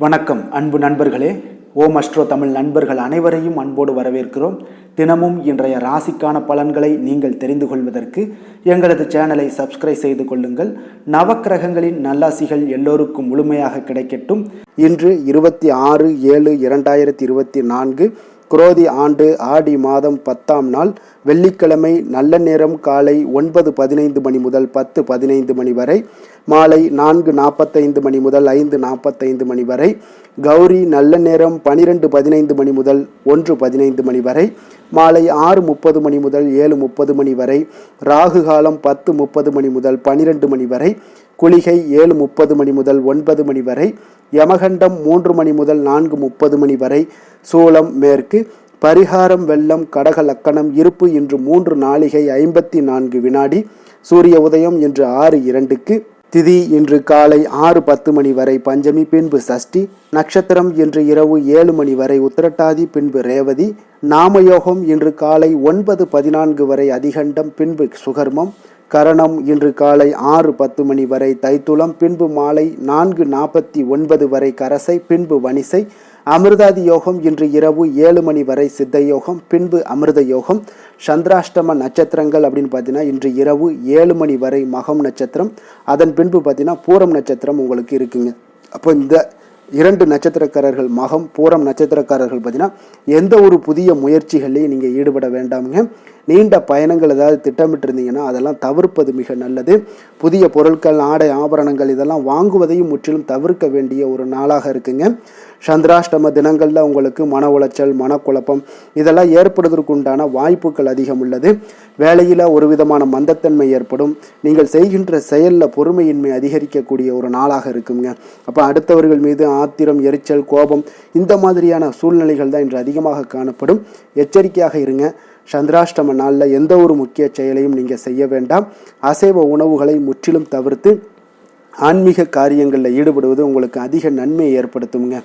வணக்கம் அன்பு நண்பர்களே. ஓம் அஸ்ட்ரோ தமிழ் நண்பர்கள் அனைவரையும் அன்போடு வரவேற்கிறோம். தினமும் இன்றைய ராசிக்கான பலன்களை நீங்கள் தெரிந்து கொள்வதற்கு எங்களது சேனலை சப்ஸ்கிரைப் செய்து கொள்ளுங்கள். நவக்கிரகங்களின் நல்லாசிகள் எல்லோருக்கும் முழுமையாக கிடைக்கட்டும். இன்று 26/7/2024 குரோதி ஆண்டு ஆடி மாதம் 10ஆம் நாள் வெள்ளிக்கிழமை. நல்ல நேரம் காலை 9:15 மணி முதல் 10:15 மணி வரை, மாலை 4:45 மணி முதல் 5:45 மணி வரை. கௌரி நல்ல நேரம் 12:15 மணி முதல் 1:15 மணி வரை, மாலை 6:30 மணி முதல் 7:30 மணி வரை. ராகு காலம் 10:30 மணி முதல் 12 மணி வரை. குளிகை 7:30 மணி முதல் 9 மணி வரை. யமகண்டம் 3 மணி முதல் 4:30 மணி வரை. சூலம் மேற்கு. பரிகாரம் வெள்ளம். கடக லக்கணம். இருப்பு இன்று 3 நாழிகை 54 வினாடி. சூரிய உதயம் இன்று 6:02க்கு. திதி இன்று காலை 6:10 மணி வரை பஞ்சமி, பின்பு சஷ்டி. நட்சத்திரம் இன்று இரவு 7 மணி வரை உத்திரட்டாதி, பின்பு ரேவதி. நாமயோகம் இன்று காலை 9:14 வரை அதிகண்டம், பின்பு சுகர்மம். கரணம் இன்று காலை 6:10 மணி வரை தைத்துளம், பின்பு மாலை 4:49 வரை கரசை, பின்பு வனிசை. அமிர்தாதி யோகம் இன்று இரவு 7 மணி வரை சித்த யோகம், பின்பு அமிர்த யோகம். சந்திராஷ்டம நட்சத்திரங்கள் அப்படின்னு பார்த்தீங்கன்னா இன்று இரவு 7 மணி வரை மகம் நட்சத்திரம், அதன் பின்பு பார்த்தீங்கன்னா பூரம் நட்சத்திரம் உங்களுக்கு இருக்குங்க. அப்போ இந்த 2 நட்சத்திரக்காரர்கள், மகம் பூரம் நட்சத்திரக்காரர்கள் பார்த்தீங்கன்னா எந்த ஒரு புதிய முயற்சிகளையும் நீங்கள் ஈடுபட வேண்டாமுங்க. நீண்ட பயணங்கள் ஏதாவது திட்டமிட்டு இருந்தீங்கன்னா அதெல்லாம் தவிர்ப்பது மிக நல்லது. புதிய பொருட்கள், ஆடை ஆபரணங்கள் இதெல்லாம் வாங்குவதையும் முற்றிலும் தவிர்க்க வேண்டிய ஒரு நாளாக இருக்குங்க. சந்திராஷ்டம தினங்களில் உங்களுக்கு மன உளைச்சல், மனக்குழப்பம் இதெல்லாம் ஏற்படுவதற்கு உண்டான வாய்ப்புகள் அதிகம் உள்ளது. வேலையில் ஒரு விதமான மந்தத்தன்மை ஏற்படும். நீங்கள் செய்கின்ற செயலில் பொறுமையின்மை அதிகரிக்கக்கூடிய ஒரு நாளாக இருக்குங்க. அப்போ அடுத்தவர்கள் மீது ஆத்திரம், எரிச்சல், கோபம் இந்த மாதிரியான சூழ்நிலைகள் தான் இன்று அதிகமாக காணப்படும். எச்சரிக்கையாக இருங்க. சந்திராஷ்டம நாளில் எந்த ஒரு முக்கிய செயலையும் நீங்கள் செய்ய வேண்டாம். அசைவ உணவுகளை முற்றிலும் தவிர்த்து ஆன்மீக காரியங்களில் ஈடுபடுவது உங்களுக்கு அதிக நன்மையை ஏற்படுத்துங்க.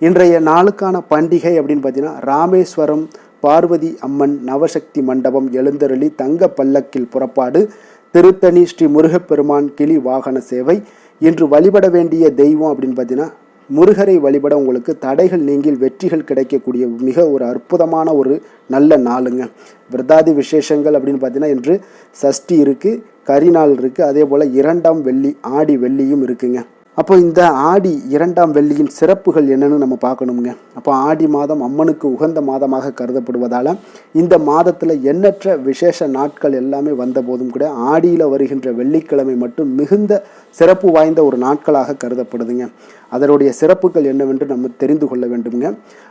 இன்றைய நாளுக்கான பண்டிகை அப்படின்னு பார்த்தீங்கன்னா ராமேஸ்வரம் பார்வதி அம்மன் நவசக்தி மண்டபம் எழுந்தருளி தங்க பல்லக்கில் புறப்பாடு. திருத்தணி ஸ்ரீ முருகப்பெருமான் கிளி வாகன சேவை. இன்று வழிபட வேண்டிய தெய்வம் அப்படின்னு பார்த்தீங்கன்னா முருகரை வழிபட உங்களுக்கு தடைகள் நீங்கில் வெற்றிகள் கிடைக்கக்கூடிய மிக ஒரு அற்புதமான ஒரு நல்ல நாளுங்க. விரதாதி விசேஷங்கள் அப்படின்னு பார்த்தீங்கன்னா இன்று சஷ்டி இருக்குது, கரிநாள் இருக்குது, அதே போல் 2ஆம் வெள்ளி ஆடி வெள்ளியும் இருக்குங்க. அப்போ இந்த ஆடி 2ஆம் வெள்ளியின் சிறப்புகள் என்னன்னு நம்ம பார்க்கணுங்க. அப்போ ஆடி மாதம் அம்மனுக்கு உகந்த மாதமாக கருதப்படுவதால் இந்த மாதத்தில் எண்ணற்ற விசேஷ நாட்கள் எல்லாமே வந்த போதும் கூட ஆடியில் வருகின்ற வெள்ளிக்கிழமை மட்டும் மிகுந்த சிறப்பு வாய்ந்த ஒரு நாட்களாக கருதப்படுதுங்க. அதனுடைய சிறப்புகள் என்னவென்று நம்ம தெரிந்து கொள்ள வேண்டுங்க.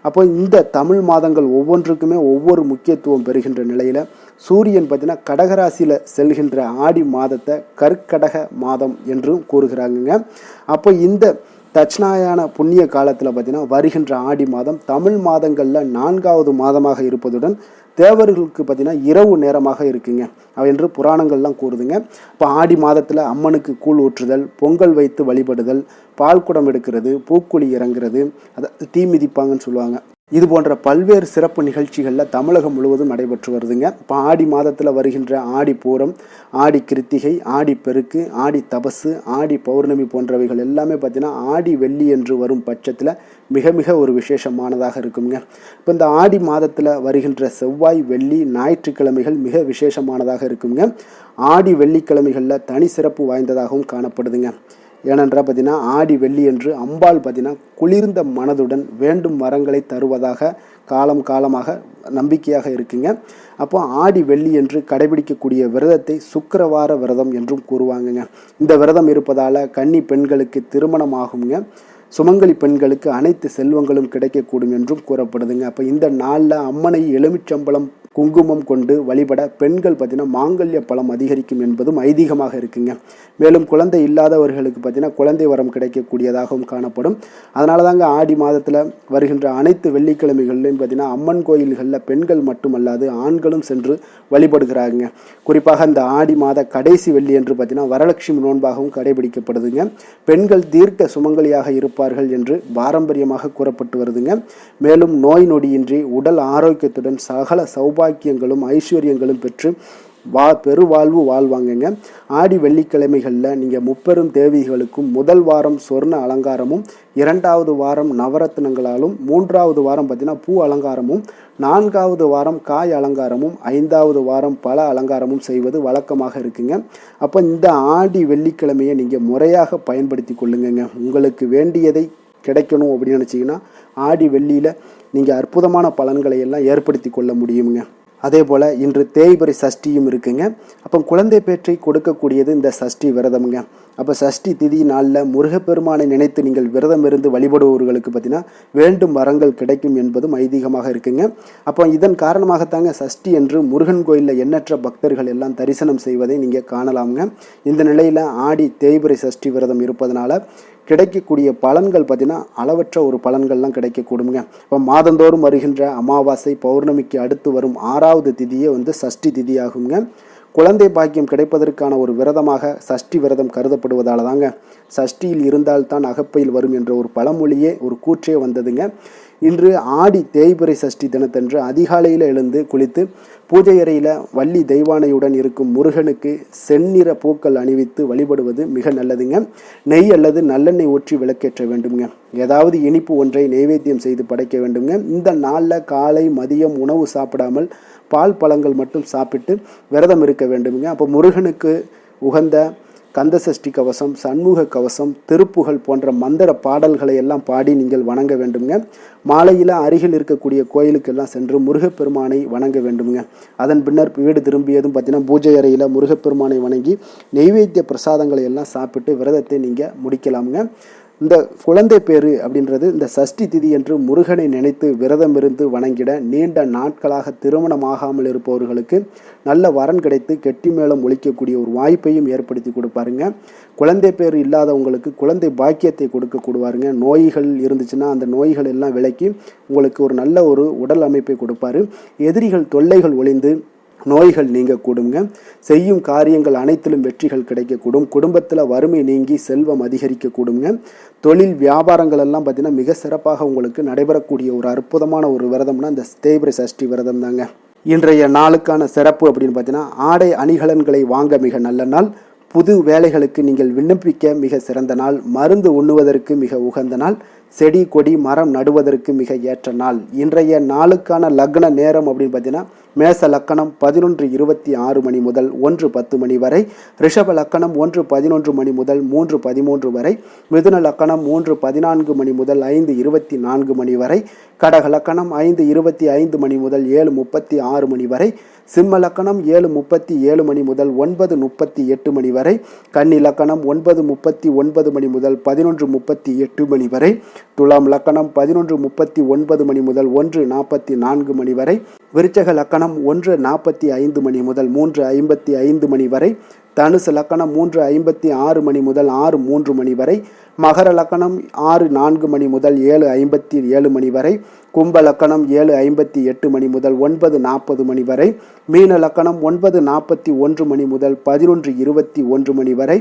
அப்போ இந்த தமிழ் மாதங்கள் ஒவ்வொன்றுக்குமே ஒவ்வொரு முக்கியத்துவம் பெறுகின்ற நிலையில் சூரியன் பார்த்தீங்கன்னா கடகராசியில் செல்கின்ற ஆடி மாதத்தை கற்கடக மாதம் என்றும் கூறுகிறாங்க. அப்போ இந்த தட்சிணாயன புண்ணிய காலத்தில் பார்த்தீங்கன்னா வருகின்ற ஆடி மாதம் தமிழ் மாதங்களில் 4ஆவது மாதமாக இருப்பதுடன் தேவர்களுக்கு பார்த்தீங்கன்னா இரவு நேரமாக இருக்குங்க என்று புராணங்கள்லாம் கூறுதுங்க. இப்போ ஆடி மாதத்தில் அம்மனுக்கு கூழ் ஊற்றுதல், பொங்கல் வைத்து வழிபடுதல், பால் குடம் எடுக்கிறது, பூக்குழி இறங்குறது, அதை தீ மிதிப்பாங்கன்னு சொல்லுவாங்க. இது போன்ற பல்வேறு சிறப்பு நிகழ்ச்சிகளில் தமிழகம் முழுவதும் நடைபெற்று வருதுங்க. இப்போ ஆடி மாதத்தில் வருகின்ற ஆடி பூரம், ஆடி கிருத்திகை, ஆடி பெருக்கு, ஆடி தபசு, ஆடி பௌர்ணமி போன்றவைகள் எல்லாமே பார்த்தீங்கன்னா ஆடி வெள்ளி என்று வரும் பட்சத்தில் மிக மிக ஒரு விசேஷமானதாக இருக்குங்க. இப்போ இந்த ஆடி மாதத்தில் வருகின்ற செவ்வாய், வெள்ளி, ஞாயிற்றுக்கிழமைகள் மிக விசேஷமானதாக இருக்குங்க. ஆடி வெள்ளிக்கிழமைகளில் தனி சிறப்பு வாய்ந்ததாகவும் காணப்படுதுங்க. ஏனென்றால் பார்த்தீங்கன்னா ஆடி வெள்ளி என்று அம்பாள் பார்த்தீங்கன்னா குளிர்ந்த மனதுடன் வேண்டும் வரங்களை தருவதாக காலம் காலமாக நம்பிக்கையாக இருக்குங்க. அப்போ ஆடி வெள்ளி என்று கடைபிடிக்கக்கூடிய விரதத்தை சுக்கிரவார விரதம் என்றும் கூறுவாங்கங்க. இந்த விரதம் இருப்பதால் கன்னி பெண்களுக்கு திருமணம் ஆகுங்க. சுமங்கலி பெண்களுக்கு அனைத்து செல்வங்களும் கிடைக்கக்கூடும் என்றும் கூறப்படுதுங்க. அப்போ இந்த நாளில் அம்மனை எலுமிச்சம்பழம், குங்குமம் கொண்டு வழிபட பெண்கள் பார்த்தீங்கன்னா மாங்கல்ய பலம் அதிகரிக்கும் என்பதும் ஐதீகமாக இருக்குங்க. மேலும் குழந்தை இல்லாதவர்களுக்கு பார்த்தீங்கன்னா குழந்தை வரம் கிடைக்கக்கூடியதாகவும் காணப்படும். அதனால தாங்க ஆடி மாதத்தில் வருகின்ற அனைத்து வெள்ளிக்கிழமைகள்லையும் பார்த்தீங்கன்னா அம்மன் கோயில்களில் பெண்கள் மட்டுமல்லாது ஆண்களும் சென்று வழிபடுகிறாங்க. குறிப்பாக இந்த ஆடி மாத கடைசி வெள்ளி என்று பார்த்தீங்கன்னா வரலட்சுமி நோன்பாகவும் கடைபிடிக்கப்படுதுங்க. பெண்கள் தீர்க்க சுமங்கலியாக இருப்பார்கள் என்று பாரம்பரியமாக கூறப்பட்டு வருதுங்க. மேலும் நோய் நொடியின்றி உடல் ஆரோக்கியத்துடன் சகல சௌபாக்கியங்களும் ஐஸ்வர்யங்களும் பெற்று பெருவாழ்வு வாழ்வாங்கங்க. ஆடி வெள்ளிக்கிழமைகளில் நீங்கள் முப்பெரும் தேவிகளுக்கும் முதல் வாரம் சொர்ண அலங்காரமும், 2வது வாரம் நவரத்னங்களாலும், 3வது வாரம் பார்த்தீங்கன்னா பூ அலங்காரமும், 4வது வாரம் காய் அலங்காரமும், 5வது வாரம் பல அலங்காரமும் செய்வது வழக்கமாக இருக்குங்க. அப்போ இந்த ஆடி வெள்ளிக்கிழமையை நீங்கள் முறையாக பயன்படுத்தி கொள்ளுங்கங்க. உங்களுக்கு வேண்டியதை கிடைக்கணும் அப்படின்னு நினச்சிங்கன்னா ஆடி வெள்ளியில் நீங்கள் அற்புதமான பலன்களை எல்லாம் ஏற்படுத்தி கொள்ள முடியுங்க. அதே போல் இன்று தேய்பிறை சஷ்டியும் இருக்குங்க. அப்போ குழந்தை பேற்றை கொடுக்கக்கூடியது இந்த சஷ்டி விரதமுங்க. அப்போ சஷ்டி திதி நாளில் முருகப்பெருமானை நினைத்து நீங்கள் விரதம் இருந்து வழிபடுபவர்களுக்கு பார்த்தீங்கன்னா வேண்டும் வரங்கள் கிடைக்கும் என்பதும் ஐதீகமாக இருக்குங்க. அப்போ இதன் காரணமாகத்தாங்க சஷ்டி என்று முருகன் கோயிலில் எண்ணற்ற பக்தர்கள் எல்லாம் தரிசனம் செய்வதை நீங்கள் காணலாமுங்க. இந்த நிலையில் ஆடி தேய்பிறை சஷ்டி விரதம் இருப்பதனால கிடைக்கக்கூடிய பலன்கள் பார்த்தீங்கன்னா அளவற்ற ஒரு பலன்கள்லாம் கிடைக்கக்கூடுங்க. இப்போ மாதந்தோறும் வருகின்ற அமாவாசை பௌர்ணமிக்கு அடுத்து வரும் 6வது திதியே சஷ்டி திதி ஆகுங்க. குழந்தை பாக்கியம் கிடைப்பதற்கான ஒரு விரதமாக சஷ்டி விரதம் கருதப்படுவதால் தாங்க சஷ்டியில் இருந்தால்தான் அகப்பையில் வரும் என்ற ஒரு பழமொழியே ஒரு கூற்றே வந்ததுங்க. இன்று ஆடி தேய்பிறை சஷ்டி தினத்தன்று அதிகாலையில் எழுந்து குளித்து பூஜை அறையில் வள்ளி தெய்வானையுடன் இருக்கும் முருகனுக்கு செந்நிற பூக்கள் அணிவித்து வழிபடுவது மிக நல்லதுங்க. நெய் அல்லது நல்லெண்ணெய் ஊற்றி விளக்கேற்ற வேண்டுங்க. ஏதாவது இனிப்பு ஒன்றை நைவேத்தியம் செய்து படைக்க வேண்டுங்க. இந்த நாளில் காலை மதியம் உணவு சாப்பிடாமல் பால் பழங்கள் மட்டும் சாப்பிட்டு விரதம் இருக்க வேண்டுங்க. அப்போ முருகனுக்கு உகந்த கந்த சஷ்டி கவசம், சண்முக கவசம், திருப்புகழ் போன்ற மந்திர பாடல்களை எல்லாம் பாடி நீங்கள் வணங்க வேண்டுங்க. மாலையில் அருகில் இருக்கக்கூடிய கோயிலுக்கெல்லாம் சென்று முருகப்பெருமானை வணங்க வேண்டுங்க. அதன் பின்னர் வீடு திரும்பியதும் பார்த்தீங்கன்னா பூஜை அறையில் முருகப்பெருமானை வணங்கி நெய்வேத்திய பிரசாதங்களை எல்லாம் சாப்பிட்டு விரதத்தை நீங்கள் முடிக்கலாமுங்க. இந்த குழந்தை பேரு அப்படின்றது இந்த சஷ்டி திதி என்று முருகனை நினைத்து விரதம் இருந்து வணங்கிட நீண்ட நாட்களாக திருமணமாகாமல் இருப்பவர்களுக்கு நல்ல வரன் கிடைத்து கெட்டி மேளம் ஒழிக்கக்கூடிய ஒரு வாய்ப்பையும் ஏற்படுத்தி கொடுப்பாருங்க. குழந்தை பேர் இல்லாதவங்களுக்கு குழந்தை பாக்கியத்தை கொடுக்கக்கூடுவாருங்க. நோய்கள் இருந்துச்சுன்னா அந்த நோய்கள் எல்லாம் விலக்கி உங்களுக்கு ஒரு நல்ல ஒரு உடல் அமைப்பை கொடுப்பாரு. எதிரிகள் தொல்லைகள் ஒளிந்து நோய்கள் நீங்கக்கூடுங்க. செய்யும் காரியங்கள் அனைத்திலும் வெற்றிகள் கிடைக்கக்கூடும். குடும்பத்தில் வறுமை நீங்கி செல்வம் அதிகரிக்கக்கூடுங்க. தொழில் வியாபாரங்கள் எல்லாம் பார்த்தீங்கன்னா மிக சிறப்பாக உங்களுக்கு நடைபெறக்கூடிய ஒரு அற்புதமான ஒரு விரதம்னா இந்த தேய்பிறை சஷ்டி விரதம் தாங்க. இன்றைய நாளுக்கான சிறப்பு அப்படின்னு பார்த்தீங்கன்னா ஆடை அணிகலன்களை வாங்க மிக நல்ல நாள். புது வேலைகளுக்கு நீங்கள் விண்ணப்பிக்க மிக சிறந்த நாள். மருந்து உண்ணுவதற்கு மிக உகந்த நாள். செடி கொடி மரம் நடுவதற்கு மிக ஏற்ற நாள். இன்றைய நாளுக்கான லக்ன நேரம் அப்படின்னு பார்த்தீங்கன்னா மேச லக்கணம் 11:26 மணி முதல் 1:10 மணி வரை, ரிஷப லக்கணம் 1:11 மணி முதல் 3:13 வரை, மிதுன லக்கணம் 3:14 மணி முதல் 5:24 மணி வரை, கடக லக்கணம் 5:25 மணி முதல் 7:36 மணி வரை, சிம்ம லக்கணம் 7:37 மணி முதல் 9:38 மணி வரை, கன்னி லக்கணம் 9:39 மணி முதல் 11:38 மணி வரை, துலாம் லக்கணம் 11:39 மணி முதல் 1:44 மணி வரை, விருச்சக லக்கணம் 1:45 மணி முதல் 3:55 மணி வரை, தனுசு லக்கணம் 3:56 மணி முதல் 6:03 மணி வரை, மகர லக்கணம் 6:04 மணி முதல் 7:57 மணி வரை, கும்ப லக்கணம் 7:58 மணி முதல் 9:40 மணி வரை, மீன லக்கணம் 9:41 மணி முதல் 11:21 மணி வரை.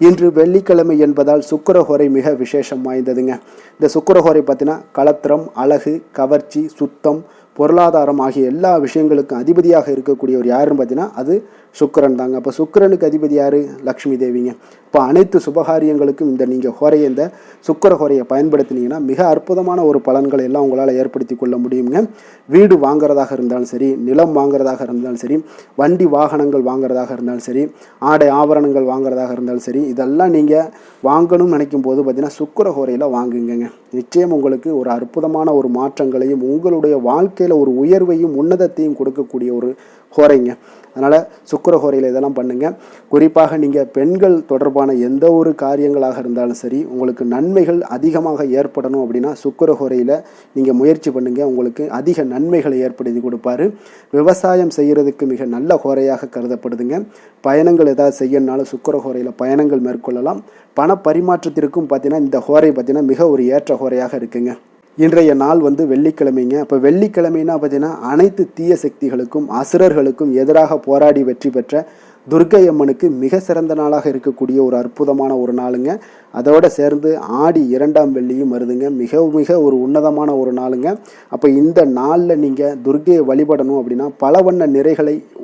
இன்று வெள்ளிக்கிழமை என்பதால் சுக்கிரஹோரை மிக விசேஷம் வாய்ந்ததுங்க. இந்த சுக்கிரஹோரை பார்த்தீங்கன்னா களத்திரம், அழகு, கவர்ச்சி, சுத்தம், பொருளாதாரம் ஆகிய எல்லா விஷயங்களுக்கும் அதிபதியாக இருக்கக்கூடியவர் யாருன்னு பார்த்தீங்கன்னா அது சுக்கிரன் தாங்க. அப்போ சுக்கிரனுக்கு அதிபதி யார்? லக்ஷ்மி தேவிங்க. இப்போ அனைத்து சுபகாரியங்களுக்கும் நீங்கள் ஹோரையை இந்த சுக்கிர ஹோரையை பயன்படுத்தினீங்கன்னா மிக அற்புதமான ஒரு பலன்களை எல்லாம் உங்களால் ஏற்படுத்தி கொள்ள முடியுங்க. வீடு வாங்குறதாக இருந்தாலும் சரி, நிலம் வாங்குறதாக இருந்தாலும் சரி, வண்டி வாகனங்கள் வாங்குறதாக இருந்தாலும் சரி, ஆடை ஆபரணங்கள் வாங்குறதாக இருந்தாலும் சரி, இதெல்லாம் நீங்கள் வாங்கணும்னு நினைக்கும் போது பார்த்தீங்கன்னா சுக்கிர ஹோரையில் வாங்குங்க. நிச்சயம் உங்களுக்கு ஒரு அற்புதமான ஒரு மாற்றங்களையும் உங்களுடைய வாழ்க்கையில் ஒரு உயர்வையும் உன்னதத்தையும் கொடுக்கக்கூடிய ஒரு ஹோரைங்க. அதனால் சுக்கிர ஹோரையில் இதெல்லாம் பண்ணுங்கள். குறிப்பாக நீங்கள் பெண்கள் தொடர்பான எந்த ஒரு காரியங்களாக இருந்தாலும் சரி, உங்களுக்கு நன்மைகள் அதிகமாக ஏற்படணும் அப்படின்னா சுக்கிர ஹோரையில் நீங்கள் முயற்சி பண்ணுங்கள். உங்களுக்கு அதிக நன்மைகளை ஏற்படுத்தி கொடுப்பாரு. விவசாயம் செய்கிறதுக்கு மிக நல்ல ஹோரையாக கருதப்படுதுங்க. பயணங்கள் ஏதாவது செய்யணுனாலும் சுக்கிர ஹோரையில் பயணங்கள் மேற்கொள்ளலாம். பண பரிமாற்றத்திற்கும் பார்த்தீங்கன்னா இந்த ஹோரை பார்த்தீங்கன்னா மிக ஒரு ஏற்ற ஹோரையாக இருக்குங்க. இன்றைய நாள் வெள்ளிக்கிழமைங்க. அப்போ வெள்ளிக்கிழமைனா பார்த்தீங்கன்னா அனைத்து தீய சக்திகளுக்கும் அசுரர்களுக்கும் எதிராக போராடி வெற்றி பெற்ற துர்க்கை அம்மனுக்கு மிக சிறந்த நாளாக இருக்கக்கூடிய ஒரு அற்புதமான ஒரு நாளுங்க. அதோடு சேர்ந்து ஆடி 2ஆம் வெள்ளியும் வருதுங்க. மிக மிக ஒரு உன்னதமான ஒரு நாளுங்க. அப்போ இந்த நாளில் நீங்கள் துர்க்கையை வழிபடணும் அப்படின்னா பல வண்ண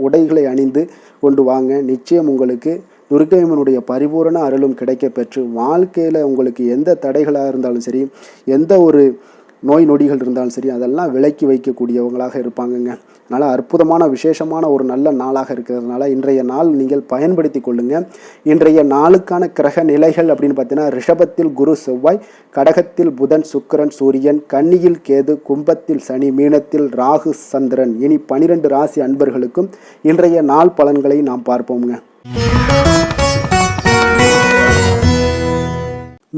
உடைகளை அணிந்து கொண்டு வாங்க. நிச்சயம் உங்களுக்கு துர்க்கை அம்மனுடைய பரிபூரண அருளும் கிடைக்க பெற்று வாழ்க்கையில் உங்களுக்கு எந்த தடைகளாக இருந்தாலும் சரி, எந்த ஒரு நோய் நொடிகள் இருந்தாலும் சரி, அதெல்லாம் விலக்கி வைக்கக்கூடியவங்களாக இருப்பாங்கங்க. அதனால் அற்புதமான விசேஷமான ஒரு நல்ல நாளாக இருக்கிறதுனால இன்றைய நாள் நீங்கள் பயன்படுத்தி கொள்ளுங்கள். இன்றைய நாளுக்கான கிரக நிலைகள் அப்படின்னு பார்த்தீங்கன்னா, ரிஷபத்தில் குரு செவ்வாய், கடகத்தில் புதன் சுக்கிரன் சூரியன், கன்னியில் கேது, கும்பத்தில் சனி, மீனத்தில் ராகு சந்திரன். இனி 12 ராசி அன்பர்களுக்கும் இன்றைய நாள் பலன்களை நாம் பார்ப்போம்ங்க.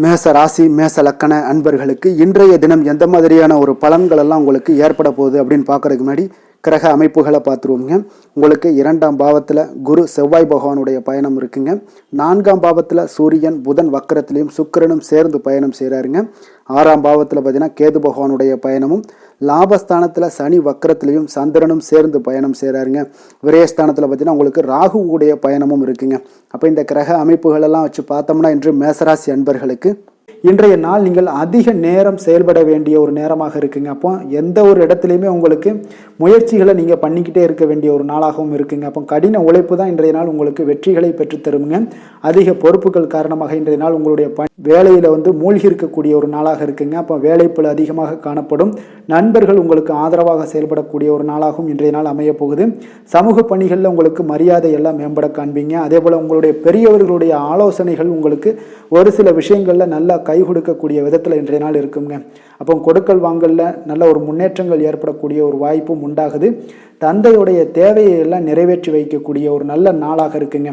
மேச ராசி மேச லக்கண அன்பர்களுக்கு இன்றைய தினம் எந்த மாதிரியான ஒரு பலன்கள் எல்லாம் உங்களுக்கு ஏற்பட போகுது அப்படின்னு பார்க்கறதுக்கு முன்னாடி கிரக அமைப்புகளை பார்த்துருவோங்க. உங்களுக்கு 2ஆம் பாவத்தில் குரு செவ்வாய் பகவானுடைய பயணம் இருக்குங்க. 4ஆம் பாவத்தில் சூரியன் புதன் வக்கரத்திலையும் சுக்கிரனும் சேர்ந்து பயணம் செய்கிறாருங்க. 6ஆம் பாவத்தில் பார்த்தீங்கன்னா கேது பகவானுடைய பயணமும், லாபஸ்தானத்தில் சனி வக்கரத்திலையும் சந்திரனும் சேர்ந்து பயணம் செய்கிறாருங்க. விரயஸ்தானத்தில் பார்த்தீங்கன்னா உங்களுக்கு ராகுவுடைய பயணமும் இருக்குங்க. அப்போ இந்த கிரக அமைப்புகளெல்லாம் வச்சு பார்த்தோம்னா இன்று மேசராசி அன்பர்களுக்கு இன்றைய நாள் நீங்கள் அதிக நேரம் செயல்பட வேண்டிய ஒரு நேரமாக இருக்குங்க. அப்போ எந்த ஒரு இடத்துலையுமே உங்களுக்கு முயற்சிகளை நீங்கள் பண்ணிக்கிட்டே இருக்க வேண்டிய ஒரு நாளாகவும் இருக்குங்க. அப்போ கடின உழைப்பு தான் இன்றைய நாள் உங்களுக்கு வெற்றிகளை பெற்றுத்தருங்க. அதிக பொறுப்புகள் காரணமாக இன்றைய நாள் உங்களுடைய வேலையில் மூழ்கி இருக்கக்கூடிய ஒரு நாளாக இருக்குங்க. அப்போ வேலைப்பளு அதிகமாக காணப்படும். நண்பர்கள் உங்களுக்கு ஆதரவாக செயல்படக்கூடிய ஒரு நாளாகவும் இன்றைய நாள் அமைய போகுது. சமூக பணிகளில் உங்களுக்கு மரியாதை எல்லாம் மேம்பட காண்பீங்க. அதே போல் உங்களுடைய பெரியவர்களுடைய ஆலோசனைகள் உங்களுக்கு ஒரு சில விஷயங்களில் நல்லா கை கொடுக்கக்கூடிய விதத்தில் இன்றைய நாள் இருக்குங்க. அப்போ கொடுக்கல் வாங்கலில் நல்ல ஒரு முன்னேற்றங்கள் ஏற்படக்கூடிய ஒரு வாய்ப்பும் உண்டாகுது. தந்தையுடைய தேவையை எல்லாம் நிறைவேற்றி வைக்கக்கூடிய ஒரு நல்ல நாளாக இருக்குங்க.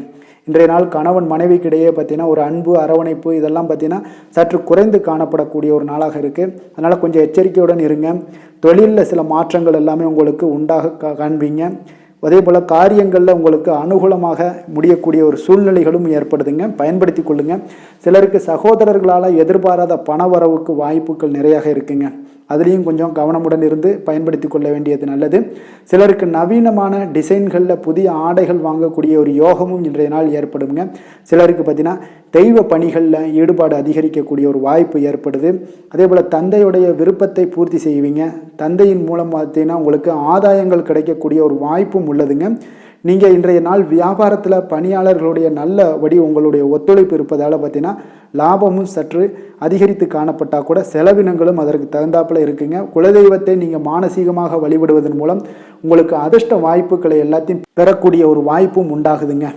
இன்றைய நாள் கணவன் மனைவிக்கிடையே பார்த்தீங்கன்னா ஒரு அன்பு அரவணைப்பு இதெல்லாம் பார்த்தீங்கன்னா சற்று குறைந்து காணப்படக்கூடிய ஒரு நாளாக இருக்குது. அதனால் கொஞ்சம் எச்சரிக்கையுடன் இருங்க. தொழிலில் சில மாற்றங்கள் எல்லாமே உங்களுக்கு உண்டாக காண்பீங்க. அதே போல் காரியங்களில் உங்களுக்கு அனுகூலமாக முடியக்கூடிய ஒரு சூழ்நிலைகளும் ஏற்படுதுங்க. பயன்படுத்தி கொள்ளுங்க. சிலருக்கு சகோதரர்களால் எதிர்பாராத பண வரவுக்கு வாய்ப்புகள் நிறையாக இருக்குங்க. அதுலேயும் கொஞ்சம் கவனமுடன் இருந்து பயன்படுத்தி கொள்ள வேண்டியது நல்லது. சிலருக்கு நவீனமான டிசைன்களில் புதிய ஆடைகள் வாங்கக்கூடிய ஒரு யோகமும் இன்றைய நாள் ஏற்படுங்க. சிலருக்கு பார்த்தீங்கன்னா தெய்வ பணிகளில் ஈடுபாடு அதிகரிக்கக்கூடிய ஒரு வாய்ப்பு ஏற்படுது. அதே போல் தந்தையுடைய விருப்பத்தை பூர்த்தி செய்வீங்க. தந்தையின் மூலம் பார்த்தீங்கன்னா உங்களுக்கு ஆதாயங்கள் கிடைக்கக்கூடிய ஒரு வாய்ப்பும் உள்ளதுங்க. நீங்கள் இன்றைய நாள் வியாபாரத்தில் பணியாளர்களுடைய நல்லபடி உங்களுடைய ஒத்துழைப்பு இருப்பதால் பார்த்தீங்கன்னா லாபமும் சற்று அதிகரித்து காணப்பட்டால் கூட செலவினங்களும் அதற்கு தகுந்தாப்பில் இருக்குங்க. குலதெய்வத்தை நீங்கள் மானசீகமாக வழிபடுவதன் மூலம் உங்களுக்கு அதிர்ஷ்ட வாய்ப்புகளை எல்லாத்தையும் பெறக்கூடிய ஒரு வாய்ப்பும் உண்டாகுதுங்க.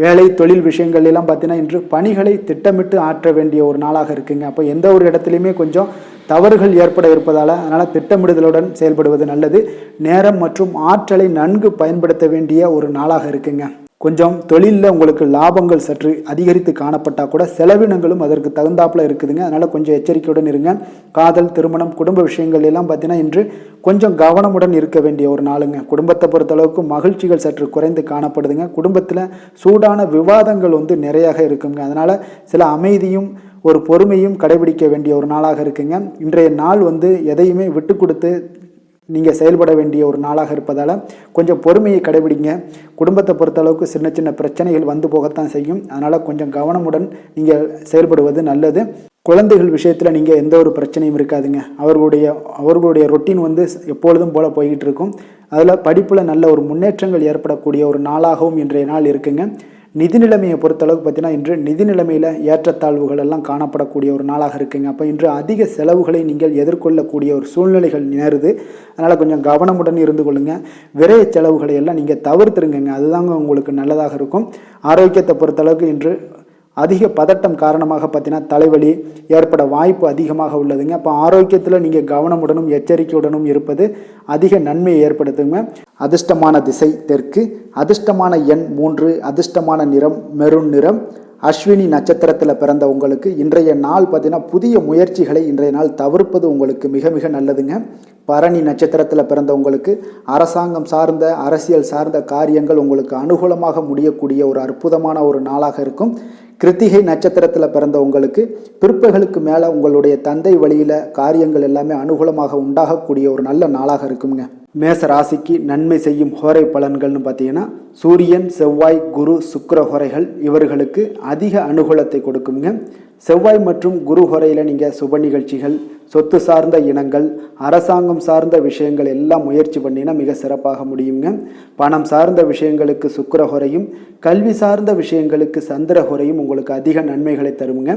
வேலை தொழில் விஷயங்கள் எல்லாம் பார்த்தீங்கன்னா இன்று பணிகளை திட்டமிட்டு ஆற்ற வேண்டிய ஒரு நாளாக இருக்குங்க. அப்போ எந்த ஒரு இடத்துலையுமே கொஞ்சம் தவறுகள் ஏற்பட இருப்பதால் அதனால் திட்டமிடுதலுடன் செயல்படுவது நல்லது. நேரம் மற்றும் ஆற்றலை நன்கு பயன்படுத்த வேண்டிய ஒரு நாளாக இருக்குங்க. கொஞ்சம் தொழிலில் உங்களுக்கு லாபங்கள் சற்று அதிகரித்து காணப்பட்டால் கூட செலவினங்களும் அதற்கு தகுந்தாப்பில் இருக்குதுங்க. அதனால் கொஞ்சம் எச்சரிக்கையுடன் இருங்க. காதல், திருமணம், குடும்ப விஷயங்கள் எல்லாம் பார்த்தீங்கன்னா இன்று கொஞ்சம் கவனமுடன் இருக்க வேண்டிய ஒரு நாளுங்க. குடும்பத்தை பொறுத்தளவுக்கு மகிழ்ச்சிகள் சற்று குறைந்து காணப்படுதுங்க. குடும்பத்தில் சூடான விவாதங்கள் நிறையாக இருக்குங்க. அதனால் சில அமைதியும் ஒரு பொறுமையும் கடைபிடிக்க வேண்டிய ஒரு நாளாக இருக்குங்க. இன்றைய நாள் எதையுமே விட்டு கொடுத்து நீங்கள் செயல்பட வேண்டிய ஒரு நாளாக இருப்பதால் கொஞ்சம் பொறுமையை கடைபிடிங்க. குடும்பத்தை பொறுத்தளவுக்கு சின்ன சின்ன பிரச்சனைகள் போகத்தான் செய்யும். அதனால் கொஞ்சம் கவனமுடன் நீங்கள் செயல்படுவது நல்லது. குழந்தைகள் விஷயத்தில் நீங்கள் எந்த ஒரு பிரச்சனையும் இருக்காதுங்க. அவர்களுடைய ரொட்டீன் எப்பொழுதும் போல் போய்கிட்டு இருக்கும். அதில் படிப்பில் நல்ல ஒரு முன்னேற்றங்கள் ஏற்படக்கூடிய ஒரு நாளாகவும் இன்றைய நாள் இருக்குங்க. நிதி நிலைமையை பொறுத்தளவுக்கு பார்த்தீங்கன்னா இன்று நிதி நிலைமையில் ஏற்றத்தாழ்வுகள் எல்லாம் காணப்படக்கூடிய ஒரு நாளாக இருக்குங்க. அப்போ இன்று அதிக செலவுகளை நீங்கள் எதிர்கொள்ளக்கூடிய ஒரு சூழ்நிலைகள் நேருது. அதனால் கொஞ்சம் கவனமுடன் இருந்து கொள்ளுங்க. விரைய செலவுகளை எல்லாம் நீங்கள் தவிர்த்துருங்க. அதுதாங்க உங்களுக்கு நல்லதாக இருக்கும். ஆரோக்கியத்தை பொறுத்தளவுக்கு இன்று அதிக பதட்டம் காரணமாக பார்த்தீங்கன்னா தலைவலி ஏற்பட வாய்ப்பு அதிகமாக உள்ளதுங்க. அப்போ ஆரோக்கியத்தில் நீங்கள் கவனமுடனும் எச்சரிக்கையுடனும் இருப்பது அதிக நன்மையை ஏற்படுத்துங்க. அதிர்ஷ்டமான திசை தெற்கு, அதிர்ஷ்டமான எண் 3, அதிர்ஷ்டமான நிறம் மெரூன் நிறம். அஸ்வினி நட்சத்திரத்தில் பிறந்த உங்களுக்கு இன்றைய நாள் பார்த்தீங்கன்னா புதிய முயற்சிகளை இன்றைய நாள் தவிர்ப்பது உங்களுக்கு மிக மிக நல்லதுங்க. பரணி நட்சத்திரத்தில் பிறந்த உங்களுக்கு அரசாங்கம் சார்ந்த அரசியல் சார்ந்த காரியங்கள் உங்களுக்கு அனுகூலமாக முடியக்கூடிய ஒரு அற்புதமான ஒரு நாளாக இருக்கும். கிருத்திகை நட்சத்திரத்தில் பிறந்த உங்களுக்கு பிற்பகலுக்கு மேலே உங்களுடைய தந்தை வழியில் காரியங்கள் எல்லாமே அனுகூலமாக உண்டாகக்கூடிய ஒரு நல்ல நாளாக இருக்குங்க. மேச ராசிக்கு நன்மை செய்யும் ஹோரை பலன்கள்னு பார்த்தீங்கன்னா சூரியன், செவ்வாய், குரு, சுக்கிர ஹோரைகள் இவர்களுக்கு அதிக அனுகூலத்தை கொடுக்குங்க. செவ்வாய் மற்றும் குரு ஹோரையில் நீங்கள் சுப நிகழ்ச்சிகள், சொத்து சார்ந்த இனங்கள், அரசாங்கம் சார்ந்த விஷயங்கள் எல்லாம் முயற்சி பண்ணினா மிக சிறப்பாக முடியுங்க. பணம் சார்ந்த விஷயங்களுக்கு சுக்கிர ஹோரையும், கல்வி சார்ந்த விஷயங்களுக்கு சந்திர ஹோரையும் உங்களுக்கு அதிக நன்மைகளை தருங்க.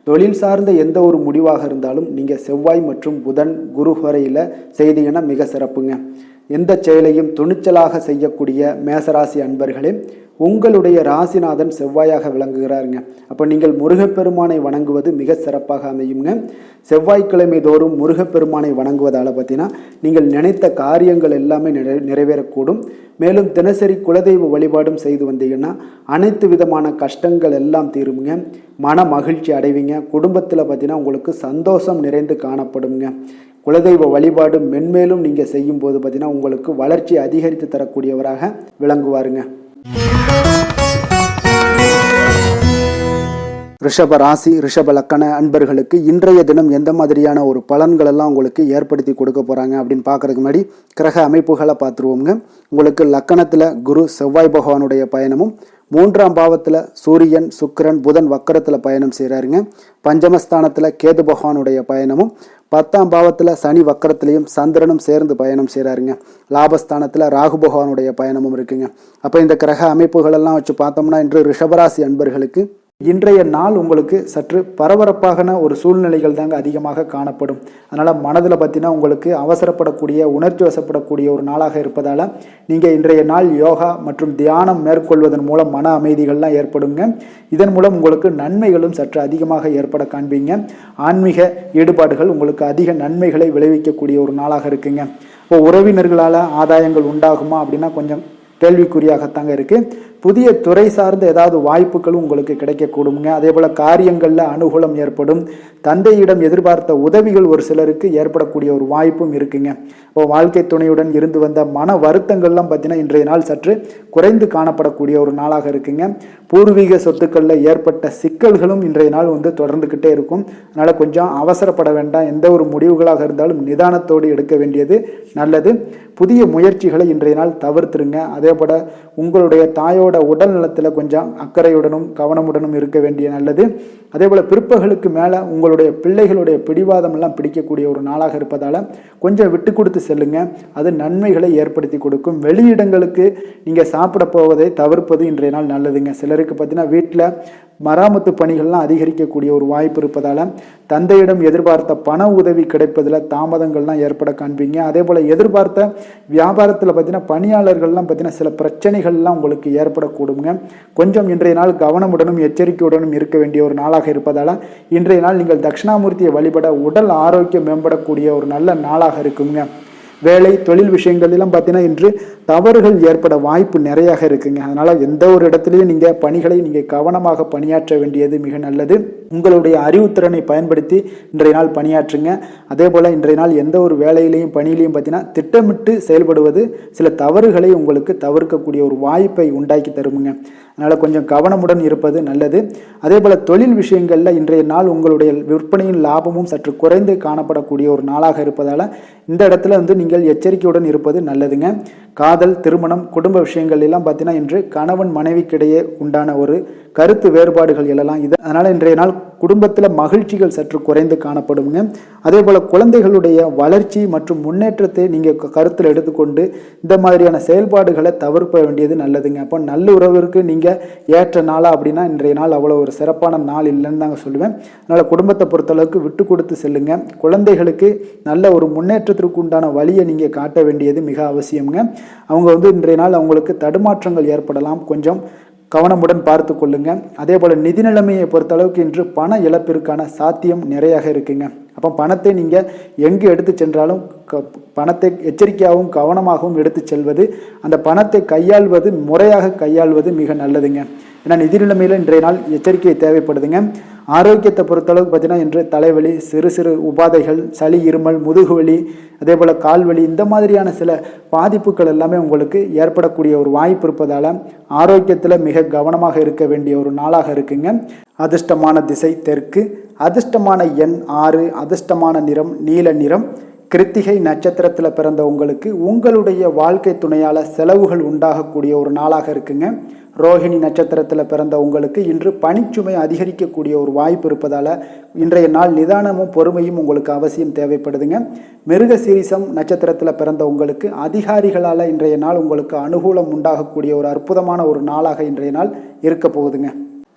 தொழில் சார்ந்த எந்த ஒரு முடிவாக இருந்தாலும் நீங்கள் செவ்வாய் மற்றும் புதன், குரு ஹோரையில் செய்தீங்கன்னா மிக சிறப்புங்க. எந்த செயலையும் துணிச்சலாக செய்யக்கூடிய மேசராசி அன்பர்களே, உங்களுடைய ராசிநாதன் செவ்வாயாக விளங்குகிறாருங்க. அப்போ நீங்கள் முருகப்பெருமானை வணங்குவது மிக சிறப்பாக அமையுங்க. செவ்வாய்க்கிழமை தோறும் முருகப்பெருமானை வணங்குவதால் பார்த்தீங்கன்னா நீங்கள் நினைத்த காரியங்கள் எல்லாமே நிறைவேறக்கூடும். மேலும் தினசரி குலதெய்வ வழிபாடும் செய்து வந்தீங்கன்னா அனைத்து விதமான கஷ்டங்கள் எல்லாம் தீருங்க. மன மகிழ்ச்சி அடைவீங்க. குடும்பத்தில் பார்த்தீங்கன்னா உங்களுக்கு சந்தோஷம் நிறைந்து காணப்படுங்க. குலதெய்வ வழிபாடு மென்மேலும் நீங்கள் செய்யும்போது பார்த்தீங்கன்னா உங்களுக்கு வளர்ச்சி அதிகரித்து தரக்கூடியவராக விளங்குவாருங்க. ரிஷப ராசி, ரிஷப லக்கண அன்பர்களுக்கு இன்றைய தினம் எந்த மாதிரியான ஒரு பலன்கள் எல்லாம் உங்களுக்கு ஏற்படுத்தி கொடுக்க போகிறாங்க அப்படின்னு பார்க்கறதுக்கு முன்னாடி கிரக அமைப்புகளை பார்த்துருவோங்க. உங்களுக்கு லக்கணத்தில் குரு செவ்வாய் பகவானுடைய பயணமும், 3ஆம் பாவத்தில் சூரியன், சுக்கிரன், புதன் வக்கரத்தில் பயணம் செய்கிறாருங்க. பஞ்சமஸ்தானத்தில் கேது பகவானுடைய பயணமும், 10ஆம் பாவத்தில் சனி வக்கரத்திலையும் சந்திரனும் சேர்ந்து பயணம் செய்கிறாருங்க. லாபஸ்தானத்தில் ராகு பகவானுடைய பயணமும் இருக்குங்க. அப்போ இந்த கிரக அமைப்புகளெல்லாம் வச்சு பார்த்தோம்னா இன்று ரிஷபராசி அன்பர்களுக்கு இன்றைய நாள் உங்களுக்கு சற்று பரபரப்பான ஒரு சூழ்நிலைகள் தாங்க அதிகமாக காணப்படும். அதனால் மனதில் பார்த்தீங்கன்னா உங்களுக்கு அவசரப்படக்கூடிய, உணர்ச்சி வசப்படக்கூடிய ஒரு நாளாக இருப்பதால் நீங்கள் இன்றைய நாள் யோகா மற்றும் தியானம் மேற்கொள்வதன் மூலம் மன அமைதிகள்லாம் ஏற்படுங்க. இதன் மூலம் உங்களுக்கு நன்மைகளும் சற்று அதிகமாக ஏற்பட காண்பீங்க. ஆன்மீக ஈடுபாடுகள் உங்களுக்கு அதிக நன்மைகளை விளைவிக்கக்கூடிய ஒரு நாளாக இருக்குங்க. இப்போ உறவினர்களால் ஆதாயங்கள் உண்டாகுமா அப்படின்னா கொஞ்சம் கேள்விக்குறியாகத்தாங்க இருக்குது. புதிய துறை சார்ந்த ஏதாவது வாய்ப்புகளும் உங்களுக்கு கிடைக்கக்கூடுங்க. அதே போல் காரியங்களில் அனுகூலம் ஏற்படும். தந்தையிடம் எதிர்பார்த்த உதவிகள் ஒரு சிலருக்கு ஏற்படக்கூடிய ஒரு வாய்ப்பும் இருக்குங்க. இப்போ வாழ்க்கை துணையுடன் இருந்து வந்த மன வருத்தங்கள்லாம் பார்த்தீங்கன்னா இன்றைய நாள் சற்று குறைந்து காணப்படக்கூடிய ஒரு நாளாக இருக்குங்க. பூர்வீக சொத்துக்களில் ஏற்பட்ட சிக்கல்களும் இன்றைய நாள் தொடர்ந்துக்கிட்டே இருக்கும். அதனால் கொஞ்சம் அவசரப்பட வேண்டாம். எந்த ஒரு முடிவுகளாக இருந்தாலும் நிதானத்தோடு எடுக்க வேண்டியது நல்லது. புதிய முயற்சிகளை இன்றைய நாள் தவிர்த்துருங்க. அதே போல் உங்களுடைய தாயோட உடல் நலத்தில் கொஞ்சம் அக்கறையுடனும் கவனமுடனும் இருக்க வேண்டிய நல்லது. அதே போல் பிற்பகலுக்கு மேலே உங்களுடைய பிள்ளைகளுடைய பிடிவாதம் எல்லாம் பிடிக்கக்கூடிய ஒரு நாளாக இருப்பதால் கொஞ்சம் விட்டு கொடுத்து செல்லுங்க. அது நன்மைகளை ஏற்படுத்தி கொடுக்கும். வெளியிடங்களுக்கு நீங்கள் சாப்பிட போவதை தவிர்ப்பது இன்றைய நாள் நல்லதுங்க. சிலருக்கு பார்த்தீங்கன்னா வீட்டில் மராமத்து பணிகள்லாம் அதிகரிக்கக்கூடிய ஒரு வாய்ப்பு இருப்பதால் தந்தையிடம் எதிர்பார்த்த பண உதவி கிடைப்பதில் தாமதங்கள்லாம் ஏற்பட காண்பீங்க. அதே போல் எதிர்பார்த்த வியாபாரத்தில் பார்த்தீங்கன்னா பணியாளர்கள்லாம் பார்த்தீங்கன்னா சில பிரச்சனைகள்லாம் உங்களுக்கு ஏற்படக்கூடுங்க. கொஞ்சம் இன்றைய நாள் கவனமுடனும் எச்சரிக்கையுடனும் இருக்க வேண்டிய ஒரு நாளாக இருப்பதால் இன்றைய நாள் நீங்கள் தட்சிணாமூர்த்தியை வழிபட உடல் ஆரோக்கியம் மேம்படக்கூடிய ஒரு நல்ல நாளாக இருக்குங்க. வேலை தொழில் விஷயங்கள்லாம் பார்த்தீங்கன்னா இன்று தவறுகள் ஏற்பட வாய்ப்பு நிறையாக இருக்குங்க. அதனால் எந்த ஒரு இடத்துலையும் நீங்கள் பணிகளை நீங்கள் கவனமாக பணியாற்ற வேண்டியது மிக நல்லது. உங்களுடைய அறிவுத்திறனை பயன்படுத்தி இன்றைய நாள் பணியாற்றுங்க. அதே போல் இன்றைய நாள் எந்த ஒரு வேலையிலையும் பணியிலையும் பார்த்தீங்கன்னா திட்டமிட்டு செயல்படுவது சில தவறுகளை உங்களுக்கு தவிர்க்கக்கூடிய ஒரு வாய்ப்பை உண்டாக்கி தருமுங்க. அதனால் கொஞ்சம் கவனமுடன் இருப்பது நல்லது. அதே போல் தொழில் விஷயங்களில் இன்றைய நாள் உங்களுடைய விற்பனையின் லாபமும் சற்று குறைந்து காணப்படக்கூடிய ஒரு நாளாக இருப்பதால் இந்த இடத்துல நீங்கள் எச்சரிக்கையுடன் இருப்பது நல்லதுங்க. காதல், திருமணம், குடும்ப விஷயங்கள் எல்லாம் பார்த்தீங்கன்னா இன்று கணவன் மனைவிக்கிடையே உண்டான ஒரு கருத்து வேறுபாடுகள் எழலாம். அதனால் இன்றைய நாள் குடும்பத்தில் மகிழ்ச்சிகள் சற்று குறைந்து காணப்படுங்க. அதே போல் குழந்தைகளுடைய வளர்ச்சி மற்றும் முன்னேற்றத்தை நீங்கள் கருத்தில் எடுத்துக்கொண்டு இந்த மாதிரியான செயல்பாடுகளை தவிர்க்க வேண்டியது நல்லதுங்க. அப்போ நல்லுறவிற்கு நீங்கள் ஏற்ற நாளா அப்படின்னா இன்றைய நாள் அவ்வளோ ஒரு சிறப்பான நாள் இல்லைன்னு தாங்க சொல்லுவேன். அதனால் குடும்பத்தை பொறுத்தளவுக்கு விட்டு கொடுத்து செல்லுங்க. குழந்தைகளுக்கு நல்ல ஒரு முன்னேற்றத்திற்கு உண்டான வழியை நீங்கள் காட்ட வேண்டியது மிக அவசியம்ங்க. அவங்க இன்றைய நாள் அவங்களுக்கு தடுமாற்றங்கள் ஏற்படலாம். கொஞ்சம் கவனமுடன் பார்த்து கொள்ளுங்க. அதே போல் நிதி நிலைமையை பொறுத்தளவுக்கு இன்று பண இழப்பிற்கான சாத்தியம் நிறையாக இருக்குங்க. அப்போ பணத்தை நீங்கள் எங்கு எடுத்து சென்றாலும் பணத்தை எச்சரிக்கையாகவும் கவனமாகவும் எடுத்து செல்வது, அந்த பணத்தை கையாள்வது முறையாக கையாள்வது மிக நல்லதுங்க. ஏன்னா நிதி நிலைமையில் இன்றைய நாள் எச்சரிக்கை தேவைப்படுதுங்க. ஆரோக்கியத்தை பொறுத்தளவுக்கு பார்த்தீங்கன்னா இன்று தலைவலி, சிறு சிறு உபாதைகள், சளி, இருமல், முதுகுவலி, அதே போல் கால்வலி இந்த மாதிரியான சில பாதிப்புகள் எல்லாமே உங்களுக்கு ஏற்படக்கூடிய ஒரு வாய்ப்பு இருப்பதால் ஆரோக்கியத்தில் மிக கவனமாக இருக்க வேண்டிய ஒரு நாளாக இருக்குங்க. அதிர்ஷ்டமான திசை தெற்கு, அதிர்ஷ்டமான எண் 6, அதிர்ஷ்டமான நிறம் நீல நிறம். கிருத்திகை நட்சத்திரத்தில் பிறந்த உங்களுக்கு உங்களுடைய வாழ்க்கை துணையால் செலவுகள் உண்டாகக்கூடிய ஒரு நாளாக இருக்குங்க. ரோஹிணி நட்சத்திரத்தில் பிறந்த உங்களுக்கு இன்று பணிச்சுமை அதிகரிக்கக்கூடிய ஒரு வாய்ப்பு இருப்பதால் இன்றைய நாள் நிதானமும் பொறுமையும் உங்களுக்கு அவசியம் தேவைப்படுதுங்க. மிருகசீரிசம் நட்சத்திரத்தில் பிறந்த உங்களுக்கு அதிகாரிகளால் இன்றைய நாள் உங்களுக்கு அனுகூலம் உண்டாகக்கூடிய ஒரு அற்புதமான ஒரு நாளாக இன்றைய நாள் இருக்க போகுதுங்க.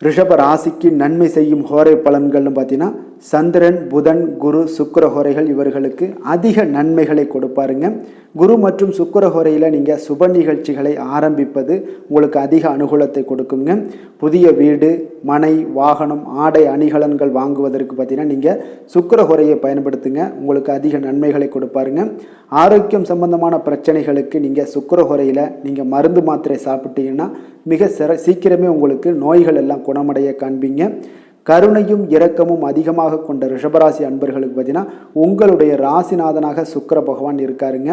ரிஷப ராசிக்கு நன்மை செய்யும் ஹோரை பலன்கள்னு பார்த்தீங்கன்னா சந்திரன், புதன், குரு, சுக்கிர ஹோரைகள் இவர்களுக்கு அதிக நன்மைகளை கொடுப்பாருங்க. குரு மற்றும் சுக்கிர ஹோரையில் நீங்கள் சுப நிகழ்ச்சிகளை ஆரம்பிப்பது உங்களுக்கு அதிக அனுகூலத்தை கொடுக்குங்க. புதிய வீடு, மனை, வாகனம், ஆடை அணிகலன்கள் வாங்குவதற்கு பார்த்தீங்கன்னா நீங்கள் சுக்கிர ஹோரையை பயன்படுத்துங்க, உங்களுக்கு அதிக நன்மைகளை கொடுப்பாருங்க. ஆரோக்கியம் சம்பந்தமான பிரச்சனைகளுக்கு நீங்கள் சுக்கிர ஹோரையில் நீங்கள் மருந்து மாத்திரை சாப்பிட்டீங்கன்னா மிக சீக்கிரமே உங்களுக்கு நோய்கள் எல்லாம் குணமடைய காண்பீங்க. கருணையும் இரக்கமும் அதிகமாக கொண்ட ரிஷபராசி அன்பர்களுக்கு பார்த்தீங்கன்னா உங்களுடைய ராசிநாதனாக சுக்கிர பகவான் இருக்காருங்க.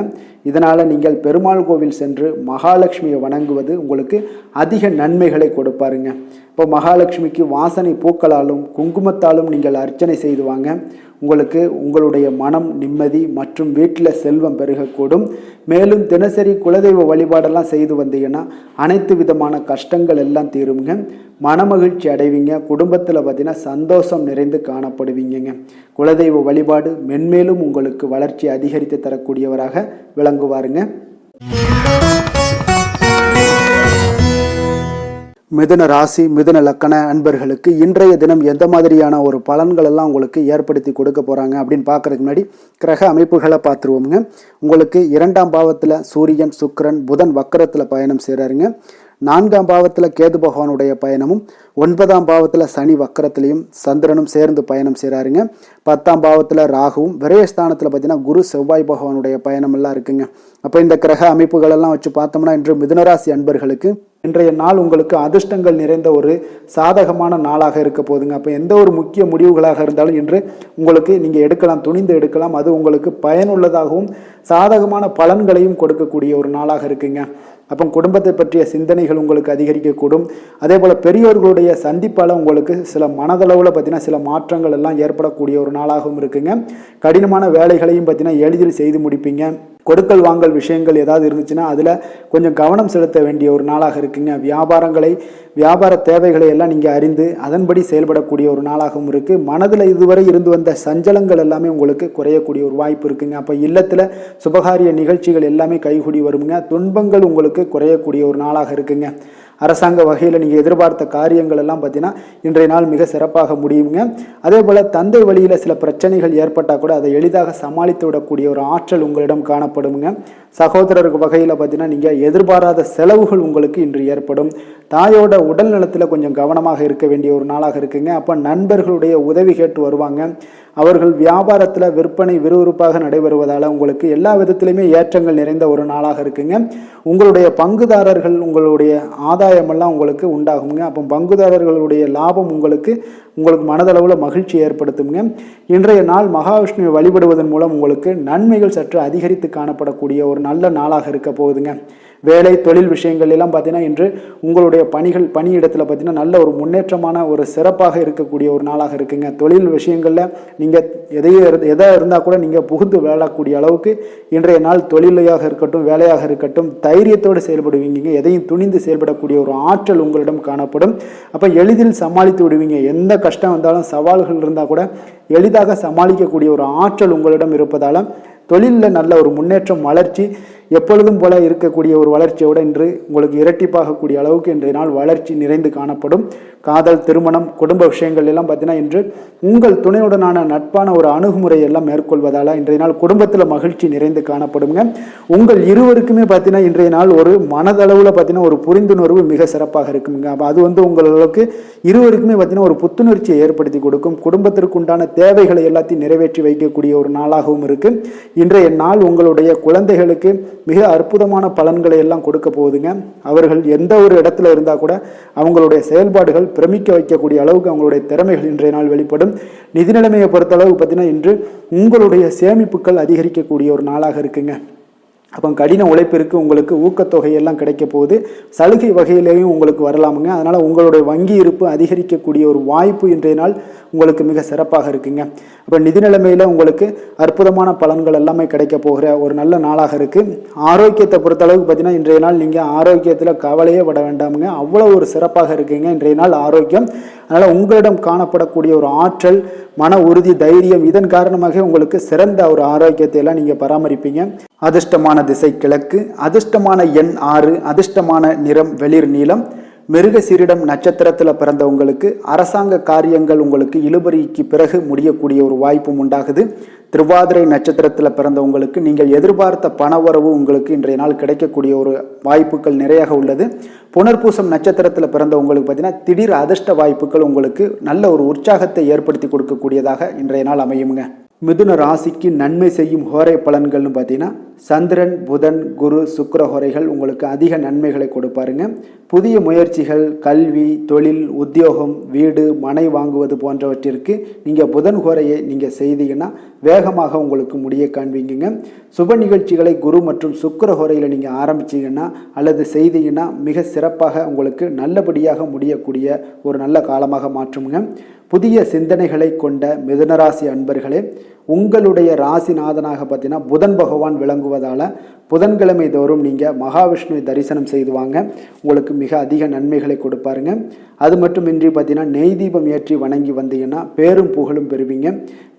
இதனால் நீங்கள் பெருமாள் கோவில் சென்று மகாலட்சுமியை வணங்குவது உங்களுக்கு அதிக நன்மைகளை கொடுப்பாருங்க. இப்போ மகாலட்சுமிக்கு வாசனை பூக்களாலும் குங்குமத்தாலும் நீங்கள் அர்ச்சனை செய்து வாங்க. உங்களுக்கு உங்களுடைய மனம் நிம்மதி மற்றும் வீட்டில் செல்வம் பெருகக்கூடும். மேலும் தினசரி குலதெய்வ வழிபாடெல்லாம் செய்து வந்தீங்கன்னா அனைத்து விதமான கஷ்டங்கள் எல்லாம் தீருங்க. மனமகிழ்ச்சி அடைவீங்க. குடும்பத்தில் பார்த்தீங்கன்னா சந்தோஷம் நிறைந்து காணப்படுவீங்க. குலதெய்வ வழிபாடு மென்மேலும் உங்களுக்கு வளர்ச்சி அதிகரித்து தரக்கூடியவராக விளங்குவாருங்க. மிதுன ராசி, மிதுன லக்கண அன்பர்களுக்கு இன்றைய தினம் எந்த மாதிரியான ஒரு பலன்கள் எல்லாம் உங்களுக்கு ஏற்படுத்தி கொடுக்க போகிறாங்க அப்படின்னு பார்க்கறதுக்கு முன்னாடி கிரக அமைப்புகளை பார்த்துருவோமுங்க. உங்களுக்கு 2ஆம் பாவத்தில் சூரியன், சுக்கிரன், புதன் வக்கரத்தில் பயணம் செய்கிறாருங்க. 4ஆம் பாவத்தில் கேது பகவானுடைய பயணமும், 9ஆம் பாவத்தில் சனி வக்கரத்திலையும் சந்திரனும் சேர்ந்து பயணம் செய்கிறாருங்க. 10ஆம் பாவத்தில் ராகுவும், விரயஸ்தானத்தில் பார்த்தீங்கன்னா குரு செவ்வாய் பகவானுடைய பயணம் எல்லாம் இருக்குங்க. அப்போ இந்த கிரக அமைப்புகளெல்லாம் வச்சு பார்த்தோம்னா இன்று மிதுனராசி அன்பர்களுக்கு இன்றைய நாள் உங்களுக்கு அதிர்ஷ்டங்கள் நிறைந்த ஒரு சாதகமான நாளாக இருக்க போகுதுங்க. அப்போ எந்த ஒரு முக்கிய முடிவுகளாக இருந்தாலும் இன்று உங்களுக்கு நீங்கள் எடுக்கலாம், துணிந்து எடுக்கலாம். அது உங்களுக்கு பயனுள்ளதாகவும் சாதகமான பலன்களையும் கொடுக்கக்கூடிய ஒரு நாளாக இருக்குங்க. அப்போ குடும்பத்தை பற்றிய சிந்தனைகள் உங்களுக்கு அதிகரிக்கக்கூடும். அதே போல் பெரியோர்களுடைய சந்திப்பால் உங்களுக்கு சில மனதளவில் பார்த்தீங்கன்னா சில மாற்றங்கள் எல்லாம் ஏற்படக்கூடிய ஒரு நாளாகவும் இருக்குங்க. கடினமான வேலைகளையும் பார்த்தீங்கன்னா எளிதில் செய்து முடிப்பீங்க. கொடுக்கல் வாங்கல் விஷயங்கள் ஏதாவது இருந்துச்சுன்னா அதில் கொஞ்சம் கவனம் செலுத்த வேண்டிய ஒரு நாளாக இருக்குங்க. வியாபார தேவைகளை எல்லாம் நீங்கள் அறிந்து அதன்படி செயல்படக்கூடிய ஒரு நாளாகவும் இருக்குது. மனதில் இதுவரை இருந்து வந்த சஞ்சலங்கள் எல்லாமே உங்களுக்கு குறையக்கூடிய ஒரு வாய்ப்பு இருக்குங்க. அப்போ இல்லத்தில் சுபகாரிய நிகழ்ச்சிகள் எல்லாமே கைகூடி வருங்க. துன்பங்கள் உங்களுக்கு குறையக்கூடிய ஒரு நாளாக இருக்குங்க. அரசாங்க வகையில் நீங்கள் எதிர்பார்த்த காரியங்கள் எல்லாம் பார்த்தீங்கன்னா இன்றைய நாள் மிக சிறப்பாக முடியுங்க. அதே போல் தந்தை வழியில் சில பிரச்சனைகள் ஏற்பட்டால் கூட அதை எளிதாக சமாளித்து விடக்கூடிய ஒரு ஆற்றல் உங்களிடம் காணப்படுங்க. சகோதரருக்கு வகையில் பார்த்தீங்கன்னா நீங்கள் எதிர்பாராத செலவுகள் உங்களுக்கு இன்று ஏற்படும். தாயோட உடல் நலத்தில் கொஞ்சம் கவனமாக இருக்க வேண்டிய ஒரு நாளாக இருக்குங்க. அப்போ நண்பர்களுடைய உதவி கேட்டு வருவாங்க. அவர்கள் வியாபாரத்தில் விற்பனை விறுவிறுப்பாக நடைபெறுவதால் உங்களுக்கு எல்லா விதத்திலையுமே ஏற்றங்கள் நிறைந்த ஒரு நாளாக இருக்குங்க. உங்களுடைய பங்குதாரர்கள் உங்களுடைய ஆதாயமெல்லாம் உங்களுக்கு உண்டாகுங்க. அப்போ பங்குதாரர்களுடைய லாபம் உங்களுக்கு மனதளவில் மகிழ்ச்சி ஏற்படுத்துங்க. இன்றைய நாள் மகாவிஷ்ணுவை வழிபடுவதன் மூலம் உங்களுக்கு நன்மைகள் சற்று அதிகரித்து காணப்படக்கூடிய ஒரு நல்ல நாளாக இருக்க போகுதுங்க. வேலை தொழில் விஷயங்கள் எல்லாம் பார்த்தீங்கன்னா இன்று உங்களுடைய பணியிடத்தில் பார்த்தீங்கன்னா நல்ல ஒரு முன்னேற்றமான ஒரு சிறப்பாக இருக்கக்கூடிய ஒரு நாளாக இருக்குங்க. தொழில் விஷயங்களில் நீங்கள் எதாக இருந்தால் கூட நீங்கள் புகுந்து விளையாடக்கூடிய அளவுக்கு இன்றைய நாள் தொழிலையாக இருக்கட்டும் வேலையாக இருக்கட்டும் தைரியத்தோடு செயல்படுவீங்க. எதையும் துணிந்து செயல்படக்கூடிய ஒரு ஆற்றல் உங்களிடம் காணப்படும். அப்போ எளிதில் சமாளித்து விடுவீங்க. எந்த கஷ்டம் வந்தாலும் சவால்கள் இருந்தால் கூட எளிதாக சமாளிக்கக்கூடிய ஒரு ஆற்றல் உங்களிடம் இருப்பதால் தொழிலில் நல்ல ஒரு முன்னேற்றம் வளர்ச்சி எப்பொழுதும் போல இருக்கக்கூடிய ஒரு வளர்ச்சியோடு இன்று உங்களுக்கு இரட்டிப்பாகக்கூடிய அளவுக்கு இன்றைய நாள் வளர்ச்சி நிறைந்து காணப்படும். காதல், திருமணம், குடும்ப விஷயங்கள் எல்லாம் பார்த்தீங்கன்னா இன்று உங்கள் துணையுடனான நட்பான ஒரு அணுகுமுறை எல்லாம் மேற்கொள்வதால் இன்றைய நாள் குடும்பத்தில் மகிழ்ச்சி நிறைந்து காணப்படுங்க. உங்கள் இருவருக்குமே பார்த்தீங்கன்னா இன்றைய நாள் ஒரு மனதளவில் பார்த்தீங்கன்னா ஒரு புரிந்துணர்வு மிக சிறப்பாக இருக்குங்க. அப்போ அது உங்களுக்கு இருவருக்குமே பார்த்தீங்கன்னா ஒரு புத்துணர்ச்சியை ஏற்படுத்தி கொடுக்கும். குடும்பத்திற்கு உண்டான தேவைகளை எல்லாத்தையும் நிறைவேற்றி வைக்கக்கூடிய ஒரு நாளாகவும் இருக்கு. இன்றைய நாள் உங்களுடைய குழந்தைகளுக்கு மிக அற்புதமான பலன்களை எல்லாம் கொடுக்க போகுதுங்க. அவர்கள் எந்த ஒரு இடத்துல இருந்தால் கூட அவங்களுடைய செயல்பாடுகள் பிரமிக்க வைக்கக்கூடிய அளவுக்கு அவங்களுடைய திறமைகள் இன்றைய நாள் வெளிப்படும். நிதி நிலைமையை பொறுத்தளவு பார்த்தீங்கன்னா இன்று உங்களுடைய சேமிப்புகள் அதிகரிக்கக்கூடிய ஒரு நாளாக இருக்குங்க. அப்போ கடின உழைப்பிற்கு உங்களுக்கு ஊக்கத்தொகையெல்லாம் கிடைக்க போகுது. சலுகை வகையிலேயும் உங்களுக்கு வரலாமுங்க. அதனால் உங்களுடைய வங்கி இருப்பு அதிகரிக்கக்கூடிய ஒரு வாய்ப்பு இன்றைய நாள் உங்களுக்கு மிக சிறப்பாக இருக்குங்க. அப்போ நிதி நிலைமையில் உங்களுக்கு அற்புதமான பலன்கள் எல்லாமே கிடைக்க போகிற ஒரு நல்ல நாளாக இருக்குது. ஆரோக்கியத்தை பொறுத்தளவுக்கு பார்த்தீங்கன்னா இன்றைய நாள் நீங்கள் ஆரோக்கியத்தில் கவலையே பட வேண்டாமுங்க. அவ்வளோ ஒரு சிறப்பாக இருக்குங்க இன்றைய நாள் ஆரோக்கியம். அதனால் உங்களிடம் காணப்படக்கூடிய ஒரு ஆற்றல், மன உறுதி, தைரியம் இதன் காரணமாக உங்களுக்கு சிறந்த ஒரு ஆரோக்கியத்தை எல்லாம் நீங்கள் பராமரிப்பீங்க. அதிர்ஷ்டமான திசை கிழக்கு, அதிர்ஷ்டமான எண் 6, அதிர்ஷ்டமான நிறம் வெளிர் நீலம். மிருகசீரிடம் நட்சத்திரத்தில் பிறந்தவங்களுக்கு அரசாங்க காரியங்கள் உங்களுக்கு இழுபறிக்கு பிறகு முடியக்கூடிய ஒரு வாய்ப்பும் உண்டாகுது. திருவாதிரை நட்சத்திரத்தில் பிறந்தவங்களுக்கு நீங்கள் எதிர்பார்த்த பணவரவு உங்களுக்கு இன்றைய நாள் கிடைக்கக்கூடிய ஒரு வாய்ப்புகள் நிறையாக உள்ளது. புனர்பூசம் நட்சத்திரத்தில் பிறந்தவங்களுக்கு பார்த்தீங்கன்னா திடீர் அதிர்ஷ்ட வாய்ப்புகள் உங்களுக்கு நல்ல ஒரு உற்சாகத்தை ஏற்படுத்தி கொடுக்கக்கூடியதாக இன்றைய நாள் அமையுங்க. மிதுன ராசிக்கு நன்மை செய்யும் ஹோரை பலன்கள்னு பார்த்தீங்கன்னா சந்திரன், புதன், குரு, சுக்கிர ஹோரைகள் உங்களுக்கு அதிக நன்மைகளை கொடுப்பாருங்க. புதிய முயற்சிகள், கல்வி, தொழில், உத்தியோகம், வீடு, மனை வாங்குவது போன்றவற்றிற்கு நீங்கள் புதன் ஹோரையை நீங்கள் செய்தீங்கன்னா வேகமாக உங்களுக்கு முடிய காண்பீங்க. சுப நிகழ்ச்சிகளை குரு மற்றும் சுக்கிர ஹோரையில் நீங்கள் ஆரம்பிச்சிங்கன்னா அல்லது செய்தீங்கன்னா மிக சிறப்பாக உங்களுக்கு நல்லபடியாக முடியக்கூடிய ஒரு நல்ல காலமாக மாற்றுங்க. புதிய சிந்தனைகளை கொண்ட மிதுனராசி அன்பர்களே, உங்களுடைய ராசிநாதனாக பார்த்தீங்கன்னா புதன் பகவான் விளங்குவதால் புதன்கிழமை தோறும் நீங்கள் மகாவிஷ்ணுவை தரிசனம் செய்து வாங்க. உங்களுக்கு மிக அதிக நன்மைகளை கொடுப்பாருங்க. அது மட்டுமின்றி பார்த்தீங்கன்னா நெய் தீபம் ஏற்றி வணங்கி வந்தீங்கன்னா பேரும் புகழும் பெறுவீங்க.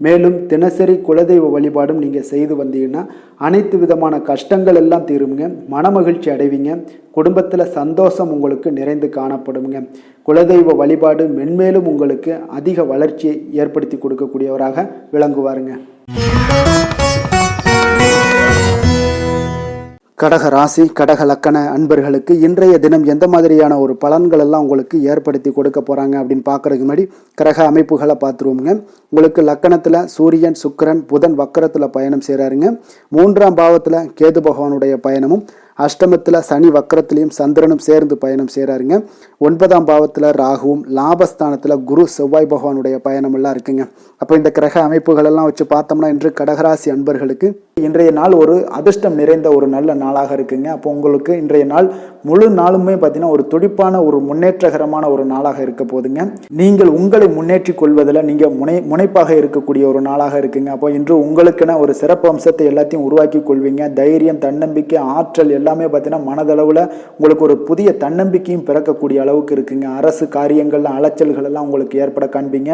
மேலும் தினசரி குலதெய்வ வழிபாடும் நீங்கள் செய்து வந்தீங்கன்னா அனைத்து விதமான கஷ்டங்கள் எல்லாம் தீருங்க. மனமகிழ்ச்சி அடைவீங்க. குடும்பத்தில் சந்தோஷம் உங்களுக்கு நிறைந்து காணப்படுங்க. குலதெய்வ வழிபாடு மென்மேலும் உங்களுக்கு அதிக வளர்ச்சியை ஏற்படுத்தி கொடுக்கக்கூடியவராக விளங்குவாருங்க. கடக ராசி, கடக லக்கண அன்பர்களுக்கு இன்றைய தினம் எந்த மாதிரியான ஒரு பலன்கள் எல்லாம் உங்களுக்கு ஏற்படுத்தி கொடுக்க போகிறாங்க அப்படின்னு பார்க்குறதுக்கு முன்னாடி கிரக அமைப்புகளை பார்த்துருவோங்க. உங்களுக்கு லக்கணத்தில் சூரியன், சுக்கிரன், புதன் வக்கரத்தில் பயணம் செய்கிறாருங்க. 3ஆம் பாவத்தில் கேது பகவானுடைய பயணமும், அஷ்டமத்தில் சனி வக்கரத்திலையும் சந்திரனும் சேர்ந்து பயணம் செய்கிறாருங்க. 9ஆம் பாவத்தில் ராகுவும், லாபஸ்தானத்தில் குரு செவ்வாய் பகவானுடைய பயணம் எல்லாம் இருக்குங்க. அப்போ இந்த கிரக அமைப்புகள் எல்லாம் வச்சு பார்த்தோம்னா இன்று கடகராசி அன்பர்களுக்கு இன்றைய நாள் ஒரு அதிர்ஷ்டம் நிறைந்த ஒரு நல்ல நாளாக இருக்குங்க. அப்போ உங்களுக்கு இன்றைய நாள் முழு நாளுமே பார்த்தீங்கன்னா ஒரு துடிப்பான ஒரு முன்னேற்றகரமான ஒரு நாளாக இருக்க போதுங்க. நீங்கள் உங்களை முன்னேற்றி கொள்வதில் நீங்கள் முனைப்பாக இருக்கக்கூடிய ஒரு நாளாக இருக்குங்க. அப்போ இன்று உங்களுக்கென ஒரு சிறப்பு அம்சத்தை எல்லாத்தையும் உருவாக்கி கொள்வீங்க. தைரியம், தன்னம்பிக்கை, ஆற்றல் எல்லாமே பார்த்தீங்கன்னா மனதளவில் உங்களுக்கு ஒரு புதிய தன்னம்பிக்கையும் பிறக்கக்கூடிய அளவுக்கு இருக்குங்க. அரசு காரியங்கள் அலைச்சல்கள் எல்லாம் உங்களுக்கு ஏற்பட காண்பீங்க.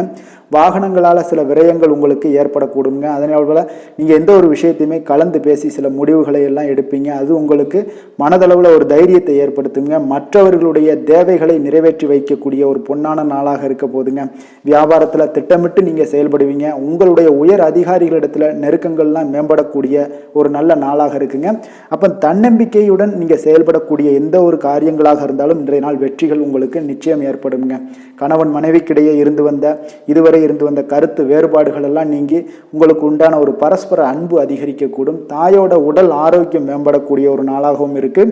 வாகனங்களால் சில விரயங்கள் உங்களுக்கு ஏற்படக்கூடுங்க. அதனால நீங்கள் எந்த ஒரு விஷயத்தையுமே கலந்து பேசி சில முடிவுகளை எல்லாம் எடுப்பீங்க. அது உங்களுக்கு மனதளவில் ஒரு தைரியத்தை ஏற்படுத்துங்க. மற்றவர்களுடைய தேவைகளை நிறைவேற்றி வைக்கக்கூடிய ஒரு பொன்னான நாளாக இருக்க போதுங்க. வியாபாரத்தில் திட்டமிட்டு நீங்கள் செயல்படுவீங்க. உங்களுடைய உயர் அதிகாரிகளிடத்தில் நெருக்கங்கள்லாம் மேம்படக்கூடிய ஒரு நல்ல நாளாக இருக்குங்க. அப்போ தன்னம்பிக்கையுடன் நீங்கள் செயல்படக்கூடிய எந்த ஒரு காரியங்களாக இருந்தாலும் இன்றைய நாள் வெற்றிகள் உங்களுக்கு நிச்சயம் ஏற்படுங்க. கணவன் மனைவிக்கிடையே இதுவரை இருந்து வந்த கருத்து வேறுபாடுகள் எல்லாம் நீங்கி உங்களுக்கு உண்டான ஒரு பரஸ்பர அன்பு அதிகரிக்கக்கூடும். தாயோட உடல் ஆரோக்கியம் மேம்படக்கூடிய ஒரு நாளாகவும் இருக்கு.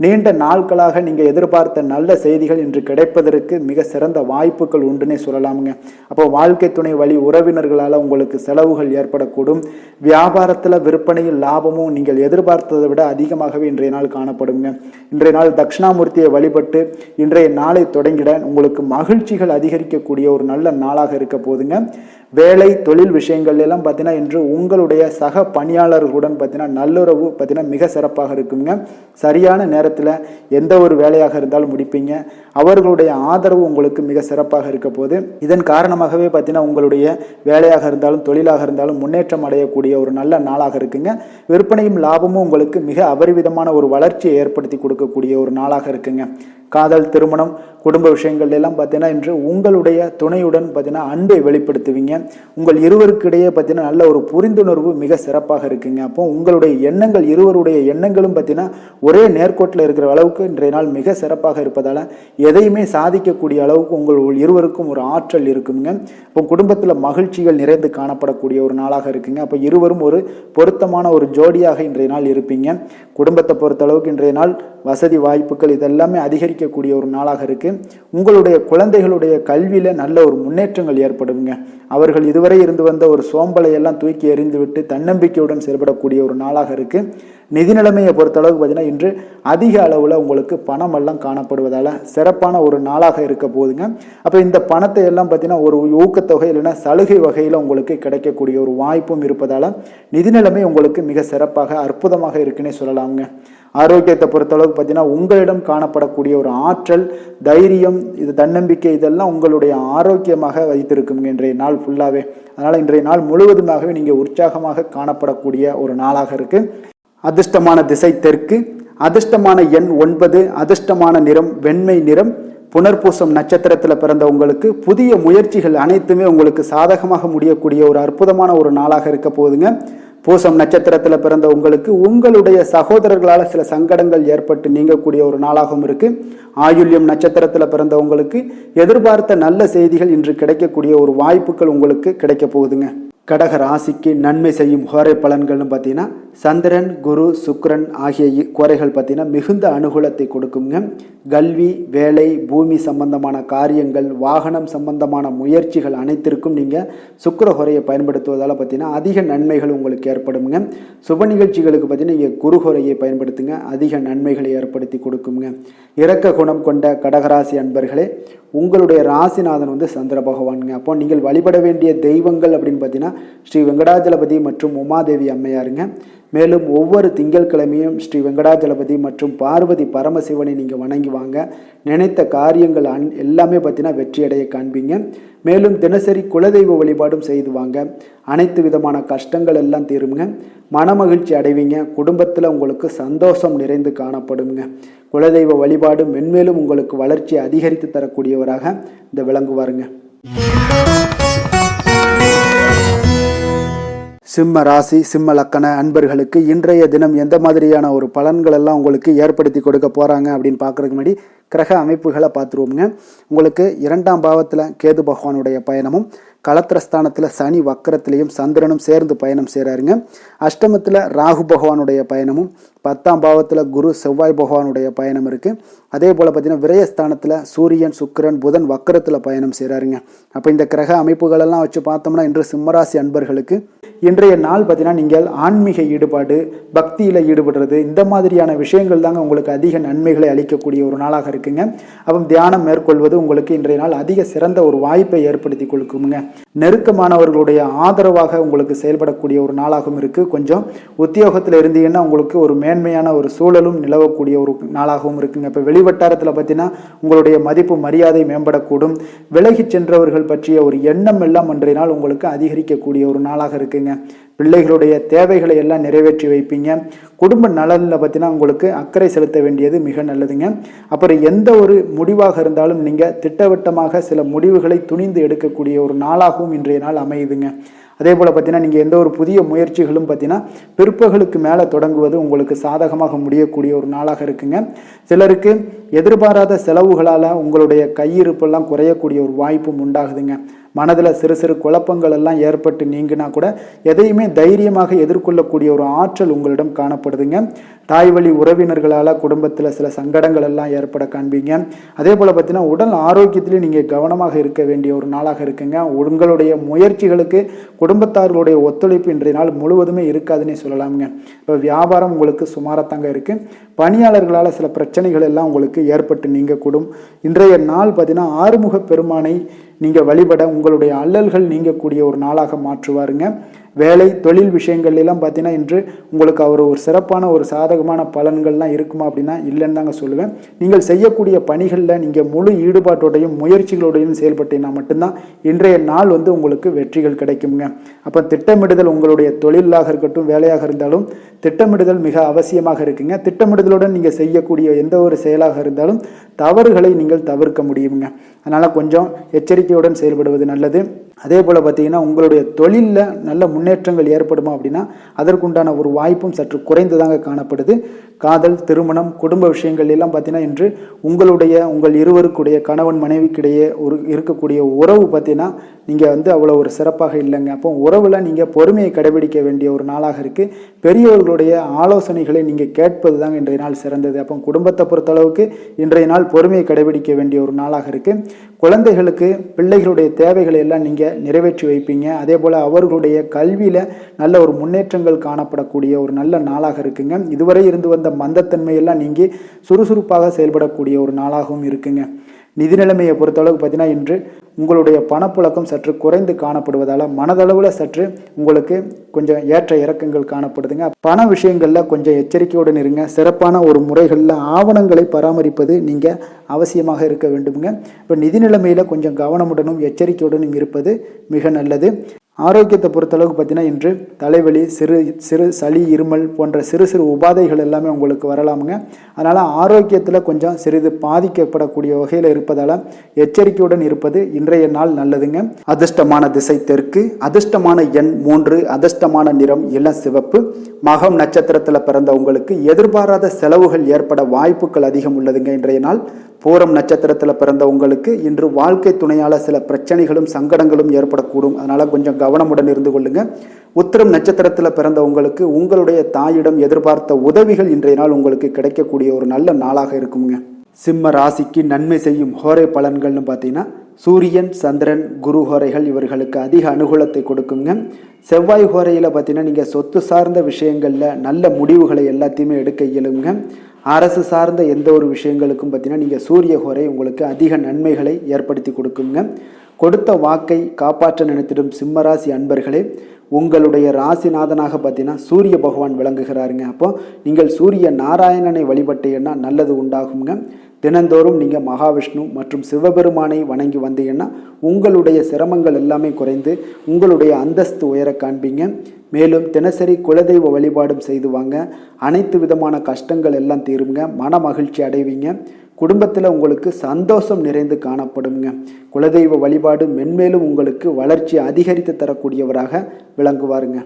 நீண்ட நாட்களாக நீங்கள் எதிர்பார்த்த நல்ல செய்திகள் இன்று கிடைப்பதற்கு மிக சிறந்த வாய்ப்புகள் உண்டுன்னே சொல்லலாமுங்க. அப்போ வாழ்க்கை துணை வழி உறவினர்களால் உங்களுக்கு செலவுகள் ஏற்படக்கூடும். வியாபாரத்தில் விற்பனையில் லாபமும் நீங்கள் எதிர்பார்த்ததை விட அதிகமாகவே இன்றைய நாள் காணப்படுங்க. இன்றைய நாள் தட்சிணாமூர்த்தியை வழிபட்டு இன்றைய நாளை தொடங்கிட உங்களுக்கு மகிழ்ச்சிகள் அதிகரிக்கக்கூடிய ஒரு நல்ல நாளாக இருக்க போதுங்க. வேலை, தொழில் விஷயங்கள் எல்லாம் பார்த்தீங்கன்னா இன்று உங்களுடைய சக பணியாளர்களுடன் பார்த்தீங்கன்னா நல்லுறவு பார்த்தீங்கன்னா மிக சிறப்பாக இருக்குங்க. சரியான நேரத்தில் எந்த ஒரு வேலையாக இருந்தாலும் முடிப்பீங்க. அவர்களுடைய ஆதரவு உங்களுக்கு மிக சிறப்பாக இருக்க போது. இதன் காரணமாகவே பார்த்தீங்கன்னா உங்களுடைய வேலையாக இருந்தாலும் தொழிலாக இருந்தாலும் முன்னேற்றம் அடையக்கூடிய ஒரு நல்ல நாளாக இருக்குங்க. விற்பனையும் லாபமும் உங்களுக்கு மிக அபரிவிதமான ஒரு வளர்ச்சியை ஏற்படுத்தி கொடுக்கக்கூடிய ஒரு நாளாக இருக்குங்க. காதல், திருமணம், குடும்ப விஷயங்கள் எல்லாம் பார்த்தீங்கன்னா இன்று உங்களுடைய துணையுடன் பார்த்தீங்கன்னா அன்பை வெளிப்படுத்துவீங்க. உங்கள் இருவருக்கிடையே பார்த்தீங்கன்னா நல்ல ஒரு புரிந்துணர்வு மிக சிறப்பாக இருக்குங்க. அப்போ உங்களுடைய எண்ணங்கள், இருவருடைய எண்ணங்களும் பார்த்தீங்கன்னா ஒரே நேர்கோட்டில் இருக்கிற அளவுக்கு இன்றைய நாள் மிக சிறப்பாக இருப்பதால் எதையுமே சாதிக்கக்கூடிய அளவுக்கு உங்கள் இருவருக்கும் ஒரு ஆற்றல் இருக்குங்க. இப்போ குடும்பத்தில் மகிழ்ச்சிகள் நிறைந்து காணப்படக்கூடிய ஒரு நாளாக இருக்குங்க. அப்போ இருவரும் ஒரு பொருத்தமான ஒரு ஜோடியாக இன்றைய நாள் இருப்பீங்க. குடும்பத்தை பொறுத்த அளவுக்கு இன்றைய நாள் வசதி வாய்ப்புகள் இதெல்லாமே அதிகரிக்க நீடிக்கக்கூடிய ஒரு நாளாக இருக்குது. உங்களுடைய குழந்தைகளுடைய கல்வியில் நல்ல ஒரு முன்னேற்றங்கள் ஏற்படுங்க. அவர்கள் இதுவரை இருந்து வந்த ஒரு சோம்பலையெல்லாம் தூக்கி எறிந்துவிட்டு தன்னம்பிக்கையுடன் செயல்படக்கூடிய ஒரு நாளாக இருக்குது. நிதி நிலைமையை பொறுத்தளவுக்கு பார்த்தீங்கன்னா இன்று அதிக அளவில் உங்களுக்கு பணமெல்லாம் காணப்படுவதால் சிறப்பான ஒரு நாளாக இருக்க போகுதுங்க. அப்போ இந்த பணத்தை எல்லாம் பார்த்தீங்கன்னா ஒரு ஊக்கத்தொகை இல்லைன்னா சலுகை வகையில் உங்களுக்கு கிடைக்கக்கூடிய ஒரு வாய்ப்பும் இருப்பதால் நிதி நிலைமை உங்களுக்கு மிக சிறப்பாக அற்புதமாக இருக்குன்னே சொல்லலாமுங்க. ஆரோக்கியத்தை பொறுத்தளவுக்கு பார்த்தீங்கன்னா உங்களிடம் காணப்படக்கூடிய ஒரு ஆற்றல், தைரியம், இது தன்னம்பிக்கை இதெல்லாம் உங்களுடைய ஆரோக்கியமாக வைத்திருக்குங்க இன்றைய நாள் ஃபுல்லாகவே. அதனால் இன்றைய நாள் முழுவதுமாகவே நீங்கள் உற்சாகமாக காணப்படக்கூடிய ஒரு நாளாக இருக்குது. அதிர்ஷ்டமான திசை தெற்கு, அதிர்ஷ்டமான எண் 9, அதிர்ஷ்டமான நிறம் வெண்மை நிறம். புனர்பூசம் நட்சத்திரத்தில் பிறந்த உங்களுக்கு புதிய முயற்சிகள் அனைத்துமே உங்களுக்கு சாதகமாக முடியக்கூடிய ஒரு அற்புதமான ஒரு நாளாக இருக்க போகுதுங்க. பூசம் நட்சத்திரத்தில் பிறந்த உங்களுக்கு உங்களுடைய சகோதரர்களால் சில சங்கடங்கள் ஏற்பட்டு நீங்கக்கூடிய ஒரு நாளாகவும் இருக்கு. ஆயுள்யம் நட்சத்திரத்தில் பிறந்த உங்களுக்கு எதிர்பார்த்த நல்ல செய்திகள் இன்று கிடைக்கக்கூடிய ஒரு வாய்ப்புகள் உங்களுக்கு கிடைக்க போகுதுங்க. கடக ராசிக்கு நன்மை செய்யும் ஹோரை பலன்கள்னு பார்த்தீங்கன்னா சந்திரன், குரு, சுக்கிரன் ஆகிய கோரைகள் பார்த்தீங்கன்னா மிகுந்த அனுகூலத்தை கொடுக்குங்க. கல்வி, வேலை, பூமி சம்பந்தமான காரியங்கள், வாகனம் சம்பந்தமான முயற்சிகள் அனைத்திற்கும் நீங்கள் சுக்கிர ஹோரையை பயன்படுத்துவதால் பார்த்தீங்கன்னா அதிக நன்மைகள் உங்களுக்கு ஏற்படுங்க. சுப நிகழ்ச்சிகளுக்கு பார்த்தீங்கன்னா நீங்கள் குரு ஹோரையை பயன்படுத்துங்க, அதிக நன்மைகளை ஏற்படுத்தி கொடுக்குங்க. இரக்க குணம் கொண்ட கடகராசி அன்பர்களே, உங்களுடைய ராசிநாதன் சந்திர பகவானுங்க. அப்போ நீங்கள் வழிபட வேண்டிய தெய்வங்கள் அப்படின்னு பார்த்தீங்கன்னா ஸ்ரீ வெங்கடாஜலபதி மற்றும் உமாதேவி அம்மையாருங்க. மேலும் ஒவ்வொரு திங்கட்கிழமையும் ஸ்ரீ வெங்கடாஜலபதி மற்றும் பார்வதி பரமசிவனை நீங்கள் வணங்கி வாங்க. நினைத்த காரியங்கள் எல்லாமே பார்த்தீங்கன்னா வெற்றியடைய காண்பீங்க. மேலும் தினசரி குலதெய்வ வழிபாடும் செய்து வாங்க. அனைத்து விதமான கஷ்டங்கள் எல்லாம் தீருங்க. மனமகிழ்ச்சி அடைவீங்க. குடும்பத்தில் உங்களுக்கு சந்தோஷம் நிறைந்து காணப்படுங்க. குலதெய்வ வழிபாடு மென்மேலும் உங்களுக்கு வளர்ச்சி அதிகரித்து தரக்கூடியவராக இந்த விளங்குவாருங்க. சிம்ம ராசி, சிம்ம லக்கண அன்பர்களுக்கு இன்றைய தினம் எந்த மாதிரியான ஒரு பலன்கள் எல்லாம் உங்களுக்கு ஏற்படுத்தி கொடுக்க போகிறாங்க அப்படின்னு பார்க்குறதுக்கு முன்னாடி கிரக அமைப்புகளை பார்த்துருவோங்க. உங்களுக்கு 2ஆம் பாவத்தில் கேது பகவானுடைய பயணமும், களத்திரஸ்தானத்தில் சனி வக்கரத்திலையும் சந்திரனும் சேர்ந்து பயணம் செய்கிறாருங்க. அஷ்டமத்தில் ராகு பகவானுடைய பயணமும், 10ஆம் பாவத்தில் குரு செவ்வாய் பகவானுடைய பயணம் இருக்குது. அதே போல் பார்த்தீங்கன்னா விரயஸ்தானத்தில் சூரியன், சுக்கிரன், புதன் வக்கரத்தில் பயணம் செய்கிறாருங்க. அப்போ இந்த கிரக அமைப்புகளெல்லாம் வச்சு பார்த்தோம்னா இன்று சிம்மராசி அன்பர்களுக்கு இன்றைய நாள் பார்த்தீங்கன்னா நீங்கள் ஆன்மீக ஈடுபாடு, பக்தியில் ஈடுபடுறது, இந்த மாதிரியான விஷயங்கள் தாங்க உங்களுக்கு அதிக நன்மைகளை அளிக்கக்கூடிய ஒரு நாளாக இருக்குங்க. அப்போ தியானம் மேற்கொள்வது உங்களுக்கு இன்றைய நாள் அதிக சிறந்த ஒரு வாய்ப்பை ஏற்படுத்தி கொடுக்குங்க. நெருக்கமானவர்களுடைய ஆதரவாக உங்களுக்கு செயல்படக்கூடிய ஒரு நாளாகவும் இருக்குது. கொஞ்சம் உத்தியோகத்தில் இருந்தீங்கன்னா உங்களுக்கு ஒரு மேன்மையான ஒரு சூழலும் நிலவக்கூடிய ஒரு நாளாகவும் இருக்குங்க. இப்போ வெளிவட்டாரத்தில் பார்த்தீங்கன்னா உங்களுடைய மதிப்பு மரியாதை மேம்படக்கூடும். விலகி சென்றவர்கள் பற்றிய ஒரு எண்ணம் எல்லாம் அன்றைய நாள் உங்களுக்கு அதிகரிக்கக்கூடிய ஒரு நாளாக இருக்குங்க. பிள்ளைகளுடைய தேவைகளை எல்லாம் நிறைவேற்றி வைப்பீங்க. குடும்ப நலனில் பார்த்தீங்கன்னா உங்களுக்கு அக்கறை செலுத்த வேண்டியது மிக நல்லதுங்க. அப்புறம் எந்த ஒரு முடிவாக இருந்தாலும் நீங்கள் திட்டவட்டமாக சில முடிவுகளை துணிந்து எடுக்கக்கூடிய ஒரு நாளாகவும் இன்றைய நாள் அமையுதுங்க. அதே போல் பார்த்தீங்கன்னா நீங்கள் எந்த ஒரு புதிய முயற்சிகளும் பார்த்தீங்கன்னா பிற்பகலுக்கு மேலே தொடங்குவது உங்களுக்கு சாதகமாக முடியக்கூடிய ஒரு நாளாக இருக்குங்க. சிலருக்கு எதிர்பாராத செலவுகளால் உங்களுடைய கையிருப்பெல்லாம் குறையக்கூடிய ஒரு வாய்ப்பும் உண்டாகுதுங்க. மனதில் சிறு சிறு குழப்பங்கள் எல்லாம் ஏற்பட்டு நீங்கினா கூட எதையுமே தைரியமாக எதிர்கொள்ளக்கூடிய ஒரு ஆற்றல் உங்களிடம் காணப்படுதுங்க. தாய் வழி உறவினர்களால் குடும்பத்தில் சில சங்கடங்கள் எல்லாம் ஏற்பட காண்பீங்க. அதே போல் பார்த்தீங்கன்னா உடல் ஆரோக்கியத்திலையும் நீங்கள் கவனமாக இருக்க வேண்டிய ஒரு நாளாக இருக்குங்க. உங்களுடைய முயற்சிகளுக்கு குடும்பத்தார்களுடைய ஒத்துழைப்பு இன்றைய நாள் முழுவதுமே இருக்காதுன்னே சொல்லலாமுங்க. இப்போ வியாபாரம் உங்களுக்கு சுமாரத்தாங்க இருக்குது. பணியாளர்களால் சில பிரச்சனைகள் எல்லாம் உங்களுக்கு ஏற்பட்டு நீங்கக்கூடும். இன்றைய நாள் பார்த்தீங்கன்னா ஆறுமுக பெருமானை நீங்கள் வழிபட உங்களுடைய அல்லல்கள் நீங்கக்கூடிய ஒரு நாளாக மாற்றுவாருங்க. வேலை தொழில் விஷயங்கள் எல்லாம் பார்த்தீங்கன்னா இன்று உங்களுக்கு அவர் ஒரு சிறப்பான ஒரு சாதகமான பலன்கள்லாம் இருக்குமா அப்படின்னா இல்லைன்னு தாங்க சொல்லுவேன். நீங்கள் செய்யக்கூடிய பணிகளில் நீங்கள் முழு ஈடுபாட்டோடையும் முயற்சிகளோடையும் செயல்பட்டீங்கன்னா மட்டும்தான் இன்றைய நாள் உங்களுக்கு வெற்றிகள் கிடைக்குங்க. அப்போ திட்டமிடுதல் உங்களுடைய தொழிலாக இருக்கட்டும், வேலையாக இருந்தாலும் திட்டமிடுதல் மிக அவசியமாக இருக்குங்க. திட்டமிடுதலுடன் நீங்கள் செய்யக்கூடிய எந்த ஒரு செயலாக இருந்தாலும் தவறுகளை நீங்கள் தவிர்க்க முடியுங்க. அதனால் கொஞ்சம் எச்சரிக்கையுடன் செயல்படுவது நல்லது. அதே போல் பார்த்தீங்கன்னா உங்களுடைய தொழிலில் நல்ல முன்னேற்றங்கள் ஏற்படுமா அப்படின்னா அதற்குண்டான ஒரு வாய்ப்பும் சற்று குறைந்துதாங்க காணப்படுது. காதல், திருமணம், குடும்ப விஷயங்கள் எல்லாம் பார்த்தீங்கன்னா இன்று உங்கள் இருவருக்குடைய கணவன் மனைவிக்கிடையே இருக்கக்கூடிய உறவு பார்த்தீங்கன்னா நீங்கள் அவ்வளோ ஒரு சிறப்பாக இல்லைங்க. அப்போ உறவில் நீங்கள் பொறுமையை கடைபிடிக்க வேண்டிய ஒரு நாளாக இருக்குது. பெரியவர்களுடைய ஆலோசனைகளை நீங்கள் கேட்பது தான் இன்றைய நாள் சிறந்தது. அப்போ குடும்பத்தை பொறுத்தளவுக்கு இன்றைய நாள் பொறுமையை கடைபிடிக்க வேண்டிய ஒரு நாளாக இருக்குது. குழந்தைகளுக்கு பிள்ளைகளுடைய தேவைகளை எல்லாம் நீங்கள் நிறைவேற்றி வைப்பீங்க. அதே போல் அவர்களுடைய கல்வியில் நல்ல ஒரு முன்னேற்றங்கள் காணப்படக்கூடிய ஒரு நல்ல நாளாக இருக்குங்க. இதுவரை இருந்து வந்த மந்தத்தன்மையெல்லாம் நீங்கி சுறுசுறுப்பாக செயல்படக்கூடிய ஒரு நாளாகவும் இருக்குங்க. நிதி நிலைமையை பொறுத்தளவுக்கு பார்த்தீங்கன்னா இன்று உங்களுடைய பணப்புழக்கம் சற்று குறைந்து காணப்படுவதால் மனதளவில் சற்று உங்களுக்கு கொஞ்சம் ஏற்ற இறக்கங்கள் காணப்படுதுங்க. பண விஷயங்களில் கொஞ்சம் எச்சரிக்கையுடன் இருங்க. சிறப்பான ஒரு முறைகளில் ஆவணங்களை பராமரிப்பது நீங்கள் அவசியமாக இருக்க வேண்டுங்க. இப்போ நிதி நிலைமையில் கொஞ்சம் கவனமுடனும் எச்சரிக்கையுடனும் இருப்பது மிக நல்லது. ஆரோக்கியத்தை பொறுத்தளவுக்கு பார்த்தீங்கன்னா இன்று தலைவலி, சிறு சளி, இருமல் போன்ற சிறு உபாதைகள் எல்லாமே உங்களுக்கு வரலாமுங்க. அதனால் ஆரோக்கியத்தில் கொஞ்சம் சிறிது பாதிக்கப்படக்கூடிய வகையில் இருப்பதால் எச்சரிக்கையுடன் இருப்பது இன்றைய நாள் நல்லதுங்க. அதிர்ஷ்டமான திசை தெற்கு, அதிர்ஷ்டமான எண் 3, அதிர்ஷ்டமான நிறம் இளம் சிவப்பு. மகம் நட்சத்திரத்தில் பிறந்த உங்களுக்கு எதிர்பாராத செலவுகள் ஏற்பட வாய்ப்புகள் அதிகம் உள்ளதுங்க இன்றைய நாள். பூரம் நட்சத்திரத்தில் பிறந்த உங்களுக்கு இன்று வாழ்க்கை துணையால் சில பிரச்சனைகளும் சங்கடங்களும் ஏற்படக்கூடும். அதனால் கொஞ்சம் கவனமுடன் இருந்து கொள்ளுங்க. உத்திரம் நட்சத்திரத்தில் பிறந்த உங்களுக்கு உங்களுடைய தாயிடம் எதிர்பார்த்த உதவிகள் இன்றைய நாள் உங்களுக்கு கிடைக்கக்கூடிய ஒரு நல்ல நாளாக இருக்குங்க. சிம்ம ராசிக்கு நன்மை செய்யும் ஹோரை பலன்கள்னு பார்த்தீங்கன்னா சூரியன், சந்திரன், குரு ஹோரைகள் இவர்களுக்கு அதிக அனுகூலத்தை கொடுக்குங்க. செவ்வாய் ஹோரையில் பார்த்தீங்கன்னா நீங்கள் சொத்து சார்ந்த விஷயங்களில் நல்ல முடிவுகளை எல்லாத்தையுமே எடுக்க இயலுங்க. அரசு சார்ந்த எந்த ஒரு விஷயங்களுக்கும் பார்த்தீங்கன்னா நீங்கள் சூரிய ஹோரை உங்களுக்கு அதிக நன்மைகளை ஏற்படுத்தி கொடுக்குங்க. கொடுத்த வாக்கை காப்பாற்ற நினைத்திடும் சிம்மராசி அன்பர்களே, உங்களுடைய ராசிநாதனாக பார்த்தீங்கன்னா சூரிய பகவான் விளங்குகிறாருங்க. அப்போ நீங்கள் சூரிய நாராயணனை வழிபட்டீங்கன்னா நல்லது உண்டாகுங்க. தினந்தோறும் நீங்கள் மகாவிஷ்ணு மற்றும் சிவபெருமானை வணங்கி வந்தீங்கன்னா உங்களுடைய சிரமங்கள் எல்லாமே குறைந்து உங்களுடைய அந்தஸ்து உயர காண்பீங்க. மேலும் தினசரி குலதெய்வ வழிபாடும் செய்து வாங்க. அனைத்து விதமான கஷ்டங்கள் எல்லாம் தீருங்க. மன மகிழ்ச்சி அடைவீங்க. குடும்பத்தில் உங்களுக்கு சந்தோஷம் நிறைந்து காணப்படுங்க. குலதெய்வ வழிபாடு மென்மேலும் உங்களுக்கு வளர்ச்சி அதிகரித்து தரக்கூடியவராக விளங்குவாருங்க.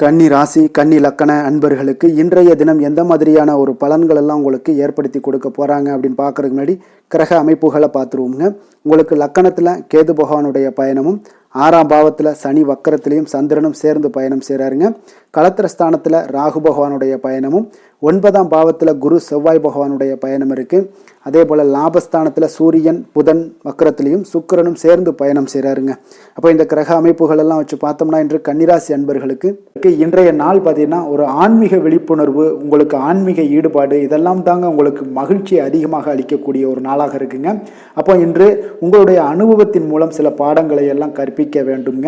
கன்னி ராசி, கன்னி லக்கண அன்பர்களுக்கு இன்றைய தினம் எந்த மாதிரியான ஒரு பலன்கள் எல்லாம் உங்களுக்கு ஏற்படுத்தி கொடுக்க போகிறாங்க அப்படின்னு பார்க்குறதுக்கு முன்னாடி கிரக அமைப்புகளை பார்த்துருவோங்க. உங்களுக்கு லக்கணத்தில் கேது பகவானுடைய பயணமும், 6ஆம் பாவத்தில் சனி வக்கரத்திலையும் சந்திரனும் சேர்ந்து பயணம் செய்கிறாருங்க. களத்திரஸ்தானத்தில் ராகு பகவானுடைய பயணமும், 9ஆம் பாவத்தில் குரு செவ்வாய் பகவானுடைய பயணம் இருக்குது. அதே போல் லாபஸ்தானத்தில் சூரியன் புதன் வக்கரத்திலையும் சுக்கிரனும் சேர்ந்து பயணம் செய்கிறாருங்க. அப்போ இந்த கிரக அமைப்புகள் எல்லாம் வச்சு பார்த்தோம்னா இன்று கன்னிராசி அன்பர்களுக்கு இன்றைய நாள் பார்த்தீங்கன்னா ஒரு ஆன்மீக விழிப்புணர்வு, உங்களுக்கு ஆன்மீக ஈடுபாடு இதெல்லாம் தாங்க உங்களுக்கு மகிழ்ச்சியை அதிகமாக அளிக்கக்கூடிய ஒரு நாளாக இருக்குங்க. அப்போ இன்று உங்களுடைய அனுபவத்தின் மூலம் சில பாடங்களை எல்லாம் கற்பிக்க வேண்டுங்க.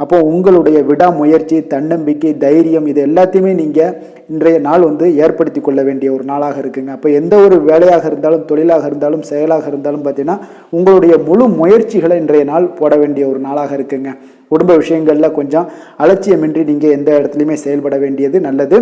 அப்போ உங்களுடைய விடாமுயற்சி, தன்னம்பிக்கை, தைரியம் இது எல்லாத்தையுமே நீங்கள் இன்றைய நாள் ஏற்படுத்தி கொள்ள வேண்டிய ஒரு நாளாக இருக்குங்க. அப்போ எந்த ஒரு வேலையாக இருந்தாலும், தொழிலாக இருந்தாலும், செயலாக இருந்தாலும் பார்த்தீங்கன்னா உங்களுடைய முழு முயற்சிகளை இன்றைய நாள் போட வேண்டிய ஒரு நாளாக இருக்குங்க. குடும்ப விஷயங்களில் கொஞ்சம் அலட்சியமின்றி நீங்கள் எந்த இடத்துலையுமே செயல்பட வேண்டியது நல்லது.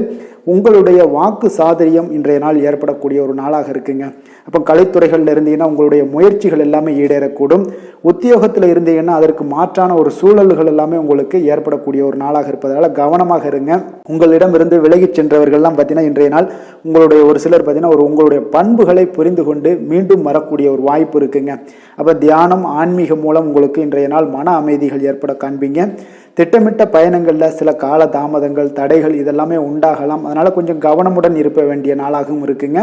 உங்களுடைய வாக்கு சாதுரியம் இன்றைய நாள் ஏற்படக்கூடிய ஒரு நாளாக இருக்குங்க. அப்போ கலைத்துறைகளில் இருந்தீங்கன்னா உங்களுடைய முயற்சிகள் எல்லாமே ஈடேறக்கூடும். உத்தியோகத்தில் இருந்தீங்கன்னா அதற்கு மாற்றான ஒரு சூழல்கள் எல்லாமே உங்களுக்கு ஏற்படக்கூடிய ஒரு நாளாக இருப்பதால் கவனமாக இருங்க. உங்களிடம் இருந்து விலகிச் சென்றவர்கள்லாம் பார்த்தீங்கன்னா இன்றைய நாள் உங்களுடைய ஒரு சிலர் பார்த்தீங்கன்னா உங்களுடைய பண்புகளை புரிந்து கொண்டு மீண்டும் வரக்கூடிய ஒரு வாய்ப்பு இருக்குங்க. அப்போ தியானம், ஆன்மீகம் மூலம் உங்களுக்கு இன்றைய நாள் மன அமைதிகள் ஏற்பட காண்பீங்க. திட்டமிட்ட பயணங்களில் சில கால தாமதங்கள், தடைகள் இதெல்லாமே உண்டாகலாம். அதனால் கொஞ்சம் கவனமுடன் இருக்க வேண்டிய நாளாகவும் இருக்குங்க.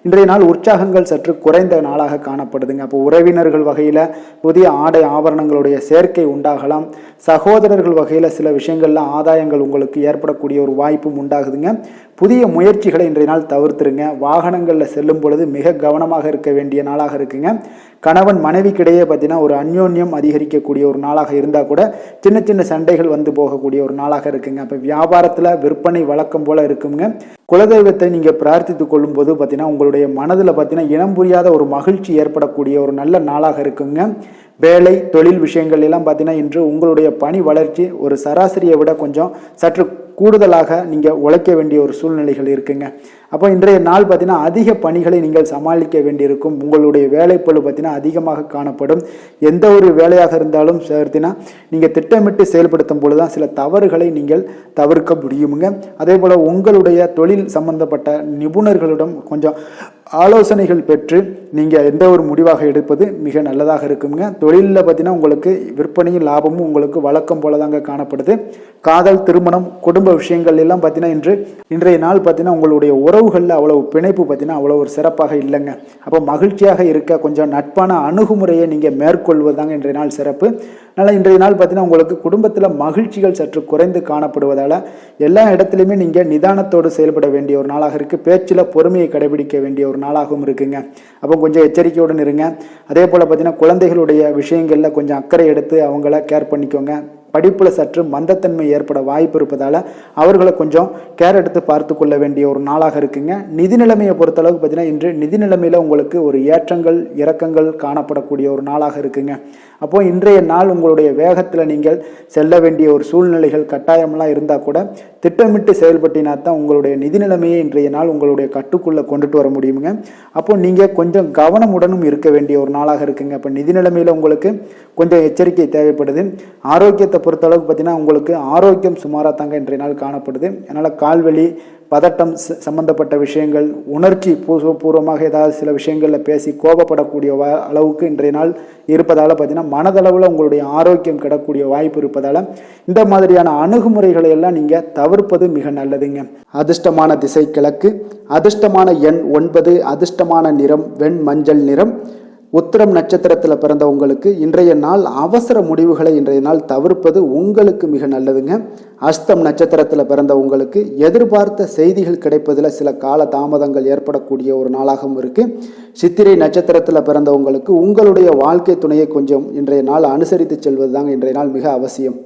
இன்றைய நாள் உற்சாகங்கள் சற்று குறைந்த நாளாக காணப்படுதுங்க. அப்போ உறவினர்கள் வகையில் புதிய ஆடை ஆபரணங்களுடைய சேர்க்கை உண்டாகலாம். சகோதரர்கள் வகையில் சில விஷயங்களில் ஆதாயங்கள் உங்களுக்கு ஏற்படக்கூடிய ஒரு வாய்ப்பும் உண்டாகுதுங்க. புதிய முயற்சிகளை இன்றைய நாள் தவிர்த்துருங்க. வாகனங்களில் செல்லும் பொழுது மிக கவனமாக இருக்க வேண்டிய நாளாக இருக்குங்க. கணவன் மனைவிக்கிடையே பார்த்தீங்கன்னா ஒரு அந்யோன்யம் அதிகரிக்கக்கூடிய ஒரு நாளாக இருந்தால் கூட சின்ன சின்ன சண்டைகள் போகக்கூடிய ஒரு நாளாக இருக்குங்க. அப்போ வியாபாரத்தில் விற்பனை வழக்கம் போல இருக்குங்க. குலதெய்வத்தை நீங்கள் பிரார்த்தித்து கொள்ளும்போது பார்த்தீங்கன்னா உங்களுடைய மனதில் பார்த்தீங்கன்னா இனம் புரியாத ஒரு மகிழ்ச்சி ஏற்படக்கூடிய ஒரு நல்ல நாளாக இருக்குங்க. வேலை தொழில் விஷயங்கள் எல்லாம் பார்த்தீங்கன்னா இன்று உங்களுடைய பணி வளர்ச்சி ஒரு சராசரியை விட கொஞ்சம் சற்று கூடுதலாக நீங்கள் உழைக்க வேண்டிய ஒரு சூழ்நிலைகள் இருக்குங்க. அப்போ இன்றைய நாள் பார்த்தீங்கன்னா அதிக பணிகளை நீங்கள் சமாளிக்க வேண்டியிருக்கும். உங்களுடைய வேலைப்பளு பார்த்தீங்கன்னா அதிகமாக காணப்படும். எந்த ஒரு வேலையாக இருந்தாலும் பார்த்தீங்கன்னா நீங்கள் திட்டமிட்டு செயல்படுத்தும் பொழுது தான் சில தவறுகளை நீங்கள் தவிர்க்க முடியுமுங்க. அதே போல் உங்களுடைய தொழில் சம்பந்தப்பட்ட நிபுணர்களிடம் கொஞ்சம் ஆலோசனைகள் பெற்று நீங்கள் எந்த ஒரு முடிவாக எடுப்பது மிக நல்லதாக இருக்குங்க. தொழிலில் பார்த்தீங்கன்னா உங்களுக்கு விற்பனையும் லாபமும் உங்களுக்கு வழக்கம் போல தாங்க காணப்படுது. காதல், திருமணம், குடும்ப விஷயங்கள் எல்லாம் பார்த்தீங்கன்னா இன்றைய நாள் பார்த்தீங்கன்னா உங்களுடைய உறவுகளில் அவ்வளவு பிணைப்பு பார்த்தீங்கன்னா அவ்வளோ ஒரு சிறப்பாக இல்லைங்க. அப்போ மகிழ்ச்சியாக இருக்க கொஞ்சம் நட்பான அணுகுமுறையை நீங்கள் மேற்கொள்வதாங்க இன்றைய நாள் சிறப்பு. அதனால் இன்றைய நாள் பார்த்தீங்கன்னா உங்களுக்கு குடும்பத்தில் மகிழ்ச்சிகள் சற்று குறைந்து காணப்படுவதால் எல்லா இடத்துலையுமே நீங்கள் நிதானத்தோடு செயல்பட வேண்டிய ஒரு நாளாக இருக்குது. பேச்சில் பொறுமையை கடைபிடிக்க வேண்டிய ஒரு நாளாகவும் இருக்குங்க. அப்போ கொஞ்சம் எச்சரிக்கையுடன் இருங்க. அதே போல் பார்த்தீங்கன்னா குழந்தைகளுடைய விஷயங்களில் கொஞ்சம் அக்கறை எடுத்து அவங்கள கேர் பண்ணிக்கோங்க. படிப்பில் சற்று மந்தத்தன்மை ஏற்பட வாய்ப்பு இருப்பதால் அவர்களை கொஞ்சம் கேர் எடுத்து பார்த்து கொள்ள வேண்டிய ஒரு நாளாக இருக்குங்க. நிதி நிலைமையை பொறுத்தளவுக்கு பார்த்தீங்கன்னா இன்று நிதி நிலைமையில் உங்களுக்கு ஒரு ஏற்றங்கள் இறக்கங்கள் காணப்படக்கூடிய ஒரு நாளாக இருக்குங்க. அப்போது இன்றைய நாள் உங்களுடைய வேகத்தில் நீங்கள் செல்ல வேண்டிய ஒரு சூழ்நிலைகள் கட்டாயமெல்லாம் இருந்தால் கூட திட்டமிட்டு செயல்பட்டினா தான் உங்களுடைய நிதி நிலைமையை இன்றைய நாள் உங்களுடைய கட்டுக்குள்ளே கொண்டுட்டு வர முடியுங்க. அப்போது நீங்கள் கொஞ்சம் கவனமுடனும் இருக்க வேண்டிய ஒரு நாளாக இருக்குங்க. அப்போ நிதி நிலைமையில் உங்களுக்கு கொஞ்சம் எச்சரிக்கை தேவைப்படுது. ஆரோக்கியத்தை பொறுத்தளவுக்கு பார்த்தீங்கன்னா உங்களுக்கு ஆரோக்கியம் சுமாராக தாங்க இன்றைய நாள் காணப்படுது. அதனால் கால்வலி, பதட்டம் சம்பந்தப்பட்ட விஷயங்கள், உணர்ச்சி பூர்வமாக ஏதாவது சில விஷயங்களில் பேசி கோபப்படக்கூடிய அளவுக்கு இன்றைய நாள் இருப்பதால் பார்த்தீங்கன்னா மனதளவில் உங்களுடைய ஆரோக்கியம் கிடக்கூடிய வாய்ப்பு இருப்பதால் இந்த மாதிரியான அணுகுமுறைகளை எல்லாம் நீங்கள் தவிர்ப்பது மிக நல்லதுங்க. அதிர்ஷ்டமான திசை கிழக்கு, அதிர்ஷ்டமான எண் 9, அதிர்ஷ்டமான நிறம் வெண் மஞ்சள் நிறம். உத்திரம் நட்சத்திரத்தில் பிறந்த உங்களுக்கு இன்றைய நாள் அவசர முடிவுகளை இன்றைய நாள் தவிர்ப்பது உங்களுக்கு மிக நல்லதுங்க. அஸ்தம் நட்சத்திரத்தில் பிறந்த உங்களுக்கு எதிர்பார்த்த செய்திகள் கிடைப்பதில் சில கால தாமதங்கள் ஏற்படக்கூடிய ஒரு நாளாகவும் இருக்குது. சித்திரை நட்சத்திரத்தில் பிறந்தவங்களுக்கு உங்களுடைய வாழ்க்கை துணையை கொஞ்சம் இன்றைய நாள் அனுசரித்து செல்வது தாங்க இன்றைய நாள் மிக அவசியம்.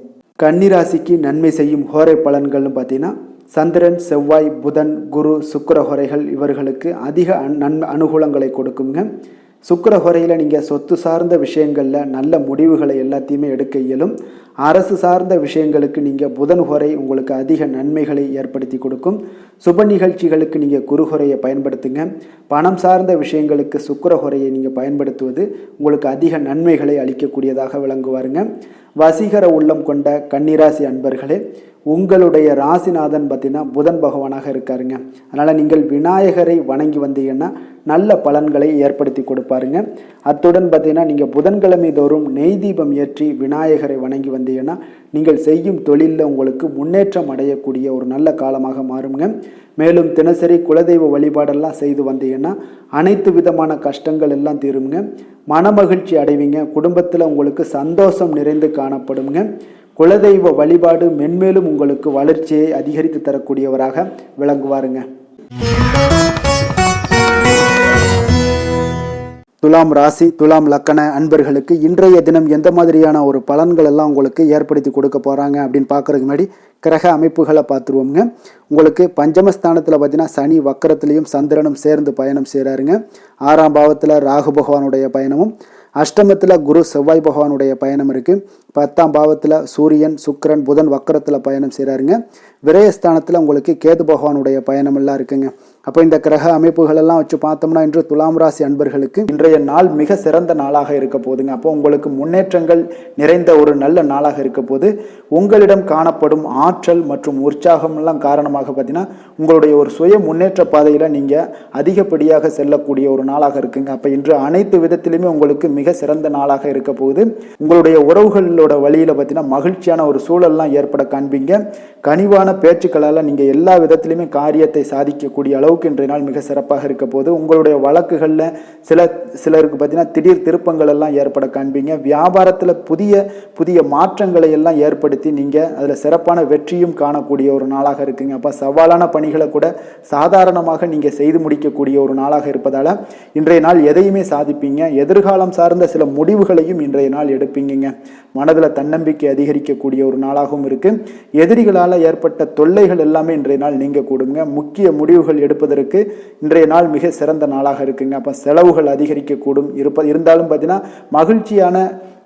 கன்னிராசிக்கு நன்மை செய்யும் ஹோரை பலன்கள்னு பார்த்தீங்கன்னா சந்திரன், செவ்வாய், புதன், குரு, சுக்கிர ஹோரைகள் இவர்களுக்கு அதிக அனுகூலங்களை கொடுக்குங்க. சுக்கிர ஹோரையில் நீங்கள் சொத்து சார்ந்த விஷயங்களில் நல்ல முடிவுகளை எல்லாத்தையுமே எடுக்க இயலும். அரசு சார்ந்த விஷயங்களுக்கு நீங்கள் புதன் ஹோரை உங்களுக்கு அதிக நன்மைகளை ஏற்படுத்தி கொடுக்கும். சுப நிகழ்ச்சிகளுக்கு நீங்கள் குரு ஹோரையை பயன்படுத்துங்க. பணம் சார்ந்த விஷயங்களுக்கு சுக்கிர ஹோரையை நீங்கள் பயன்படுத்துவது உங்களுக்கு அதிக நன்மைகளை அளிக்கக்கூடியதாக விளங்குவாருங்க. வசீகர உள்ளம் கொண்ட கன்னிராசி அன்பர்களே, உங்களுடைய ராசிநாதன் பார்த்தீங்கன்னா புதன் பகவானாக இருக்காருங்க. அதனால் நீங்கள் விநாயகரை வணங்கி வந்தீங்கன்னா நல்ல பலன்களை ஏற்படுத்தி கொடுப்பாருங்க. அத்துடன் பார்த்தீங்கன்னா நீங்கள் புதன்கிழமை தோறும் நெய் தீபம் ஏற்றி விநாயகரை வணங்கி வந்தீங்கன்னா நீங்கள் செய்யும் தொழிலில் உங்களுக்கு முன்னேற்றம் அடையக்கூடிய ஒரு நல்ல காலமாக மாறுங்க. மேலும் தினசரி குலதெய்வ வழிபாடெல்லாம் செய்து வந்தீங்கன்னா அனைத்து விதமான கஷ்டங்கள் எல்லாம் தீருங்க. மனமகிழ்ச்சி அடைவீங்க. குடும்பத்தில் உங்களுக்கு சந்தோஷம் நிறைந்து காணப்படுங்க. குலதெய்வ வழிபாடு மென்மேலும் உங்களுக்கு வளர்ச்சியை அதிகரித்து தரக்கூடியவராக விளங்குவாருங்க. துலாம் ராசி, துலாம் லக்கண அன்பர்களுக்கு இன்றைய தினம் எந்த மாதிரியான ஒரு பலன்கள் எல்லாம் உங்களுக்கு ஏற்படுத்தி கொடுக்க போகிறாங்க அப்படின்னு பார்க்குறதுக்கு முன்னாடி கிரக அமைப்புகளை பார்த்துருவோங்க. உங்களுக்கு பஞ்சமஸ்தானத்தில் பார்த்தீங்கன்னா சனி வக்கரத்துலேயும் சந்திரனும் சேர்ந்து பயணம் செய்கிறாருங்க. 6ஆம் பாவத்தில் ராகு பகவானுடைய பயணமும், அஷ்டமத்தில் குரு செவ்வாய் பகவானுடைய பயணம் இருக்குது. 10ஆம் பாவத்தில் சூரியன், சுக்கிரன், புதன் வக்கரத்தில் பயணம் செய்கிறாருங்க. விரயஸ்தானத்தில் உங்களுக்கு கேது பகவானுடைய பயணம் எல்லாம் இருக்குங்க. அப்போ இந்த கிரக அமைப்புகள் எல்லாம் வச்சு பார்த்தோம்னா இன்று துலாம் ராசி அன்பர்களுக்கு இன்றைய நாள் மிக சிறந்த நாளாக இருக்க போகுதுங்க. அப்போ உங்களுக்கு முன்னேற்றங்கள் நிறைந்த ஒரு நல்ல நாளாக இருக்க போது உங்களிடம் காணப்படும் ஆற்றல் மற்றும் உற்சாகம் எல்லாம் காரணமாக பார்த்தீங்கன்னா உங்களுடைய ஒரு சுய முன்னேற்ற பாதையில் நீங்கள் அதிகப்படியாக செல்லக்கூடிய ஒரு நாளாக இருக்குங்க. அப்போ இன்று அனைத்து விதத்திலுமே உங்களுக்கு மிக சிறந்த நாளாக இருக்க போகுது. உங்களுடைய உறவுகளோட வழியில் பார்த்தீங்கன்னா மகிழ்ச்சியான ஒரு சூழல்லாம் ஏற்பட காண்பீங்க. கனிவான பேச்சுக்களால் நீங்கள் எல்லா விதத்திலுமே காரியத்தை சாதிக்கக்கூடிய அளவுக்கு அளவுக்கு இன்றைய நாள் மிக சிறப்பாக இருக்க போது. உங்களுடைய வழக்குகளில் சிலருக்கு பார்த்தீங்கன்னா திடீர் திருப்பங்கள் எல்லாம் ஏற்பட காண்பீங்க. வியாபாரத்தில் புதிய புதிய மாற்றங்களை எல்லாம் ஏற்படுத்தி நீங்கள் அதில் சிறப்பான வெற்றியும் காணக்கூடிய ஒரு நாளாக இருக்குங்க. அப்போ சவாலான பணிகளை கூட சாதாரணமாக நீங்கள் செய்து முடிக்கக்கூடிய ஒரு நாளாக இருப்பதால் இன்றைய நாள் எதையுமே சாதிப்பீங்க. எதிர்காலம் சார்ந்த சில முடிவுகளையும் இன்றைய நாள் எடுப்பீங்க. மனதில் தன்னம்பிக்கை அதிகரிக்கக்கூடிய ஒரு நாளாகவும் இருக்கு. எதிரிகளால் ஏற்பட்ட தொல்லைகள் எல்லாமே இன்றைய நாள் நீங்க கூடுங்க. முக்கிய முடிவுகள் எடுப்பதற்கு இன்றைய நாள் மிக சிறந்த நாளாக இருக்குங்க. அப்போ செலவுகள் அதிகரிக்கக்கூடும். இருந்தாலும் பார்த்தீங்கன்னா மகிழ்ச்சியான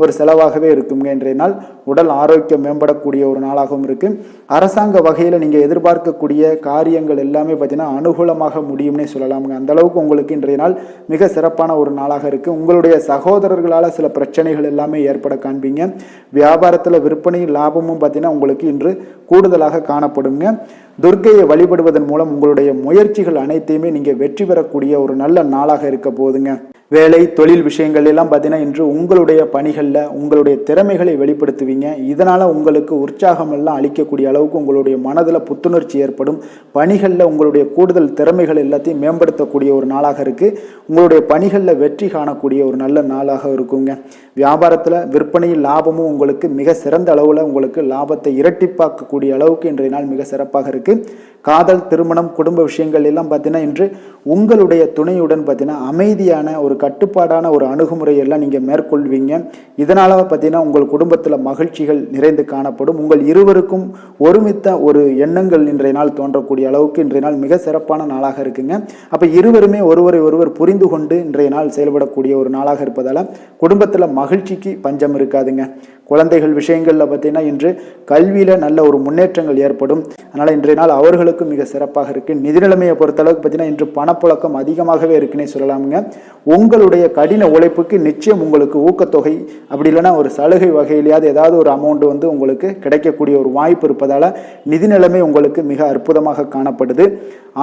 ஒரு செலவாகவே இருக்குங்க. இன்றைய நாள் உடல் ஆரோக்கியம் மேம்படக்கூடிய ஒரு நாளாகவும் இருக்கு. அரசாங்க வகையில் நீங்கள் எதிர்பார்க்கக்கூடிய காரியங்கள் எல்லாமே பார்த்தீங்கன்னா அனுகூலமாக முடியும்னே சொல்லலாமுங்க. அந்த அளவுக்கு உங்களுக்கு இன்றைய நாள் மிக சிறப்பான ஒரு நாளாக இருக்கு. உங்களுடைய சகோதரர்களால் சில பிரச்சனைகள் எல்லாமே ஏற்பட காண்பீங்க. வியாபாரத்தில் விற்பனையும் லாபமும் பார்த்தீங்கன்னா உங்களுக்கு இன்று கூடுதலாக காணப்படுங்க. துர்க்கையை வழிபடுவதன் மூலம் உங்களுடைய முயற்சிகள் அனைத்தையுமே நீங்கள் வெற்றி பெறக்கூடிய ஒரு நல்ல நாளாக இருக்க போகுதுங்க. வேலை தொழில் விஷயங்கள் எல்லாம் பார்த்தீங்கன்னா இன்று உங்களுடைய பணிகளில் உங்களுடைய திறமைகளை வெளிப்படுத்துவீங்க. இதனால் உங்களுக்கு உற்சாகம் எல்லாம் அளிக்கக்கூடிய அளவுக்கு உங்களுடைய மனதில் புத்துணர்ச்சி ஏற்படும். பணிகளில் உங்களுடைய கூடுதல் திறமைகள் எல்லாத்தையும் மேம்படுத்தக்கூடிய ஒரு நாளாக இருக்குது. உங்களுடைய பணிகளில் வெற்றி காணக்கூடிய ஒரு நல்ல நாளாக இருக்குங்க. வியாபாரத்தில் விற்பனையில் லாபமும் உங்களுக்கு மிக சிறந்த அளவில் உங்களுக்கு லாபத்தை இரட்டிப்பாக்கக்கூடிய அளவுக்கு இன்றைய நாள் மிக சிறப்பாக இருக்குது. காதல், திருமணம், குடும்ப விஷயங்கள் எல்லாம் பார்த்தீங்கன்னா இன்று உங்களுடைய துணையுடன் பார்த்தீங்கன்னா அமைதியான ஒரு கட்டுப்பாடான ஒரு அணுகுமுறை எல்லாம் நீங்கள் மேற்கொள்வீங்க. இதனால பார்த்தீங்கன்னா உங்கள் குடும்பத்தில் மகிழ்ச்சிகள் நிறைந்து காணப்படும். உங்கள் இருவருக்கும் ஒருமித்த ஒரு எண்ணங்கள் இன்றைய நாள் தோன்றக்கூடிய அளவுக்கு இன்றைய நாள் மிக சிறப்பான நாளாக இருக்குங்க. அப்போ இருவருமே ஒருவரை ஒருவர் புரிந்து கொண்டு இன்றைய நாள் செயல்படக்கூடிய ஒரு நாளாக இருப்பதால் குடும்பத்தில் மகிழ்ச்சிக்கு பஞ்சம் இருக்காதுங்க. குழந்தைகள் விஷயங்களில் பார்த்தீங்கன்னா இன்று கல்வியில் நல்ல ஒரு முன்னேற்றங்கள் ஏற்படும். அதனால் இன்றைய நாள் அவர்களுக்கும் மிக சிறப்பாக இருக்குது. நிதி நிலைமையை பொறுத்தளவுக்கு பார்த்தீங்கன்னா இன்று பணப்புழக்கம் அதிகமாகவே இருக்குன்னே சொல்லலாமுங்க. உங்களுடைய கடின உழைப்புக்கு நிச்சயம் உங்களுக்கு ஊக்கத்தொகை அப்படி இல்லைன்னா ஒரு சலுகை வகையிலேயாவது ஏதாவது ஒரு அமௌண்ட் உங்களுக்கு கிடைக்கக்கூடிய ஒரு வாய்ப்பு இருப்பதால் நிதி நிலைமை உங்களுக்கு மிக அற்புதமாக காணப்படுது.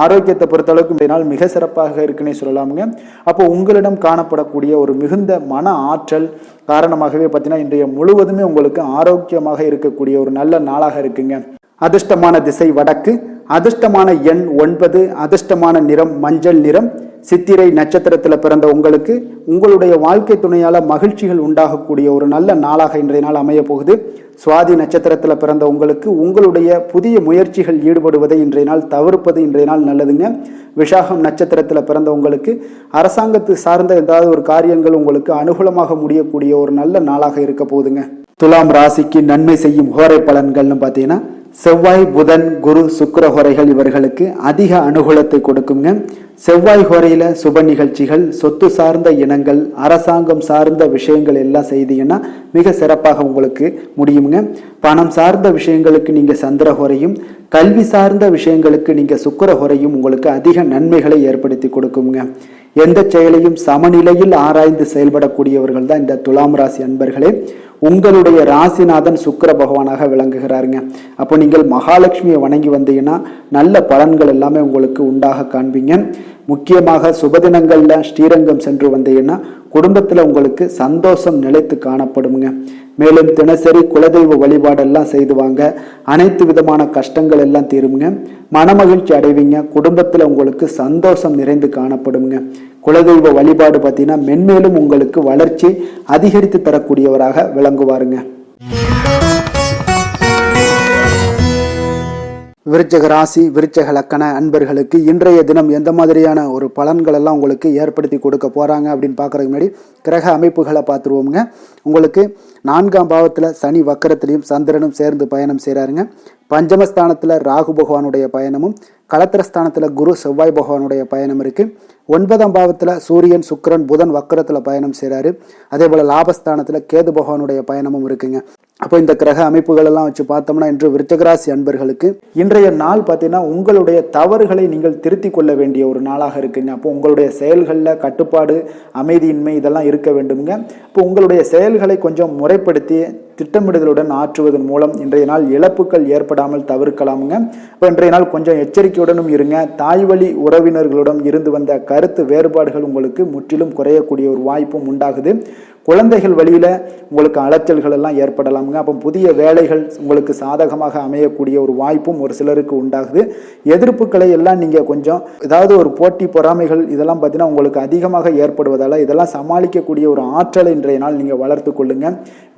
ஆரோக்கியத்தை பொறுத்தளவுக்கு இன்றைய நாள் மிக சிறப்பாக இருக்குன்னே சொல்லலாமுங்க. அப்போ உங்களிடம் காணப்படக்கூடிய ஒரு மிகுந்த மன ஆற்றல் காரணமாகவே பார்த்தீங்கன்னா இன்றைய முழுவதுமே உங்களுக்கு ஆரோக்கியமாக இருக்கக்கூடிய ஒரு நல்ல நாளாக இருக்குங்க. அதிர்ஷ்டமான திசை வடக்கு, அதிர்ஷ்டமான எண் 9, அதிர்ஷ்டமான நிறம் மஞ்சள் நிறம். சித்திரை நட்சத்திரத்தில் பிறந்த உங்களுக்கு உங்களுடைய வாழ்க்கை துணையால் மகிழ்ச்சிகள் உண்டாகக்கூடிய ஒரு நல்ல நாளாக இன்றைய நாள் அமைய போகுது. சுவாதி நட்சத்திரத்தில் பிறந்த உங்களுக்கு உங்களுடைய புதிய முயற்சிகள் ஈடுபடுவதை இன்றைய நாள் தவிர்ப்பது இன்றைய நாள் நல்லதுங்க. விஷாகம் நட்சத்திரத்தில் பிறந்த உங்களுக்கு அரசாங்கத்து சார்ந்த ஏதாவது ஒரு காரியங்கள் உங்களுக்கு அனுகூலமாக முடியக்கூடிய ஒரு நல்ல நாளாக இருக்க போகுதுங்க. துலாம் ராசிக்கு நன்மை செய்யும் ஹோரை பலன்கள்னு பார்த்தீங்கன்னா செவ்வாய், புதன், குரு, சுக்கிர ஹோரைகள் இவர்களுக்கு அதிக அனுகூலத்தை கொடுக்குங்க. செவ்வாய் ஹோரையில் சுப நிகழ்ச்சிகள், சொத்து சார்ந்த இனங்கள், அரசாங்கம் சார்ந்த விஷயங்கள் எல்லாம் செய்தீங்கன்னா மிக சிறப்பாக உங்களுக்கு முடியுங்க. பணம் சார்ந்த விஷயங்களுக்கு நீங்கள் சந்திர ஹோரையும், கல்வி சார்ந்த விஷயங்களுக்கு நீங்கள் சுக்கிர ஹோரையும் உங்களுக்கு அதிக நன்மைகளை ஏற்படுத்தி கொடுக்குங்க. எந்த செயலையும் சமநிலையில் ஆராய்ந்து செயல்படக்கூடியவர்கள் தான் இந்த துலாம் ராசி அன்பர்களே. உங்களுடைய ராசிநாதன் சுக்கிர பகவானாக விளங்குகிறாருங்க. அப்போ நீங்கள் மகாலட்சுமியை வணங்கி வந்தீங்கன்னா நல்ல பலன்கள் எல்லாமே உங்களுக்கு உண்டாக காண்பீங்க. முக்கியமாக சுபதினங்களில் ஸ்ரீரங்கம் சென்று வந்தீங்கன்னா குடும்பத்தில் உங்களுக்கு சந்தோஷம் நிலைத்து காணப்படுங்க. மேலும் தினசரி குலதெய்வ வழிபாடெல்லாம் செய்து வாங்க. அனைத்து விதமான கஷ்டங்கள் எல்லாம் தீருங்க. மனமகிழ்ச்சி அடைவீங்க. குடும்பத்தில் உங்களுக்கு சந்தோஷம் நிறைந்து காணப்படுங்க. குலதெய்வ வழிபாடு பார்த்தீங்கன்னா மென்மேலும் உங்களுக்கு வளர்ச்சி அதிகரித்து தரக்கூடியவராக விளங்குவாருங்க. விருச்சக ராசி, விருச்சக லக்கண அன்பர்களுக்கு இன்றைய தினம் எந்த மாதிரியான ஒரு பலன்கள் எல்லாம் உங்களுக்கு ஏற்படுத்தி கொடுக்க போகிறாங்க அப்படின்னு பார்க்குறதுக்கு முன்னாடி கிரக அமைப்புகளை பார்த்துருவோமுங்க. உங்களுக்கு 4ஆம் பாவத்தில் சனி வக்கரத்திலையும் சந்திரனும் சேர்ந்து பயணம் செய்கிறாருங்க. பஞ்சமஸ்தானத்தில் ராகு பகவானுடைய பயணமும், களத்திரஸ்தானத்தில் குரு செவ்வாய் பகவானுடைய பயணம் இருக்குது. 9ஆம் பாவத்தில் சூரியன், சுக்கிரன், புதன் வக்கரத்தில் பயணம் செய்கிறாரு. அதே போல் லாபஸ்தானத்தில் கேது பகவானுடைய பயணமும் இருக்குங்க. அப்போ இந்த கிரக அமைப்புகள் எல்லாம் வச்சு பார்த்தோம்னா இன்று விருச்சகராசி அன்பர்களுக்கு இன்றைய நாள் பார்த்தீங்கன்னா உங்களுடைய தவறுகளை நீங்கள் திருத்தி கொள்ள வேண்டிய ஒரு நாளாக இருக்குங்க. அப்போ உங்களுடைய செயல்களில் கட்டுப்பாடு, அமைதியின்மை இதெல்லாம் இருக்க வேண்டுங்க. இப்போ உங்களுடைய செயல்களை கொஞ்சம் முறைப்படுத்தி திட்டமிடுதலுடன் ஆற்றுவதன் மூலம் இன்றைய நாள் இழப்புகள் ஏற்படாமல் தவிர்க்கலாமுங்க. இப்போ இன்றைய நாள் கொஞ்சம் எச்சரிக்கையுடனும் இருங்க. தாய்வழி உறவினர்களுடன் இருந்து வந்த கருத்து வேறுபாடுகள் உங்களுக்கு முற்றிலும் குறையக்கூடிய ஒரு வாய்ப்பும் உண்டாகுது. குழந்தைகள் வழியில் உங்களுக்கு அலைச்சல்கள் எல்லாம் ஏற்படலாமுங்க. காணப்படுங்க. அப்போ புதிய வேலைகள் உங்களுக்கு சாதகமாக அமையக்கூடிய ஒரு வாய்ப்பும் ஒரு சிலருக்கு உண்டாகுது. எதிர்ப்புகளை எல்லாம் நீங்கள் கொஞ்சம் ஏதாவது ஒரு போட்டி பொறாமைகள் இதெல்லாம் பார்த்தீங்கன்னா உங்களுக்கு அதிகமாக ஏற்படுவதால் இதெல்லாம் சமாளிக்கக்கூடிய ஒரு ஆற்றலை இன்றைய நாள் நீங்கள் வளர்த்து கொள்ளுங்க.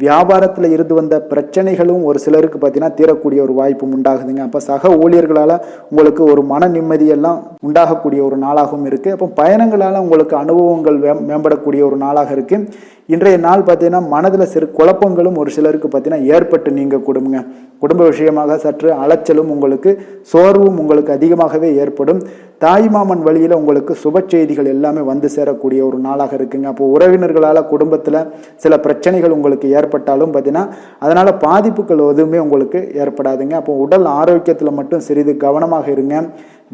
வியாபாரத்தில் இருந்து வந்த பிரச்சனைகளும் ஒரு சிலருக்கு பார்த்தீங்கன்னா தீரக்கூடிய ஒரு வாய்ப்பும் உண்டாகுதுங்க. அப்போ சக ஊழியர்களால் உங்களுக்கு ஒரு மன நிம்மதியெல்லாம் உண்டாகக்கூடிய ஒரு நாளாகவும் இருக்குது. அப்போ பயணங்களால் உங்களுக்கு அனுபவங்கள் மேம்படக்கூடிய ஒரு நாளாக இருக்குது. இன்றைய நாள் பார்த்தீங்கன்னா மனதில் சிறு குழப்பங்களும் ஒரு சிலருக்கு பார்த்தீங்கன்னா ஏற்பட்டு நீங்க கொடுங்க. குடும்ப விஷயமாக சற்று அலைச்சலும் உங்களுக்கு சோர்வும் உங்களுக்கு அதிகமாகவே ஏற்படும். தாய்மாமன் வழியில் உங்களுக்கு சுப செய்திகள் எல்லாமே வந்து சேரக்கூடிய ஒரு நாளாக இருக்குங்க. அப்போ உறவினர்களால் குடும்பத்தில் சில பிரச்சனைகள் உங்களுக்கு ஏற்பட்டாலும் பார்த்தீங்கன்னா அதனால் பாதிப்புகள் எதுவுமே உங்களுக்கு ஏற்படாதுங்க. அப்போ உடல் ஆரோக்கியத்தில் மட்டும் சிறிது கவனமாக இருங்க.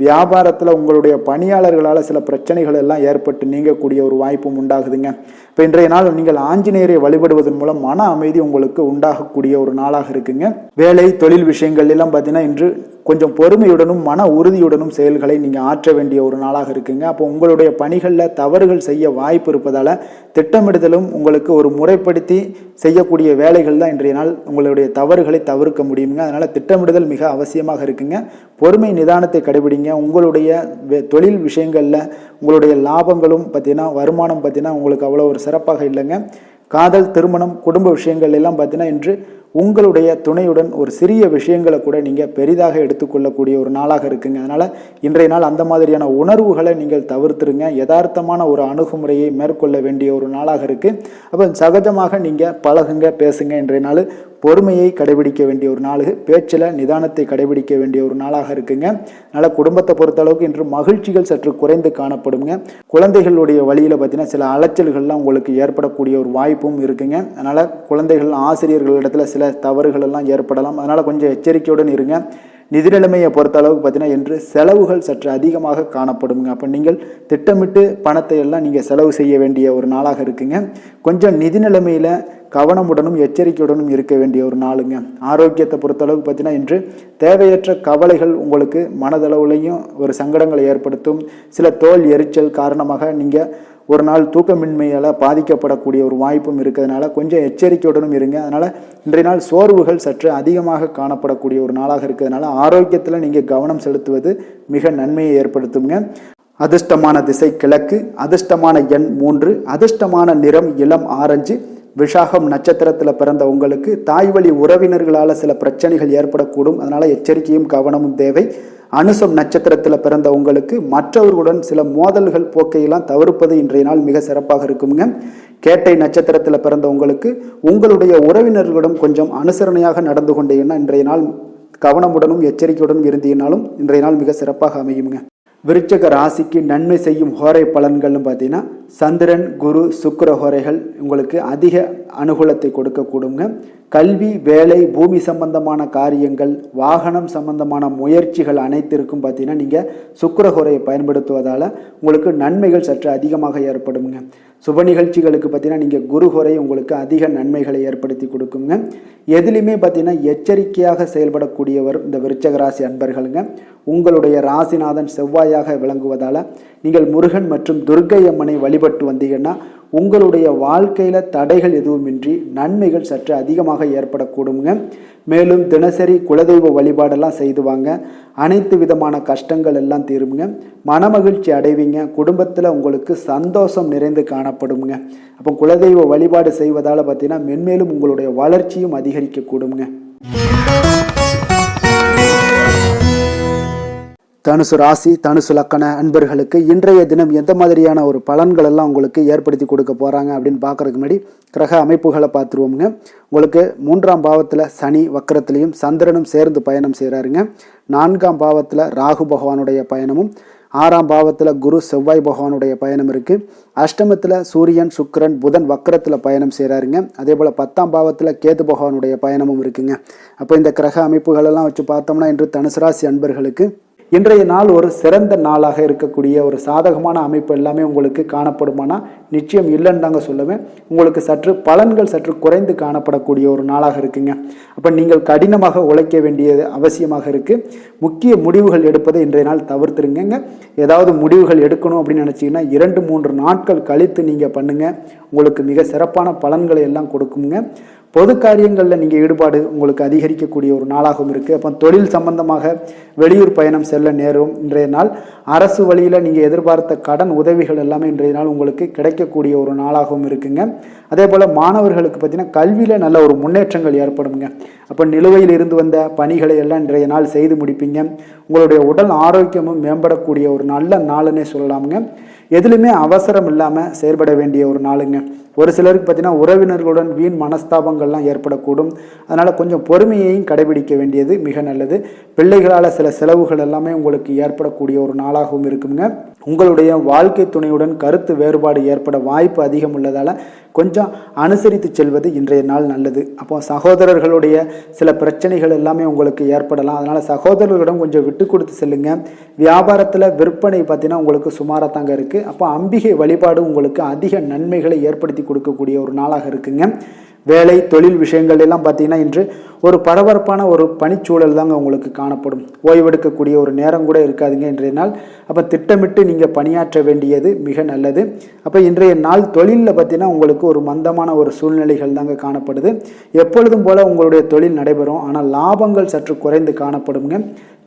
வியாபாரத்தில் உங்களுடைய பணியாளர்களால் சில பிரச்சனைகள் எல்லாம் ஏற்பட்டு நீங்கக்கூடிய ஒரு வாய்ப்பும் உண்டாகுதுங்க. இப்போ இன்றைய நாள் நீங்கள் ஆஞ்சநேயரை வழிபடுவதன் மூலம் மன அமைதி உங்களுக்கு உண்டாகக்கூடிய ஒரு நாளாக இருக்குங்க. வேலை தொழில் விஷயங்கள் எல்லாம் பார்த்தீங்கன்னா இன்று கொஞ்சம் பொறுமையுடனும் மன உறுதியுடனும் செயல்களை நீங்கள் ஆற்ற வேண்டிய ஒரு நாளாக இருக்குங்க. அப்போ உங்களுடைய பணிகளில் தவறுகள் செய்ய வாய்ப்பு இருப்பதால் திட்டமிடுதலும் உங்களுக்கு ஒரு முறைப்படுத்தி செய்யக்கூடிய வேலைகள் தான் இன்றைய நாள் உங்களுடைய தவறுகளை தவிர்க்க முடியுங்க. அதனால் திட்டமிடுதல் மிக அவசியமாக இருக்குங்க. பொறுமை நிதானத்தை கடைபிடிங்க. உங்களுடைய தொழில் விஷயங்களில் உங்களுடைய லாபங்களும் பார்த்தீங்கன்னா வருமானம் பார்த்தீங்கன்னா உங்களுக்கு அவ்வளோ ஒரு சிறப்பாக இல்லைங்க. காதல் திருமணம் குடும்ப விஷயங்கள் எல்லாம் பார்த்தீங்கன்னா இன்று உங்களுடைய துணையுடன் ஒரு சிறிய விஷயங்களை கூட நீங்கள் பெரிதாக எடுத்துக்கொள்ளக்கூடிய ஒரு நாளாக இருக்குங்க. அதனால் இன்றைய நாள் அந்த மாதிரியான உணர்வுகளை நீங்கள் தவிர்த்துருங்க. யதார்த்தமான ஒரு அணுகுமுறையை மேற்கொள்ள வேண்டிய ஒரு நாளாக இருக்குது. அப்போ சகஜமாக நீங்கள் பழகுங்க, பேசுங்க. இன்றைய நாள் பொறுமையை கடைபிடிக்க வேண்டிய ஒரு நாள், பேச்சில் நிதானத்தை கடைபிடிக்க வேண்டிய ஒரு நாளாக இருக்குங்க. அதனால் குடும்பத்தை பொறுத்தளவுக்கு இன்று மகிழ்ச்சிகள் சற்று குறைந்து காணப்படுங்க. குழந்தைகளுடைய வழியில் பார்த்தீங்கன்னா சில அலைச்சல்கள்லாம் உங்களுக்கு ஏற்படக்கூடிய ஒரு வாய்ப்பும் இருக்குங்க. அதனால் குழந்தைகள் ஆசிரியர்களிடத்துல சில தவறுகள் எல்லாம் ஏற்படலாம். அதனால் கொஞ்சம் எச்சரிக்கையுடன் இருங்க. நிதி நிலைமையை பொறுத்த அளவுக்கு பார்த்தீங்கன்னா இன்று செலவுகள் சற்று அதிகமாக காணப்படுங்க. அப்போ நீங்கள் திட்டமிட்டு பணத்தை எல்லாம் நீங்கள் செலவு செய்ய வேண்டிய ஒரு நாளாக இருக்குங்க. கொஞ்சம் நிதி நிலைமையில் கவனமுடனும் எச்சரிக்கையுடனும் இருக்க வேண்டிய ஒரு நாளுங்க. ஆரோக்கியத்தை பொறுத்தளவுக்கு பார்த்தீங்கன்னா இன்று தேவையற்ற கவலைகள் உங்களுக்கு மனதளவுலையும் ஒரு சங்கடங்களை ஏற்படுத்தும். சில தோல் எரிச்சல் காரணமாக நீங்கள் ஒரு நாள் தூக்கமின்மையால் பாதிக்கப்படக்கூடிய ஒரு வாய்ப்பும் இருக்கிறதுனால கொஞ்சம் எச்சரிக்கையுடனும் இருங்க. அதனால் இன்றைய நாள் சோர்வுகள் சற்று அதிகமாக காணப்படக்கூடிய ஒரு நாளாக இருக்கிறதுனால ஆரோக்கியத்தில் நீங்கள் கவனம் செலுத்துவது மிக நன்மையை ஏற்படுத்துங்க. அதிர்ஷ்டமான திசை கிழக்கு, அதிர்ஷ்டமான எண் 3, அதிர்ஷ்டமான நிறம் இளம் ஆரஞ்சு. விஷாகம் நட்சத்திரத்தில் பிறந்த உங்களுக்கு தாய் வழி உறவினர்களால் சில பிரச்சனைகள் ஏற்படக்கூடும். அதனால் எச்சரிக்கையும் கவனமும் தேவை. அனுசம் நட்சத்திரத்தில் பிறந்த உங்களுக்கு மற்றவர்களுடன் சில மோதல்கள் போக்கையெல்லாம் தவிர்ப்பது இன்றைய நாள் மிக சிறப்பாக இருக்குங்க. கேட்டை நட்சத்திரத்தில் பிறந்த உங்களுக்கு உங்களுடைய உறவினர்களிடம் கொஞ்சம் அனுசரணையாக நடந்து கொண்டீங்கன்னா இன்றைய நாள் கவனமுடனும் எச்சரிக்கையுடனும் இருந்தீங்கனாலும் இன்றைய நாள் மிக சிறப்பாக அமையுங்க. விருச்சக ராசிக்கு நன்மை செய்யும் ஹோரை பலன்கள்னு பார்த்தீங்கன்னா சந்திரன் குரு சுக்கிர ஹோரைகள் உங்களுக்கு அதிக அனுகூலத்தை கொடுக்கக்கூடுங்க. கல்வி வேலை பூமி சம்பந்தமான காரியங்கள் வாகனம் சம்பந்தமான முயற்சிகள் அனைத்திற்கும் பார்த்தீங்கன்னா நீங்கள் சுக்கிர ஹோரையை பயன்படுத்துவதால் உங்களுக்கு நன்மைகள் சற்று அதிகமாக ஏற்படுங்க. சுப நிகழ்ச்சிகளுக்கு பார்த்தீங்கன்னா நீங்கள் குரு ஹோரை உங்களுக்கு அதிக நன்மைகளை ஏற்படுத்தி கொடுக்குங்க. எதுலையுமே பார்த்தீங்கன்னா எச்சரிக்கையாக செயல்படக்கூடியவர் இந்த விருச்சக ராசி அன்பர்களுங்க. உங்களுடைய ராசிநாதன் செவ்வாயாக விளங்குவதால் நீங்கள் முருகன் மற்றும் துர்க்கை அம்மனை வழிபட்டு வந்தீங்கன்னா உங்களுடைய வாழ்க்கையில் தடைகள் எதுவுமின்றி நன்மைகள் சற்று அதிகமாக ஏற்படக்கூடுங்க. மேலும் தினசரி குலதெய்வ வழிபாடெல்லாம் செய்து வாங்க. அனைத்து விதமான கஷ்டங்கள் எல்லாம் தீருங்க. மனமகிழ்ச்சி அடைவீங்க. குடும்பத்தில் உங்களுக்கு சந்தோஷம் நிறைந்து காணப்படுங்க. அப்போ குலதெய்வ வழிபாடு செய்வதால் பார்த்தீங்கன்னா மென்மேலும் உங்களுடைய வளர்ச்சியும் அதிகரிக்க கூடுங்க. தனுசு ராசி தனுசு லக்கண அன்பர்களுக்கு இன்றைய தினம் எந்த மாதிரியான ஒரு பலன்கள் எல்லாம் உங்களுக்கு ஏற்படுத்தி கொடுக்க போகிறாங்க அப்படின்னு பார்க்குறதுக்கு முன்னாடி கிரக அமைப்புகளை பார்த்துருவோமுங்க. உங்களுக்கு 3ஆம் பாவத்தில் சனி வக்கரத்திலையும் சந்திரனும் சேர்ந்து பயணம் செய்கிறாருங்க. 4ஆம் பாவத்தில் ராகு பகவானுடைய பயணமும் 6ஆம் பாவத்தில் குரு செவ்வாய் பகவானுடைய பயணம் இருக்குது. அஷ்டமத்தில் சூரியன் சுக்கிரன் புதன் வக்கரத்தில் பயணம் செய்கிறாருங்க. அதே போல் 10ஆம் பாவத்தில் கேது பகவானுடைய பயணமும் இருக்குங்க. அப்போ இந்த கிரக அமைப்புகளெல்லாம் வச்சு பார்த்தோம்னா இன்று தனுசு ராசி அன்பர்களுக்கு இன்றைய நாள் ஒரு சிறந்த நாளாக இருக்கக்கூடிய ஒரு சாதகமான அமைப்பு எல்லாமே உங்களுக்கு காணப்படுமானா நிச்சயம் இல்லைன்னு தாங்க சொல்லுவேன். உங்களுக்கு சற்று பலன்கள் சற்று குறைந்து காணப்படக்கூடிய ஒரு நாளாக இருக்குங்க. அப்போ நீங்கள் கடினமாக உழைக்க வேண்டியது அவசியமாக இருக்குது. முக்கிய முடிவுகள் எடுப்பதை இன்றைய நாள் தவிர்த்துருங்க. ஏதாவது முடிவுகள் எடுக்கணும் அப்படின்னு நினச்சிங்கன்னா 2-3 நாட்கள் கழித்து நீங்கள் பண்ணுங்கள். உங்களுக்கு மிக சிறப்பான பலன்களை எல்லாம் கொடுக்குங்க. பொது காரியங்களில் நீங்கள் ஈடுபாடு உங்களுக்கு அதிகரிக்கக்கூடிய ஒரு நாளாகவும் இருக்குது. அப்போ தொழில் சம்பந்தமாக வெளியூர் பயணம் செல்ல நேரும் இன்றைய நாள். அரசு வழியில் நீங்கள் எதிர்பார்த்த கடன் உதவிகள் எல்லாமே இன்றைய நாள் உங்களுக்கு கிடைக்கக்கூடிய ஒரு நாளாகவும் இருக்குங்க. அதே போல் மாணவர்களுக்கு பார்த்தீங்கன்னா கல்வியில் நல்ல ஒரு முன்னேற்றங்கள் ஏற்படுங்க. அப்போ நிலுவையில் இருந்து வந்த பணிகளை எல்லாம் இன்றைய நாள் செய்து முடிப்பீங்க. உங்களுடைய உடல் ஆரோக்கியமும் மேம்படக்கூடிய ஒரு நல்ல நாளுன்னே சொல்லலாமுங்க. எதுலையுமே அவசரம் இல்லாமல் செயல்பட வேண்டிய ஒரு நாளுங்க. ஒரு சிலருக்கு பார்த்தீங்கன்னா உறவினர்களுடன் வீண் மனஸ்தாபங்கள்லாம் ஏற்படக்கூடும். அதனால் கொஞ்சம் பொறுமையையும் கடைபிடிக்க வேண்டியது மிக நல்லது. பிள்ளைகளால் சில செலவுகள் எல்லாமே உங்களுக்கு ஏற்படக்கூடிய ஒரு நாளாகவும் இருக்குங்க. உங்களுடைய வாழ்க்கை துணையுடன் கருத்து வேறுபாடு ஏற்பட வாய்ப்பு அதிகம் உள்ளதால் கொஞ்சம் அனுசரித்து செல்வது இன்றைய நாள் நல்லது. அப்போ சகோதரர்களுடைய சில பிரச்சனைகள் எல்லாமே உங்களுக்கு ஏற்படலாம். அதனால் சகோதரர்களிடம் கொஞ்சம் விட்டு கொடுத்து செல்லுங்க. வியாபாரத்தில் விற்பனை பார்த்தீங்கன்னா உங்களுக்கு சுமாராக தாங்க இருக்குது. அப்போ அம்பிகை வழிபாடு உங்களுக்கு அதிக நன்மைகளை ஏற்படுத்தி கொடுக்கக்கூடிய ஒரு நாளாக இருக்குங்க. வேலை தொழில் விஷயங்கள் எல்லாம் பார்த்தீங்கன்னா இன்று ஒரு பரபரப்பான ஒரு பணிச்சூழல் தாங்க உங்களுக்கு காணப்படும். ஓய்வெடுக்கக்கூடிய ஒரு நேரம் கூட இருக்காதுங்க இன்றைய நாள். அப்போ திட்டமிட்டு நீங்கள் பணியாற்ற வேண்டியது மிக நல்லது. அப்போ இன்றைய நாள் தொழிலில் பார்த்தீங்கன்னா உங்களுக்கு ஒரு மந்தமான ஒரு சூழ்நிலைகள் தாங்க காணப்படுது. எப்பொழுதும் போல் உங்களுடைய தொழில் நடைபெறும். ஆனால் லாபங்கள் சற்று குறைந்து காணப்படுங்க.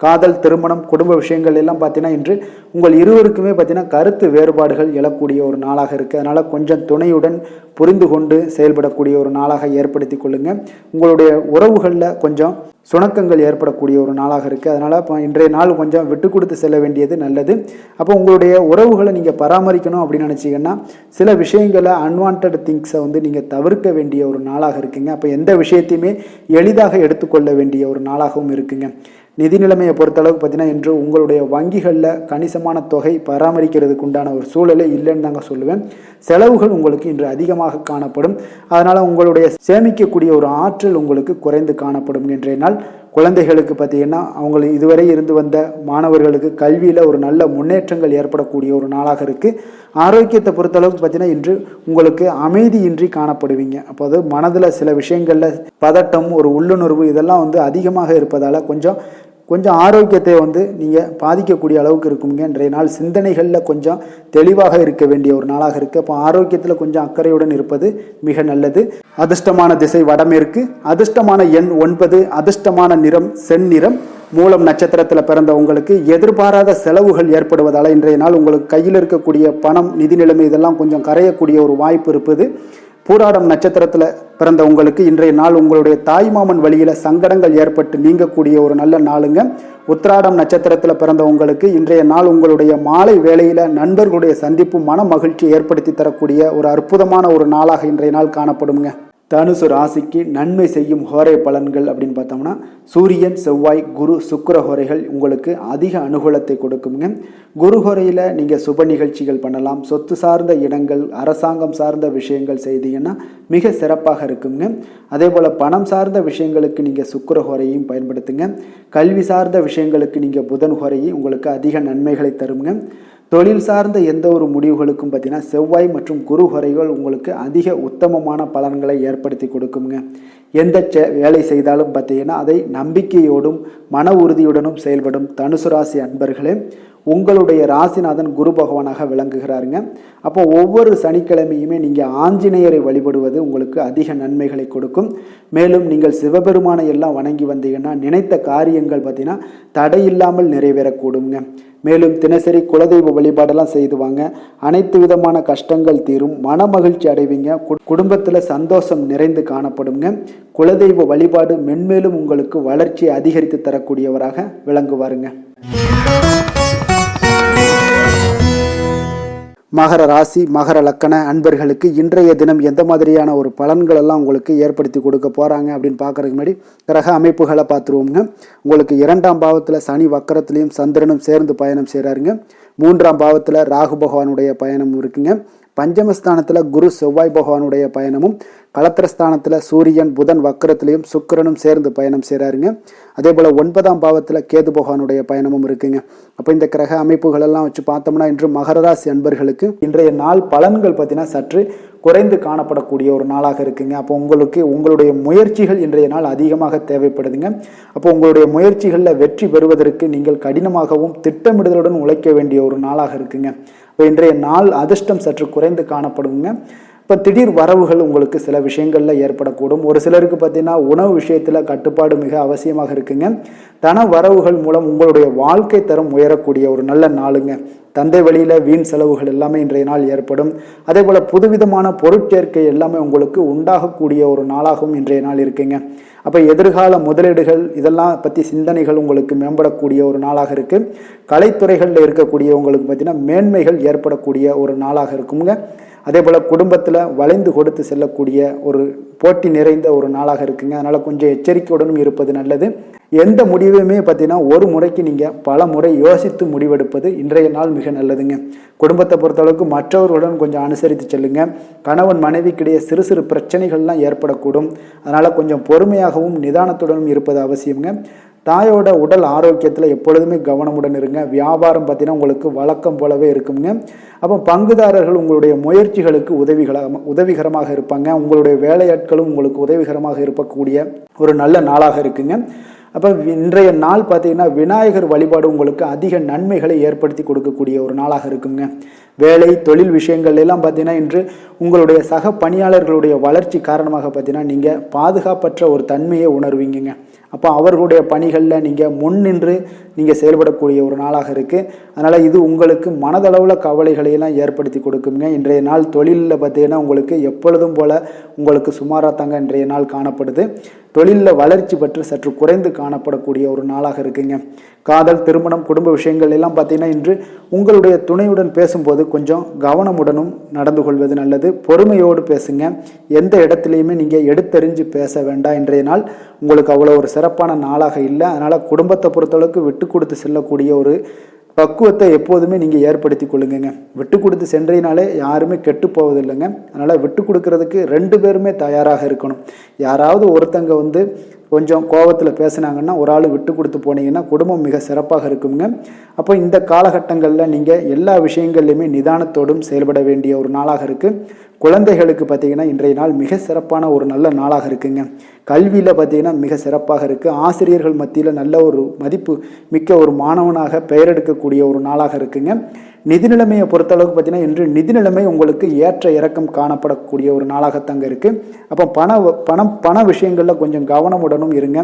காதல் திருமணம் குடும்ப விஷயங்கள் எல்லாம் பார்த்தீங்கன்னா இன்று உங்கள் இருவருக்குமே பார்த்தீங்கன்னா கருத்து வேறுபாடுகள் எழக்கூடிய ஒரு நாளாக இருக்குது. அதனால் கொஞ்சம் துணையுடன் புரிந்து கொண்டு செயல்படக்கூடிய ஒரு நாளாக ஏற்படுத்தி கொள்ளுங்க. உங்களுடைய உறவுகளில் கொஞ்சம் சுணக்கங்கள் ஏற்படக்கூடிய ஒரு நாளாக இருக்குது. அதனால் இப்போ இன்றைய நாள் கொஞ்சம் விட்டு கொடுத்து செல்ல வேண்டியது நல்லது. அப்போ உங்களுடைய உறவுகளை நீங்கள் பராமரிக்கணும் அப்படின்னு நினச்சிங்கன்னா சில விஷயங்களை அன்வான்ட் திங்ஸை நீங்கள் தவிர்க்க வேண்டிய ஒரு நாளாக இருக்குங்க. அப்போ எந்த விஷயத்தையுமே எளிதாக எடுத்துக்கொள்ள வேண்டிய ஒரு நாளாகவும் இருக்குங்க. நிதி நிலைமையை பொறுத்தளவுக்கு பார்த்தீங்கன்னா இன்று உங்களுடைய வங்கிகளில் கணிசமான தொகை பராமரிக்கிறதுக்கு உண்டான ஒரு சூழலே இல்லைன்னு தாங்க சொல்லுவேன். செலவுகள் உங்களுக்கு இன்று அதிகமாக காணப்படும். அதனால் உங்களுடைய சேமிக்கக்கூடிய ஒரு ஆற்றல் உங்களுக்கு குறைந்து காணப்படும் இன்றைய நாள். குழந்தைகளுக்கு பார்த்தீங்கன்னா அவங்க இதுவரை இருந்து வந்த மாணவர்களுக்கு கல்வியில் ஒரு நல்ல முன்னேற்றங்கள் ஏற்படக்கூடிய ஒரு நாளாக இருக்குது. ஆரோக்கியத்தை பொறுத்தளவுக்கு பார்த்தீங்கன்னா இன்று உங்களுக்கு அமைதியின்றி காணப்படுவீங்க. அப்போது மனதில் சில விஷயங்களில் பதட்டம் ஒரு உள்ளுணர்வு இதெல்லாம் அதிகமாக இருப்பதால் கொஞ்சம் ஆரோக்கியத்தை நீங்கள் பாதிக்கக்கூடிய அளவுக்கு இருக்குங்க. இன்றைய நாள் சிந்தனைகளில் கொஞ்சம் தெளிவாக இருக்க வேண்டிய ஒரு நாளாக இருக்குது. அப்போ ஆரோக்கியத்தில் கொஞ்சம் அக்கறையுடன் இருப்பது மிக நல்லது. அதிர்ஷ்டமான திசை வடமேற்கு, அதிர்ஷ்டமான எண் 9, அதிர்ஷ்டமான நிறம் செந்நிறம். மூலம் நட்சத்திரத்தில் பிறந்த உங்களுக்கு எதிர்பாராத செலவுகள் ஏற்படுவதால் இன்றைய நாள் உங்களுக்கு கையில் இருக்கக்கூடிய பணம் நிதி நிலைமை இதெல்லாம் கொஞ்சம் கரையக்கூடிய ஒரு வாய்ப்பு இருப்பது. பூராடம் நட்சத்திரத்தில் பிறந்த உங்களுக்கு இன்றைய நாள் உங்களுடைய தாய்மாமன் வழியில் சங்கடங்கள் ஏற்பட்டு நீங்கக்கூடிய ஒரு நல்ல நாளுங்க. உத்திராடம் நட்சத்திரத்தில் பிறந்த உங்களுக்கு இன்றைய நாள் உங்களுடைய மாலை வேளையில் நண்பர்களுடைய சந்திப்பு மன மகிழ்ச்சி ஏற்படுத்தி தரக்கூடிய ஒரு அற்புதமான ஒரு நாளாக இன்றைய நாள் காணப்படுங்க. தனுசு ராசிக்கு நன்மை செய்யும் ஹோரை பலன்கள் அப்படின்னு பார்த்தோம்னா சூரியன் செவ்வாய் குரு சுக்கிர ஹோரைகள் உங்களுக்கு அதிக அனுகூலத்தை கொடுக்குங்க. குரு ஹோரையில் நீங்கள் சுப நிகழ்ச்சிகள் பண்ணலாம். சொத்து சார்ந்த இடங்கள் அரசாங்கம் சார்ந்த விஷயங்கள் செய்தீங்கன்னா மிக சிறப்பாக இருக்குங்க. அதே போல் பணம் சார்ந்த விஷயங்களுக்கு நீங்கள் சுக்கிர ஹோரையும் பயன்படுத்துங்க. கல்வி சார்ந்த விஷயங்களுக்கு நீங்கள் புதன் ஹோரையும் உங்களுக்கு அதிக நன்மைகளை தருங்க. தொழில் சார்ந்த எந்த ஒரு முடிவுகளுக்கும் பார்த்தீங்கன்னா செவ்வாய் மற்றும் குரு ஹோரைகள் உங்களுக்கு அதிக உத்தமமான பலன்களை ஏற்படுத்தி கொடுக்குங்க. எந்த வேலை செய்தாலும் பார்த்தீங்கன்னா அதை நம்பிக்கையோடும் மன உறுதியுடனும் செயல்படும் தனுசு ராசி அன்பர்களே உங்களுடைய ராசிநாதன் குரு பகவானாக விளங்குகிறாருங்க. அப்போ ஒவ்வொரு சனிக்கிழமையுமே நீங்கள் ஆஞ்சநேயரை வழிபடுவது உங்களுக்கு அதிக நன்மைகளை கொடுக்கும். மேலும் நீங்கள் சிவபெருமானை எல்லாம் வணங்கி வந்தீங்கன்னா நினைத்த காரியங்கள் பார்த்தீங்கன்னா தடையில்லாமல் நிறைவேறக்கூடுங்க. மேலும் தினசரி குலதெய்வ வழிபாடெல்லாம் செய்துவாங்க. அனைத்து விதமான கஷ்டங்கள் தீரும். மன மகிழ்ச்சி அடைவீங்க. குடும்பத்தில் சந்தோஷம் நிறைந்து காணப்படுங்க. குலதெய்வ வழிபாடு மென்மேலும் உங்களுக்கு வளர்ச்சி அதிகரித்து தரக்கூடியவராக விளங்குவாருங்க. மகர ராசி மகர லக்கண அன்பர்களுக்கு இன்றைய தினம் எந்த மாதிரியான ஒரு பலன்கள் எல்லாம் உங்களுக்கு ஏற்படுத்தி கொடுக்க போகிறாங்க அப்படின்னு பார்க்குறதுக்கு முன்னாடி கிரக அமைப்புகளை பார்த்துருவோங்க. உங்களுக்கு 2ஆம் பாவத்தில் சனி வக்கரத்துலேயும் சந்திரனும் சேர்ந்து பயணம் செய்கிறாருங்க. 3ஆம் பாவத்தில் ராகு பகவானுடைய பயணமும் இருக்குங்க. பஞ்சமஸ்தானத்தில் குரு செவ்வாய் பகவானுடைய பயணமும், களத்திரஸ்தானத்தில் சூரியன் புதன் வக்கரத்திலையும் சுக்கிரனும் சேர்ந்து பயணம் செய்கிறாருங்க. அதே போல் 9ஆம் பாவத்தில் கேது பகவானுடைய பயணமும் இருக்குங்க. அப்போ இந்த கிரக அமைப்புகளெல்லாம் வச்சு பார்த்தோம்னா இன்று மகர ராசி அன்பர்களுக்கு இன்றைய நாள் பலன்கள் பார்த்தீங்கன்னா சற்று குறைந்து காணப்படக்கூடிய ஒரு நாளாக இருக்குங்க. அப்போ உங்களுடைய முயற்சிகள் இன்றைய நாள் அதிகமாக தேவைப்படுதுங்க. அப்போ உங்களுடைய முயற்சிகளில் வெற்றி பெறுவதற்கு நீங்கள் கடினமாகவும் திட்டமிடுதலுடன் உழைக்க வேண்டிய ஒரு நாளாக இருக்குங்க. இப்போ இன்றைய நாள் அதிர்ஷ்டம் சற்று குறைந்து காணப்படுங்க. இப்போ இப்போ திடீர் வரவுகள் உங்களுக்கு சில விஷயங்களில் ஏற்படக்கூடும். ஒரு சிலருக்கு பார்த்தீங்கன்னா உணவு விஷயத்தில் கட்டுப்பாடு மிக அவசியமாக இருக்குங்க. தன வரவுகள் மூலம் உங்களுடைய வாழ்க்கை தரம் உயரக்கூடிய ஒரு நல்ல நாளுங்க. தந்தை வழியில் வீண் செலவுகள் எல்லாமே இன்றைய நாள் ஏற்படும். அதே போல் புதுவிதமான பொருட்சேர்க்கை எல்லாமே உங்களுக்கு உண்டாகக்கூடிய ஒரு நாளாகவும் இன்றைய நாள் இருக்குங்க. அப்போ எதிர்கால முதலீடுகள் இதெல்லாம் பற்றி சிந்தனைகள் உங்களுக்கு மேம்படக்கூடிய ஒரு நாளாக இருக்குது. கலைத்துறைகளில் இருக்கக்கூடியவங்களுக்கு பார்த்தீங்கன்னா மேன்மைகள் ஏற்படக்கூடிய ஒரு நாளாக இருக்குங்க. அதே போல் குடும்பத்தில் வளைந்து கொடுத்து செல்லக்கூடிய ஒரு போட்டி நிறைந்த ஒரு நாளாக இருக்குங்க. அதனால் கொஞ்சம் எச்சரிக்கையுடனும் இருப்பது நல்லது. எந்த முடிவையுமே பார்த்தீங்கன்னா ஒரு முறைக்கு நீங்கள் பல முறை யோசித்து முடிவெடுப்பது இன்றைய நாள் மிக நல்லதுங்க. குடும்பத்தை பொறுத்தளவுக்கு மற்றவர்களுடன் கொஞ்சம் அனுசரித்து செல்லுங்க. கணவன் மனைவிக்கிடையே சிறு சிறு பிரச்சனைகள்லாம் ஏற்படக்கூடும். அதனால் கொஞ்சம் பொறுமையாகவும் நிதானத்துடனும் இருப்பது அவசியங்க. தாயோட உடல் ஆரோக்கியத்தில் எப்பொழுதுமே கவனமுடன் இருங்க. வியாபாரம் பார்த்தீங்கன்னா உங்களுக்கு வழக்கம் போலவே இருக்குங்க. அப்போ பங்குதாரர்கள் உங்களுடைய முயற்சிகளுக்கு உதவிகரமாக இருப்பாங்க. உங்களுடைய வேலையாட்களும் உங்களுக்கு உதவிகரமாக இருக்கக்கூடிய ஒரு நல்ல நாளாக இருக்குங்க. அப்போ இன்றைய நாள் பார்த்தீங்கன்னா விநாயகர் வழிபாடு உங்களுக்கு அதிக நன்மைகளை ஏற்படுத்தி கொடுக்கக்கூடிய ஒரு நாளாக இருக்குங்க. வேலை தொழில் விஷயங்கள் எல்லாம் பார்த்தீங்கன்னா இன்று உங்களுடைய சக பணியாளர்களுடைய வளர்ச்சி காரணமாக பார்த்தீங்கன்னா நீங்கள் பாதுகாப்பற்ற ஒரு தன்மையை உணர்வீங்க. அப்போ அவர்களுடைய பணிகளில் நீங்கள் முன்னின்று நீங்கள் செயல்படக்கூடிய ஒரு நாளாக இருக்குது. அதனால் இது உங்களுக்கு மனதளவில் கவலைகளையெல்லாம் ஏற்படுத்தி கொடுக்குங்க. இன்றைய நாள் தொழிலில் பார்த்தீங்கன்னா உங்களுக்கு எப்பொழுதும் போல் உங்களுக்கு சுமாராக தாங்க இன்றைய நாள் காணப்படுது. தொழிலில் வளர்ச்சி பெற்று சற்று குறைந்து காணப்படக்கூடிய ஒரு நாளாக இருக்குங்க. காதல் திருமணம் குடும்ப விஷயங்கள் எல்லாம் பார்த்தீங்கன்னா இன்று உங்களுடைய துணையுடன் பேசும்போது கொஞ்சம் கவனமுடனும் நடந்து கொள்வது நல்லது. பொறுமையோடு பேசுங்க. எந்த இடத்துலையுமே நீங்கள் எடுத்தறிஞ்சு பேச வேண்டாம். இன்றைய நாள் உங்களுக்கு அவ்வளோ ஒரு சிறப்பான நாளாக இல்லை. அதனால் குடும்பத்தை பொறுத்தளவுக்கு விட்டு கொடுத்து செல்லக்கூடிய ஒரு பக்குவத்தை எப்போதுமே நீங்கள் ஏற்படுத்தி கொள்ளுங்க. விட்டு கொடுத்து சென்றீனாலே யாருமே கெட்டு போவதில்லைங்க. அதனால் விட்டு கொடுக்கறதுக்கு 2 பேருமே தயாராக இருக்கணும். யாராவது ஒருத்தங்க கொஞ்சம் கோபத்தில் பேசுனாங்கன்னா ஒரு ஆள் விட்டு கொடுத்து போனீங்கன்னா குடும்பம் மிக சிறப்பாக இருக்குங்க. அப்போ இந்த காலகட்டங்களில் நீங்கள் எல்லா விஷயங்கள்லையுமே நிதானத்தோடும் செயல்பட வேண்டிய ஒரு நாளாக இருக்குது. குழந்தைகளுக்கு பார்த்தீங்கன்னா இன்றைய நாள் மிக சிறப்பான ஒரு நல்ல நாளாக இருக்குங்க. கல்வியில் பார்த்தீங்கன்னா மிக சிறப்பாக இருக்குது. ஆசிரியர்கள் மத்தியில் நல்ல ஒரு மதிப்பு மிக்க ஒரு மாணவனாக பெயர் எடுக்கக்கூடிய ஒரு நாளாக இருக்குங்க. நிதி நிலைமையை பொறுத்தளவுக்கு பார்த்தீங்கன்னா இன்று நிதி நிலைமை உங்களுக்கு ஏற்ற இறக்கம் காணப்படக்கூடிய ஒரு நாளாகத்தாங்க இருக்குது. அப்போ பண விஷயங்களில் கொஞ்சம் கவனமுடனும் இருங்க.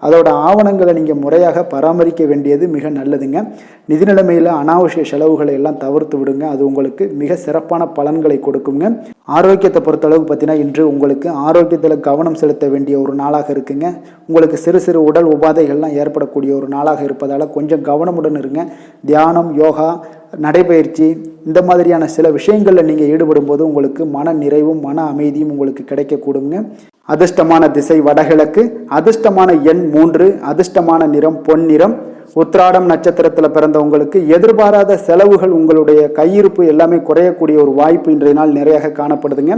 அதோட ஆவணங்களை நீங்கள் முறையாக பராமரிக்க வேண்டியது மிக நல்லதுங்க. நிதி நிலைமையில் அனாவசிய செலவுகளை எல்லாம் தவிர்த்து விடுங்க. அது உங்களுக்கு மிக சிறப்பான பலன்களை கொடுக்குங்க. ஆரோக்கியத்தை பொறுத்தளவுக்கு பார்த்தீங்கன்னா இன்று உங்களுக்கு ஆரோக்கியத்தில் கவனம் செலுத்த வேண்டிய ஒரு நாளாக இருக்குங்க. உங்களுக்கு சிறு சிறு உடல் உபாதைகள்லாம் ஏற்படக்கூடிய ஒரு நாளாக இருப்பதால் கொஞ்சம் கவனமுடன் இருங்க. தியானம் யோகா நடைபயிற்சி இந்த மாதிரியான சில விஷயங்களில் நீங்கள் ஈடுபடும் போது உங்களுக்கு மன நிறைவும் மன அமைதியும் உங்களுக்கு கிடைக்கக்கூடுங்க. அதிர்ஷ்டமான திசை வடகிழக்கு, அதிர்ஷ்டமான எண் 3, அதிர்ஷ்டமான நிறம் பொன்னிறம். உத்திராடம் நட்சத்திரத்தில் பிறந்தவங்களுக்கு எதிர்பாராத செலவுகள் உங்களுடைய கையிருப்பு எல்லாமே குறையக்கூடிய ஒரு வாய்ப்பு இன்றைய நாள் நிறையாக காணப்படுதுங்க.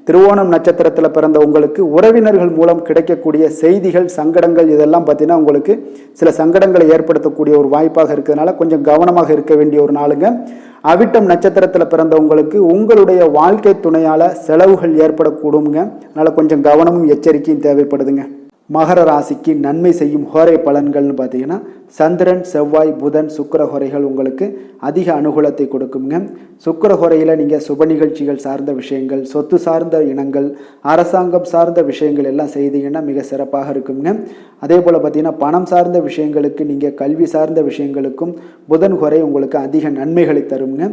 திருவோணம் நட்சத்திரத்தில் பிறந்த உங்களுக்கு உறவினர்கள் மூலம் கிடைக்கக்கூடிய செய்திகள் சங்கடங்கள் இதெல்லாம் பார்த்தீங்கன்னா உங்களுக்கு சில சங்கடங்களை ஏற்படுத்தக்கூடிய ஒரு வாய்ப்பாக இருக்கிறதுனால கொஞ்சம் கவனமாக இருக்க வேண்டிய ஒரு நாளுங்க. அவிட்டம் நட்சத்திரத்தில் பிறந்தவங்களுக்கு உங்களுடைய வாழ்க்கை துணையால் செலவுகள் ஏற்படக்கூடுங்க. அதனால் கொஞ்சம் கவனமும் எச்சரிக்கையும் தேவைப்படுதுங்க. மகர ராசிக்கு நன்மை செய்யும் ஹோரை பலன்கள்னு பார்த்தீங்கன்னா சந்திரன் செவ்வாய் புதன் சுக்கிர ஹோரைகள் உங்களுக்கு அதிக அனுகூலத்தை கொடுக்குங்க. சுக்கிர ஹோரையில் நீங்கள் சுப நிகழ்ச்சிகள் சார்ந்த விஷயங்கள் சொத்து சார்ந்த இனங்கள் அரசாங்கம் சார்ந்த விஷயங்கள் எல்லாம் செய்தீங்கன்னா மிக சிறப்பாக இருக்குங்க. அதே போல் பார்த்தீங்கன்னா பணம் சார்ந்த விஷயங்களுக்கு நீங்கள் கல்வி சார்ந்த விஷயங்களுக்கும் புதன் ஹோரை உங்களுக்கு அதிக நன்மைகளை தருங்க.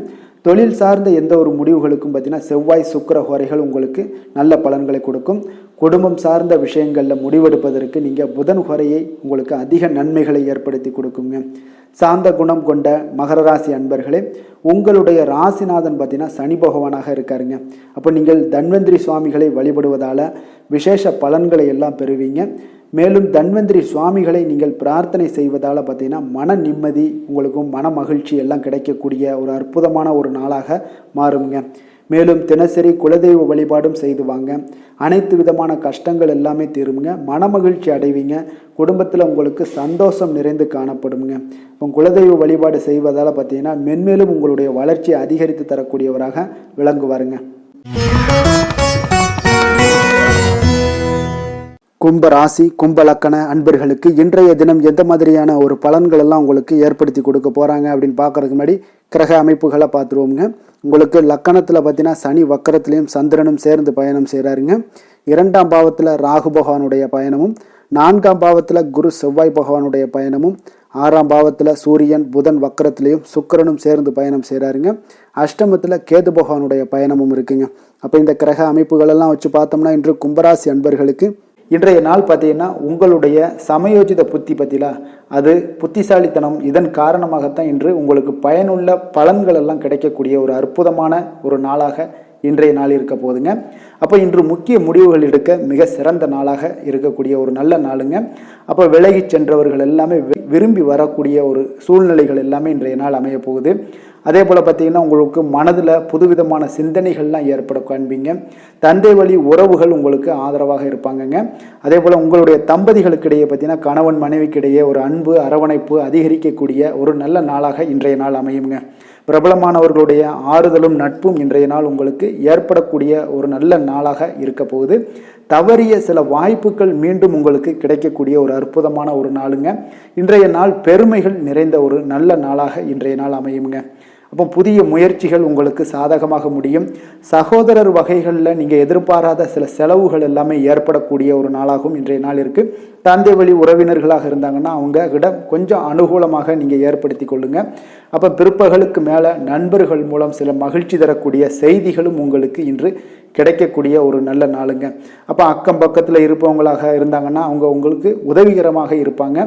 தொழில் சார்ந்த எந்த ஒரு முடிவுகளுக்கும் பார்த்தீங்கன்னா செவ்வாய் சுக்கிர ஹோரைகள் உங்களுக்கு நல்ல பலன்களை கொடுக்கும். குடும்பம் சார்ந்த விஷயங்களில் முடிவெடுப்பதற்கு நீங்கள் புதன் ஹோரையை உங்களுக்கு அதிக நன்மைகளை ஏற்படுத்தி கொடுக்குங்க. சாந்த குணம் கொண்ட மகர ராசி அன்பர்களே, உங்களுடைய ராசிநாதன் பார்த்தீங்கன்னா சனி பகவானாக இருக்காருங்க. அப்போ நீங்கள் தன்வந்திரி சுவாமிகளை வழிபடுவதால் விசேஷ பலன்களை எல்லாம் பெறுவீங்க. மேலும் தன்வந்திரி சுவாமிகளை நீங்கள் பிரார்த்தனை செய்வதால் பார்த்தீங்கன்னா மன நிம்மதி உங்களுக்கும் மன மகிழ்ச்சி எல்லாம் கிடைக்கக்கூடிய ஒரு அற்புதமான ஒரு நாளாக மாறுங்க. மேலும் தினசரி குலதெய்வ வழிபாடும் செய்து வாங்க. அனைத்து விதமான கஷ்டங்கள் எல்லாமே தீருங்க. மன மகிழ்ச்சி அடைவீங்க. குடும்பத்தில் உங்களுக்கு சந்தோஷம் நிறைந்து காணப்படுங்க. இப்போ குலதெய்வ வழிபாடு செய்வதால் பார்த்தீங்கன்னா மென்மேலும் உங்களுடைய வளர்ச்சியை அதிகரித்து தரக்கூடியவராக விளங்குவாருங்க. கும்ப ராசி கும்ப லக்கண அன்பர்களுக்கு இன்றைய தினம் எந்த மாதிரியான ஒரு பலன்கள் எல்லாம் உங்களுக்கு ஏற்படுத்தி கொடுக்க போகிறாங்க அப்படின்னு பார்க்கறதுக்கு முன்னாடி கிரக அமைப்புகளை பார்த்துருவோங்க. உங்களுக்கு லக்கணத்தில் பார்த்தீங்கன்னா சனி வக்கரத்திலையும் சந்திரனும் சேர்ந்து பயணம் செய்கிறாருங்க. 2ஆம் பாவத்தில் ராகு பகவானுடைய பயணமும், 4ஆம் பாவத்தில் குரு செவ்வாய் பகவானுடைய பயணமும், 6ஆம் பாவத்தில் சூரியன் புதன் வக்கரத்திலையும் சுக்கிரனும் சேர்ந்து பயணம் செய்கிறாருங்க. அஷ்டமத்தில் கேது பகவானுடைய பயணமும் இருக்குங்க. அப்போ இந்த கிரக அமைப்புகளெல்லாம் வச்சு பார்த்தோம்னா இன்று கும்பராசி அன்பர்களுக்கு இன்றைய நாள் பார்த்தீங்கன்னா உங்களுடைய சமயோஜித புத்தி பற்றிலா அது புத்திசாலித்தனம், இதன் காரணமாகத்தான் இன்று உங்களுக்கு பயனுள்ள பலன்கள் எல்லாம் கிடைக்கக்கூடிய ஒரு அற்புதமான ஒரு நாளாக இன்றைய நாள் இருக்க போதுங்க. அப்போ இன்று முக்கிய முடிவுகள் எடுக்க மிக சிறந்த நாளாக இருக்கக்கூடிய ஒரு நல்ல நாளுங்க. அப்போ விலகி சென்றவர்கள் எல்லாமே விரும்பி வரக்கூடிய ஒரு சூழ்நிலைகள் எல்லாமே இன்றைய நாள் அமைய போகுது. அதே போல் பார்த்தீங்கன்னா உங்களுக்கு மனதில் புதுவிதமான சிந்தனைகள்லாம் ஏற்பட காண்பீங்க. தந்தை வழி உறவுகள் உங்களுக்கு ஆதரவாக இருப்பாங்கங்க. அதே போல் உங்களுடைய தம்பதிகளுக்கிடையே பார்த்தீங்கன்னா கணவன் மனைவிக்கிடையே ஒரு அன்பு அரவணைப்பு அதிகரிக்கக்கூடிய ஒரு நல்ல நாளாக இன்றைய நாள் அமையுங்க. பிரபலமானவர்களுடைய ஆறுதலும் நட்பும் இன்றைய நாள் உங்களுக்கு ஏற்படக்கூடிய ஒரு நல்ல நாளாக இருக்க போகுது. தவறிய சில வாய்ப்புகள் மீண்டும் உங்களுக்கு கிடைக்கக்கூடிய ஒரு அற்புதமான ஒரு நாளுங்க. இன்றைய நாள் பெருமைகள் நிறைந்த ஒரு நல்ல நாளாக இன்றைய நாள் அமையுங்க. அப்போ புதிய முயற்சிகள் உங்களுக்கு சாதகமாக முடியும். சகோதரர் வகைகளில் நீங்கள் எதிர்பாராத சில செலவுகள் எல்லாமே ஏற்படக்கூடிய ஒரு நாளாகவும் இன்றைய நாள் இருக்குது. தந்தை வழி உறவினர்களாக இருந்தாங்கன்னா அவங்க கிட்ட கொஞ்சம் அனுகூலமாக நீங்கள் ஏற்படுத்தி கொள்ளுங்க. அப்போ பிற்பகலுக்கு மேலே நண்பர்கள் மூலம் சில மகிழ்ச்சி தரக்கூடிய செய்திகளும் உங்களுக்கு இன்று கிடைக்கக்கூடிய ஒரு நல்ல நாளுங்க. அப்போ அக்கம் பக்கத்தில் இருப்பவங்களாக இருந்தாங்கன்னா அவங்க உங்களுக்கு உதவிகரமாக இருப்பாங்க.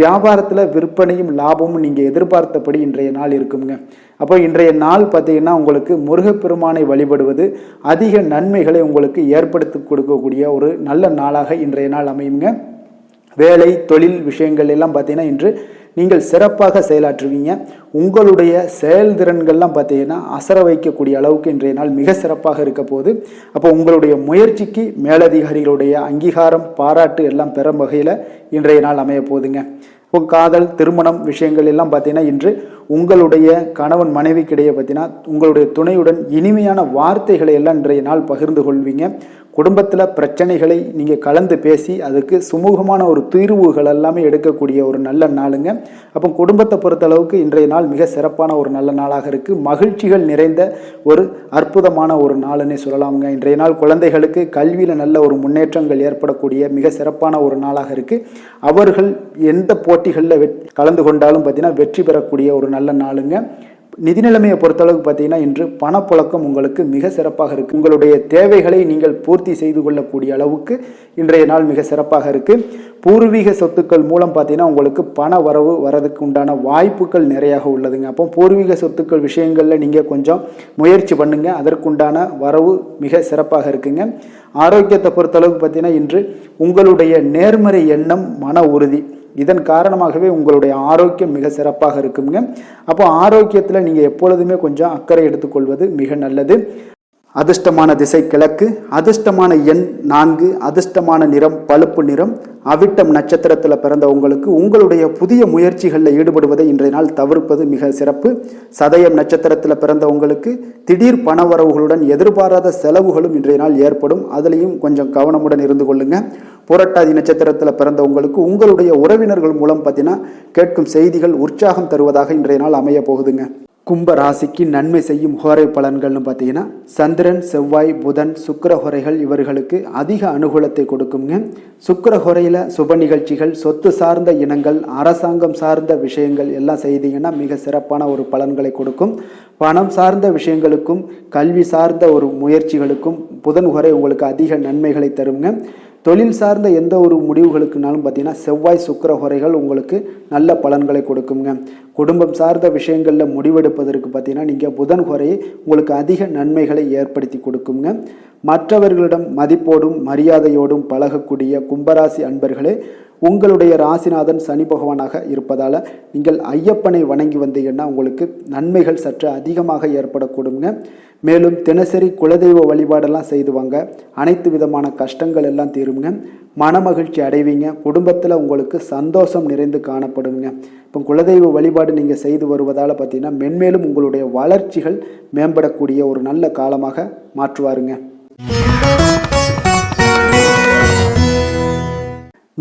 வியாபாரத்தில் விற்பனையும் லாபமும் நீங்கள் எதிர்பார்த்தபடி இன்றைய நாள் இருக்குங்க. அப்போ இன்றைய நாள் பார்த்தீங்கன்னா உங்களுக்கு முருகப்பெருமானை வழிபடுவது அதிக நன்மைகளை உங்களுக்கு ஏற்படுத்தி கொடுக்கக்கூடிய ஒரு நல்ல நாளாக இன்றைய நாள் அமையுங்க. வேலை தொழில் விஷயங்கள் எல்லாம் பார்த்தீங்கன்னா இன்று நீங்கள் சிறப்பாக செயலாற்றுவீங்க. உங்களுடைய செயல்திறன்கள்லாம் பார்த்தீங்கன்னா அசர வைக்கக்கூடிய அளவுக்கு இன்றைய நாள் மிக சிறப்பாக இருக்க போகுது. அப்போ உங்களுடைய முயற்சிக்கு மேலதிகாரிகளுடைய அங்கீகாரம் பாராட்டு எல்லாம் பெறும் வகையில் இன்றைய நாள் அமைய போகுதுங்க. இப்போ காதல் திருமணம் விஷயங்கள் எல்லாம் பார்த்தீங்கன்னா இன்று உங்களுடைய கணவன் மனைவிக்கிடையே பார்த்தீங்கன்னா உங்களுடைய துணையுடன் இனிமையான வார்த்தைகளை எல்லாம் இன்றைய நாள் பகிர்ந்து கொள்வீங்க. குடும்பத்தில் பிரச்சனைகளை நீங்கள் கலந்து பேசி அதுக்கு சுமூகமான ஒரு தீர்வுகள் எல்லாமே எடுக்கக்கூடிய ஒரு நல்ல நாளுங்க. அப்போ குடும்பத்தை பொறுத்தளவுக்கு இன்றைய நாள் மிக சிறப்பான ஒரு நல்ல நாளாக இருக்குது. மகிழ்ச்சிகள் நிறைந்த ஒரு அற்புதமான ஒரு நாளுன்னே சொல்லலாமுங்க. இன்றைய நாள் குழந்தைகளுக்கு கல்வியில் நல்ல ஒரு முன்னேற்றங்கள் ஏற்படக்கூடிய மிக சிறப்பான ஒரு நாளாக இருக்குது. அவர்கள் எந்த போட்டிகளில் கலந்து கொண்டாலும் பார்த்தீங்கன்னா வெற்றி பெறக்கூடிய ஒரு நல்ல நாளுங்க. நிதி நிலைமையை பொறுத்தளவுக்கு பார்த்தீங்கன்னா இன்று பணப்புழக்கம் உங்களுக்கு மிக சிறப்பாக இருக்குது. உங்களுடைய தேவைகளை நீங்கள் பூர்த்தி செய்து கொள்ளக்கூடிய அளவுக்கு இன்றைய நாள் மிக சிறப்பாக இருக்குது. பூர்வீக சொத்துக்கள் மூலம் பார்த்தீங்கன்னா உங்களுக்கு பண வரவு வரதுக்கு உண்டான வாய்ப்புகள் நிறையாக உள்ளதுங்க. அப்போ பூர்வீக சொத்துக்கள் விஷயங்களில் நீங்கள் கொஞ்சம் முயற்சி பண்ணுங்க, அதற்குண்டான வரவு மிக சிறப்பாக இருக்குங்க. ஆரோக்கியத்தை பொறுத்தளவுக்கு பார்த்தீங்கன்னா இன்று உங்களுடைய நேர்மறை எண்ணம் மன உறுதி இதன் காரணமாகவே உங்களுடைய ஆரோக்கியம் மிக சிறப்பாக இருக்குங்க. அப்போ ஆரோக்கியத்தில் நீங்கள் எப்பொழுதுமே கொஞ்சம் அக்கறை எடுத்துக்கொள்வது மிக நல்லது. அதிர்ஷ்டமான திசை கிழக்கு, அதிர்ஷ்டமான எண் 4, அதிர்ஷ்டமான நிறம் பழுப்பு நிறம். அவிட்டம் நட்சத்திரத்தில் பிறந்த உங்களுடைய புதிய முயற்சிகளில் ஈடுபடுவதை இன்றைய நாள் தவிர்ப்பது மிக சிறப்பு. சதயம் நட்சத்திரத்தில் பிறந்த திடீர் பணவரவுகளுடன் எதிர்பாராத செலவுகளும் இன்றைய நாள் ஏற்படும். அதுலேயும் கொஞ்சம் கவனமுடன் இருந்து கொள்ளுங்க. புரட்டாதி நட்சத்திரத்தில் பிறந்த உங்களுடைய உறவினர்கள் மூலம் பார்த்தீங்கன்னா கேட்கும் செய்திகள் உற்சாகம் தருவதாக இன்றைய நாள் அமைய போகுதுங்க. கும்ப ராசிக்கு நன்மை செய்யும் ஹோரை பலன்கள்னு பார்த்தீங்கன்னா சந்திரன் செவ்வாய் புதன் சுக்கிர ஹோரைகள் இவர்களுக்கு அதிக அனுகூலத்தை கொடுக்குங்க. சுக்கிர ஹோரையில் சுப நிகழ்ச்சிகள் சொத்து சார்ந்த இனங்கள் அரசாங்கம் சார்ந்த விஷயங்கள் எல்லாம் செய்தீங்கன்னா மிக சிறப்பான ஒரு பலன்களை கொடுக்கும். பணம் சார்ந்த விஷயங்களுக்கும் கல்வி சார்ந்த ஒரு முயற்சிகளுக்கும் புதன் ஹோரை உங்களுக்கு அதிக நன்மைகளை தருங்க. தொழில் சார்ந்த எந்த ஒரு முடிவுகளுக்குனாலும் பார்த்தீங்கன்னா செவ்வாய் சுக்கிர ஹோரைகள் உங்களுக்கு நல்ல பலன்களை கொடுக்குங்க. குடும்பம் சார்ந்த விஷயங்களில் முடிவெடுப்பதற்கு பார்த்தீங்கன்னா நீங்கள் புதன் ஹோரையை உங்களுக்கு அதிக நன்மைகளை ஏற்படுத்தி கொடுக்குங்க. மற்றவர்களிடம் மதிப்போடும் மரியாதையோடும் பழகக்கூடிய கும்பராசி அன்பர்களே, உங்களுடைய ராசிநாதன் சனி பகவானாக இருப்பதால் நீங்கள் ஐயப்பனை வணங்கி வந்தீங்கன்னா உங்களுக்கு நன்மைகள் சற்று அதிகமாக ஏற்படக்கூடுங்க. மேலும் தினசரி குலதெய்வ வழிபாடெல்லாம் செய்து வாங்க, அனைத்து விதமான கஷ்டங்கள் எல்லாம் தீருங்க. மனமகிழ்ச்சி அடைவீங்க. குடும்பத்தில் உங்களுக்கு சந்தோஷம் நிறைந்து காணப்படுங்க. இப்போ குலதெய்வ வழிபாடு நீங்கள் செய்து வருவதால் பார்த்தீங்கன்னா மென்மேலும் உங்களுடைய வளர்ச்சிகள் மேம்படக்கூடிய ஒரு நல்ல காலமாக மாற்றுவாருங்க.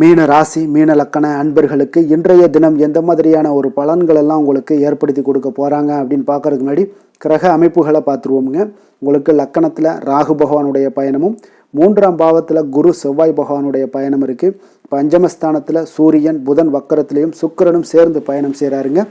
மீன ராசி மீன லக்கண அன்பர்களுக்கு இன்றைய தினம் எந்த மாதிரியான ஒரு பலன்கள் எல்லாம் உங்களுக்கு ஏற்படுத்தி கொடுக்க போகிறாங்க அப்படின்னு பார்க்கறதுக்கு முன்னாடி கிரக அமைப்புகளை பார்த்துருவோமுங்க. உங்களுக்கு லக்கணத்தில் ராகு பகவானுடைய பயணமும் 3ஆம் பாவத்தில் குரு செவ்வாய் பகவானுடைய பயணம் இருக்குது. பஞ்சமஸ்தானத்தில் சூரியன் புதன் வக்கரத்திலையும் சுக்கிரனும் சேர்ந்து பயணம் செய்கிறாருங்க.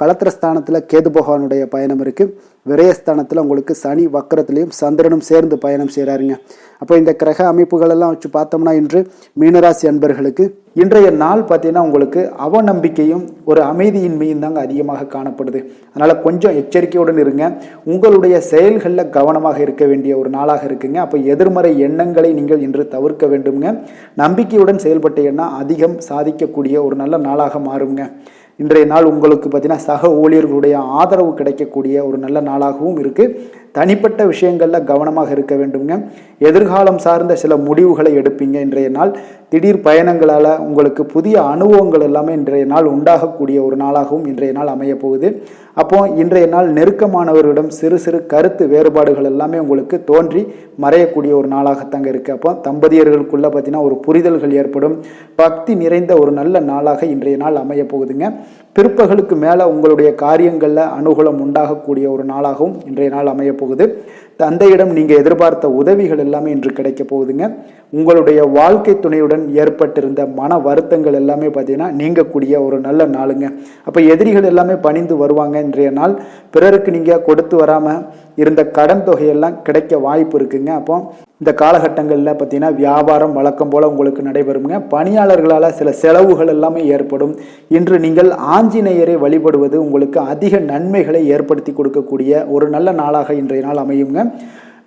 களத்திரஸ்தானத்தில் கேது பகவானுடைய பயணம் இருக்குது. விரயஸ்தானத்தில் உங்களுக்கு சனி வக்கரத்திலையும் சந்திரனும் சேர்ந்து பயணம் செய்கிறாருங்க. அப்போ இந்த கிரக அமைப்புகளெல்லாம் வச்சு பார்த்தோம்னா இன்று மீனராசி அன்பர்களுக்கு இன்றைய நாள் பார்த்தீங்கன்னா உங்களுக்கு அவநம்பிக்கையும் ஒரு அமைதியின்மையும் தாங்க அதிகமாக காணப்படுது. அதனால் கொஞ்சம் எச்சரிக்கையுடன் இருங்க. உங்களுடைய செயல்களில் கவனமாக இருக்க வேண்டிய ஒரு நாளாக இருக்குங்க. அப்போ எதிர்மறை எண்ணங்களை நீங்கள் இன்று தவிர்க்க வேண்டுங்க. நம்பிக்கையுடன் செயல்பட்டீங்கன்னா அதிகம் சாதிக்கக்கூடிய ஒரு நல்ல நாளாக மாறுங்க. இன்றைய நாள் உங்களுக்கு பார்த்தீங்கன்னா சக ஊழியர்களுடைய ஆதரவு கிடைக்கக்கூடிய ஒரு நல்ல நாளாகவும் இருக்குது. தனிப்பட்ட விஷயங்களில் கவனமாக இருக்க வேண்டுங்க. எதிர்காலம் சார்ந்த சில முடிவுகளை எடுப்பீங்க. இன்றைய நாள் திடீர் பயணங்களால் உங்களுக்கு புதிய அனுபவங்கள் எல்லாமே இன்றைய நாள் உண்டாகக்கூடிய ஒரு நாளாகவும் இன்றைய நாள் அமைய போகுது. அப்போ இன்றைய நாள் நெருக்கமானவர்களிடம் சிறு சிறு கருத்து வேறுபாடுகள் எல்லாமே உங்களுக்கு தோன்றி மறையக்கூடிய ஒரு நாளாகத்தாங்க இருக்குது. அப்போ தம்பதியர்களுக்குள்ளே பார்த்தீங்கன்னா ஒரு புரிதல்கள் ஏற்படும். பக்தி நிறைந்த ஒரு நல்ல நாளாக இன்றைய நாள் அமைய போகுதுங்க. பிற்பகலுக்கு மேலே உங்களுடைய காரியங்களில் அனுகூலம் உண்டாகக்கூடிய ஒரு நாளாகவும் இன்றைய நாள் அமைய போகுது. தந்தையிடம் நீங்கள் எதிர்பார்த்த உதவிகள் எல்லாமே இன்று கிடைக்க போகுதுங்க. உங்களுடைய வாழ்க்கை துணையுடன் ஏற்பட்டிருந்த மன வருத்தங்கள் எல்லாமே பார்த்தீங்கன்னா நீங்கக்கூடிய ஒரு நல்ல நாளுங்க. அப்போ எதிரிகள் எல்லாமே பணிந்து வருவாங்க. இன்றைய நாள் பிறருக்கு நீங்கள் கொடுத்து வராமல் இருந்த கடன் தொகையெல்லாம் கிடைக்க வாய்ப்பு இருக்குங்க. அப்போ இந்த காலகட்டங்களில் பார்த்தீங்கன்னா வியாபாரம் வழக்கம் போல் உங்களுக்கு நடைபெறுங்க. பணியாளர்களால் சில செலவுகள் எல்லாமே ஏற்படும். இன்று நீங்கள் ஆஞ்சநேயரை வழிபடுவது உங்களுக்கு அதிக நன்மைகளை ஏற்படுத்தி கொடுக்கக்கூடிய ஒரு நல்ல நாளாக இன்றைய நாள் அமையுங்க.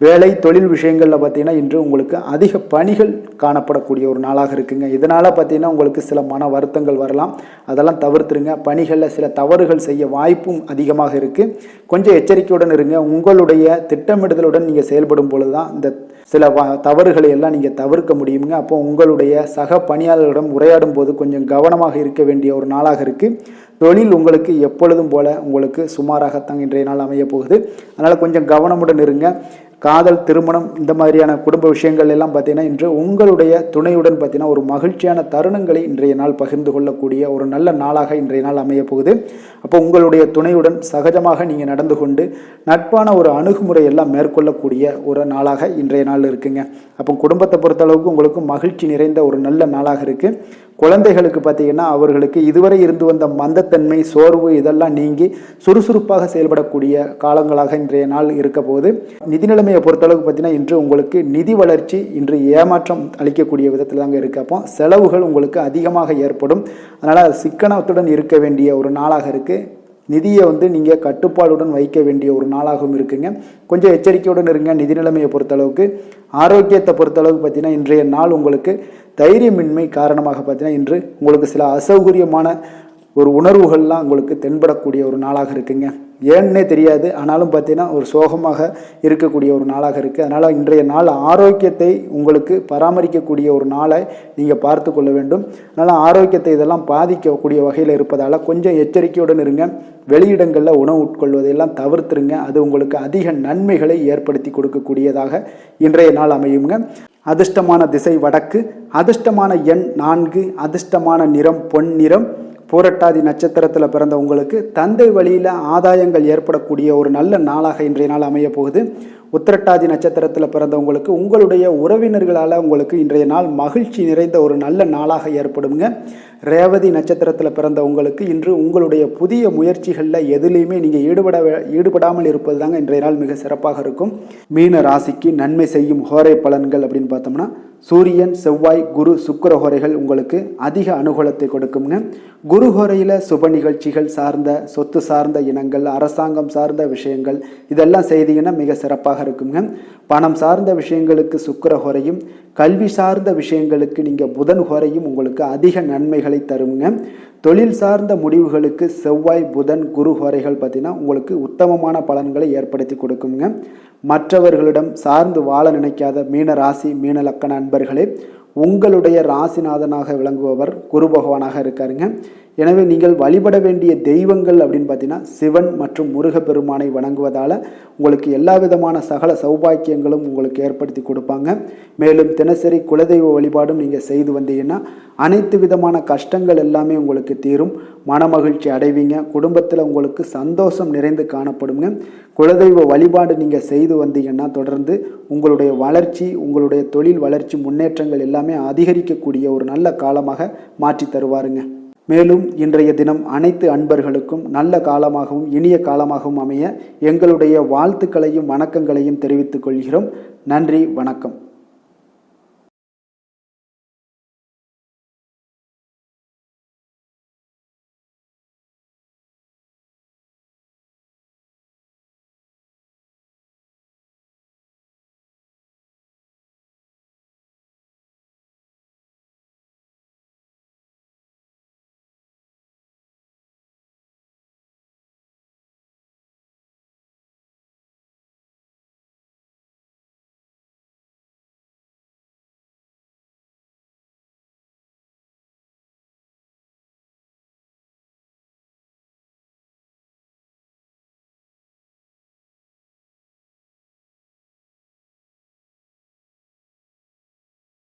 வேலை தொழில் விஷயங்களில் பார்த்தீங்கன்னா இன்று உங்களுக்கு அதிக பணிகள் காணப்படக்கூடிய ஒரு நாளாக இருக்குங்க. இதனால் பார்த்தீங்கன்னா உங்களுக்கு சில மன வருத்தங்கள் வரலாம். அதெல்லாம் தவிர்த்துருங்க. பணிகளில் சில தவறுகள் செய்ய வாய்ப்பும் அதிகமாக இருக்குது. கொஞ்சம் எச்சரிக்கையுடன் இருங்க. உங்களுடைய திட்டமிடுதலுடன் நீங்கள் செயல்படும் பொழுது தான் இந்த சில தவறுகளை எல்லாம் நீங்கள் தவிர்க்க முடியுங்க. அப்போ உங்களுடைய சக பணியாளர்களிடம் உரையாடும் போது கொஞ்சம் கவனமாக இருக்க வேண்டிய ஒரு நாளாக இருக்குது. தொழில் உங்களுக்கு எப்பொழுதும் போல உங்களுக்கு சுமாராகத்தான் இன்றைய நாள் அமைய போகுது. அதனால் கொஞ்சம் கவனமுடன் இருங்க. காதல், திருமணம் இந்த மாதிரியான குடும்ப விஷயங்கள் எல்லாம் பார்த்தீங்கன்னா இன்று உங்களுடைய துணையுடன் பார்த்தீங்கன்னா ஒரு மகிழ்ச்சியான தருணங்களை இன்றைய நாள் பகிர்ந்து கொள்ளக்கூடிய ஒரு நல்ல நாளாக இன்றைய நாள் அமைய போகுது. அப்போ உங்களுடைய துணையுடன் சகஜமாக நீங்கள் நடந்து கொண்டு நட்பான ஒரு அணுகுமுறை எல்லாம் மேற்கொள்ளக்கூடிய ஒரு நாளாக இன்றைய நாள் இருக்குங்க. அப்போ குடும்பத்தை பொறுத்தளவுக்கு உங்களுக்கு மகிழ்ச்சி நிறைந்த ஒரு நல்ல நாளாக இருக்குது. குழந்தைகளுக்கு பார்த்தீங்கன்னா அவர்களுக்கு இதுவரை இருந்து வந்த மந்தத்தன்மை, சோர்வு இதெல்லாம் நீங்கி சுறுசுறுப்பாக செயல்படக்கூடிய காலங்களாக இன்றைய நாள் இருக்க போது. நிதி நிலைமையை பொறுத்தளவுக்கு பார்த்தீங்கன்னா இன்று உங்களுக்கு நிதி வளர்ச்சி இன்று ஏமாற்றம் அளிக்கக்கூடிய விதத்தில் தாங்க இருக்குது. அப்போ செலவுகள் உங்களுக்கு அதிகமாக ஏற்படும். அதனால் சிக்கனத்துடன் இருக்க வேண்டிய ஒரு நாளாக இருக்குது. நிதியை நீங்கள் கட்டுப்பாடுடன் வைக்க வேண்டிய ஒரு நாளாகவும் இருக்குங்க. கொஞ்சம் எச்சரிக்கையுடன் இருங்க. நிதி நிலைமையை பொறுத்தளவுக்கு ஆரோக்கியத்தை பொறுத்தளவுக்கு பார்த்தீங்கன்னா இன்றைய நாள் உங்களுக்கு தைரியமின்மை காரணமாக பார்த்தீங்கன்னா இன்று உங்களுக்கு சில அசௌகரியமான ஒரு உணர்வுகள்லாம் உங்களுக்கு தென்படக்கூடிய ஒரு நாளாக இருக்குங்க. ஏன்னே தெரியாது, ஆனாலும் பார்த்தீங்கன்னா ஒரு சோகமாக இருக்கக்கூடிய ஒரு நாளாக இருக்குது. அதனால் இன்றைய நாள் ஆரோக்கியத்தை உங்களுக்கு பராமரிக்கக்கூடிய ஒரு நாளை நீங்கள் பார்த்து கொள்ள வேண்டும். அதனால் ஆரோக்கியத்தை இதெல்லாம் பாதிக்கக்கூடிய வகையில் இருப்பதால் கொஞ்சம் எச்சரிக்கையுடன் இருங்க. வெளியிடங்களில் உணவு உட்கொள்வதையெல்லாம் தவிர்த்துருங்க. அது உங்களுக்கு அதிக நன்மைகளை ஏற்படுத்தி கொடுக்கக்கூடியதாக இன்றைய நாள் அமையுங்க. அதிர்ஷ்டமான திசை வடக்கு, அதிர்ஷ்டமான எண் 4, அதிர்ஷ்டமான நிறம் பொன் நிறம். பூரட்டாதி நட்சத்திரத்தில் பிறந்த உங்களுக்கு தந்தை வழியில் ஆதாயங்கள் ஏற்படக்கூடிய ஒரு நல்ல நாளாக இன்றைய நாள் அமைய போகுது. உத்திரட்டாதி நட்சத்திரத்தில் பிறந்தவங்களுக்கு உங்களுடைய உறவினர்களால் உங்களுக்கு இன்றைய நாள் மகிழ்ச்சி நிறைந்த ஒரு நல்ல நாளாக ஏற்படுங்க. ரேவதி நட்சத்திரத்தில் பிறந்த உங்களுக்கு இன்று உங்களுடைய புதிய முயற்சிகளில் எதுலேயுமே நீங்கள் ஈடுபடாமல் இருப்பது தாங்க இன்றைய நாள் மிக சிறப்பாக இருக்கும். மீன ராசிக்கு நன்மை செய்யும் ஹோரை பலன்கள் அப்படின்னு பார்த்தோம்னா சூரியன், செவ்வாய், குரு, சுக்கிர ஹோரைகள் உங்களுக்கு அதிக அனுகூலத்தை கொடுக்குங்க. குரு ஹோரையில் சுப நிகழ்ச்சிகள் சார்ந்த, சொத்து சார்ந்த இனங்கள், அரசாங்கம் சார்ந்த விஷயங்கள் இதெல்லாம் செய்தீங்கன்னா மிக சிறப்பாக இருக்குங்க. பணம் சார்ந்த விஷயங்களுக்கு சுக்கிர ஹோரையும், கல்வி சார்ந்த விஷயங்களுக்கு நீங்கள் புதன் ஹோரையும் உங்களுக்கு அதிக நன்மைகளை தருங்க. தொழில் சார்ந்த முடிவுகளுக்கு செவ்வாய், புதன், குரு ஹோரைகள் பார்த்தீங்கன்னா உங்களுக்கு உத்தமமான பலன்களை ஏற்படுத்தி கொடுக்குங்க. மற்றவர்களிடம் சார்ந்து வாழ நினைக்காத மீன ராசி மீன லக்கண அன்பர்களே, உங்களுடைய ராசிநாதனாக விளங்குபவர் குரு பகவானாக இருக்காருங்க. எனவே நீங்கள் வழிபட வேண்டிய தெய்வங்கள் அப்படின்னு பார்த்தீங்கன்னா சிவன் மற்றும் முருகப்பெருமானை வணங்குவதால் உங்களுக்கு எல்லா விதமான சகல சௌபாக்கியங்களும் உங்களுக்கு ஏற்படுத்தி கொடுப்பாங்க. மேலும் தினசரி குலதெய்வ வழிபாடும் நீங்கள் செய்து வந்தீங்கன்னா அனைத்து விதமான கஷ்டங்கள் எல்லாமே உங்களுக்கு தீரும், மனமகிழ்ச்சி அடைவீங்க, குடும்பத்தில் உங்களுக்கு சந்தோஷம் நிறைந்து காணப்படுங்க. குலதெய்வ வழிபாடு நீங்கள் செய்து வந்தீங்கன்னா தொடர்ந்து உங்களுடைய வளர்ச்சி, உங்களுடைய தொழில் வளர்ச்சி, முன்னேற்றங்கள் எல்லாமே அதிகரிக்கக்கூடிய ஒரு நல்ல காலமாக மாற்றி தருவாருங்க. மேலும் இன்றைய தினம் அனைத்து அன்பர்களுக்கும் நல்ல காலமாகவும் இனிய காலமாகவும் அமைய எங்களுடைய வாழ்த்துக்களையும் வணக்கங்களையும் தெரிவித்துக் கொள்கிறோம். நன்றி, வணக்கம்.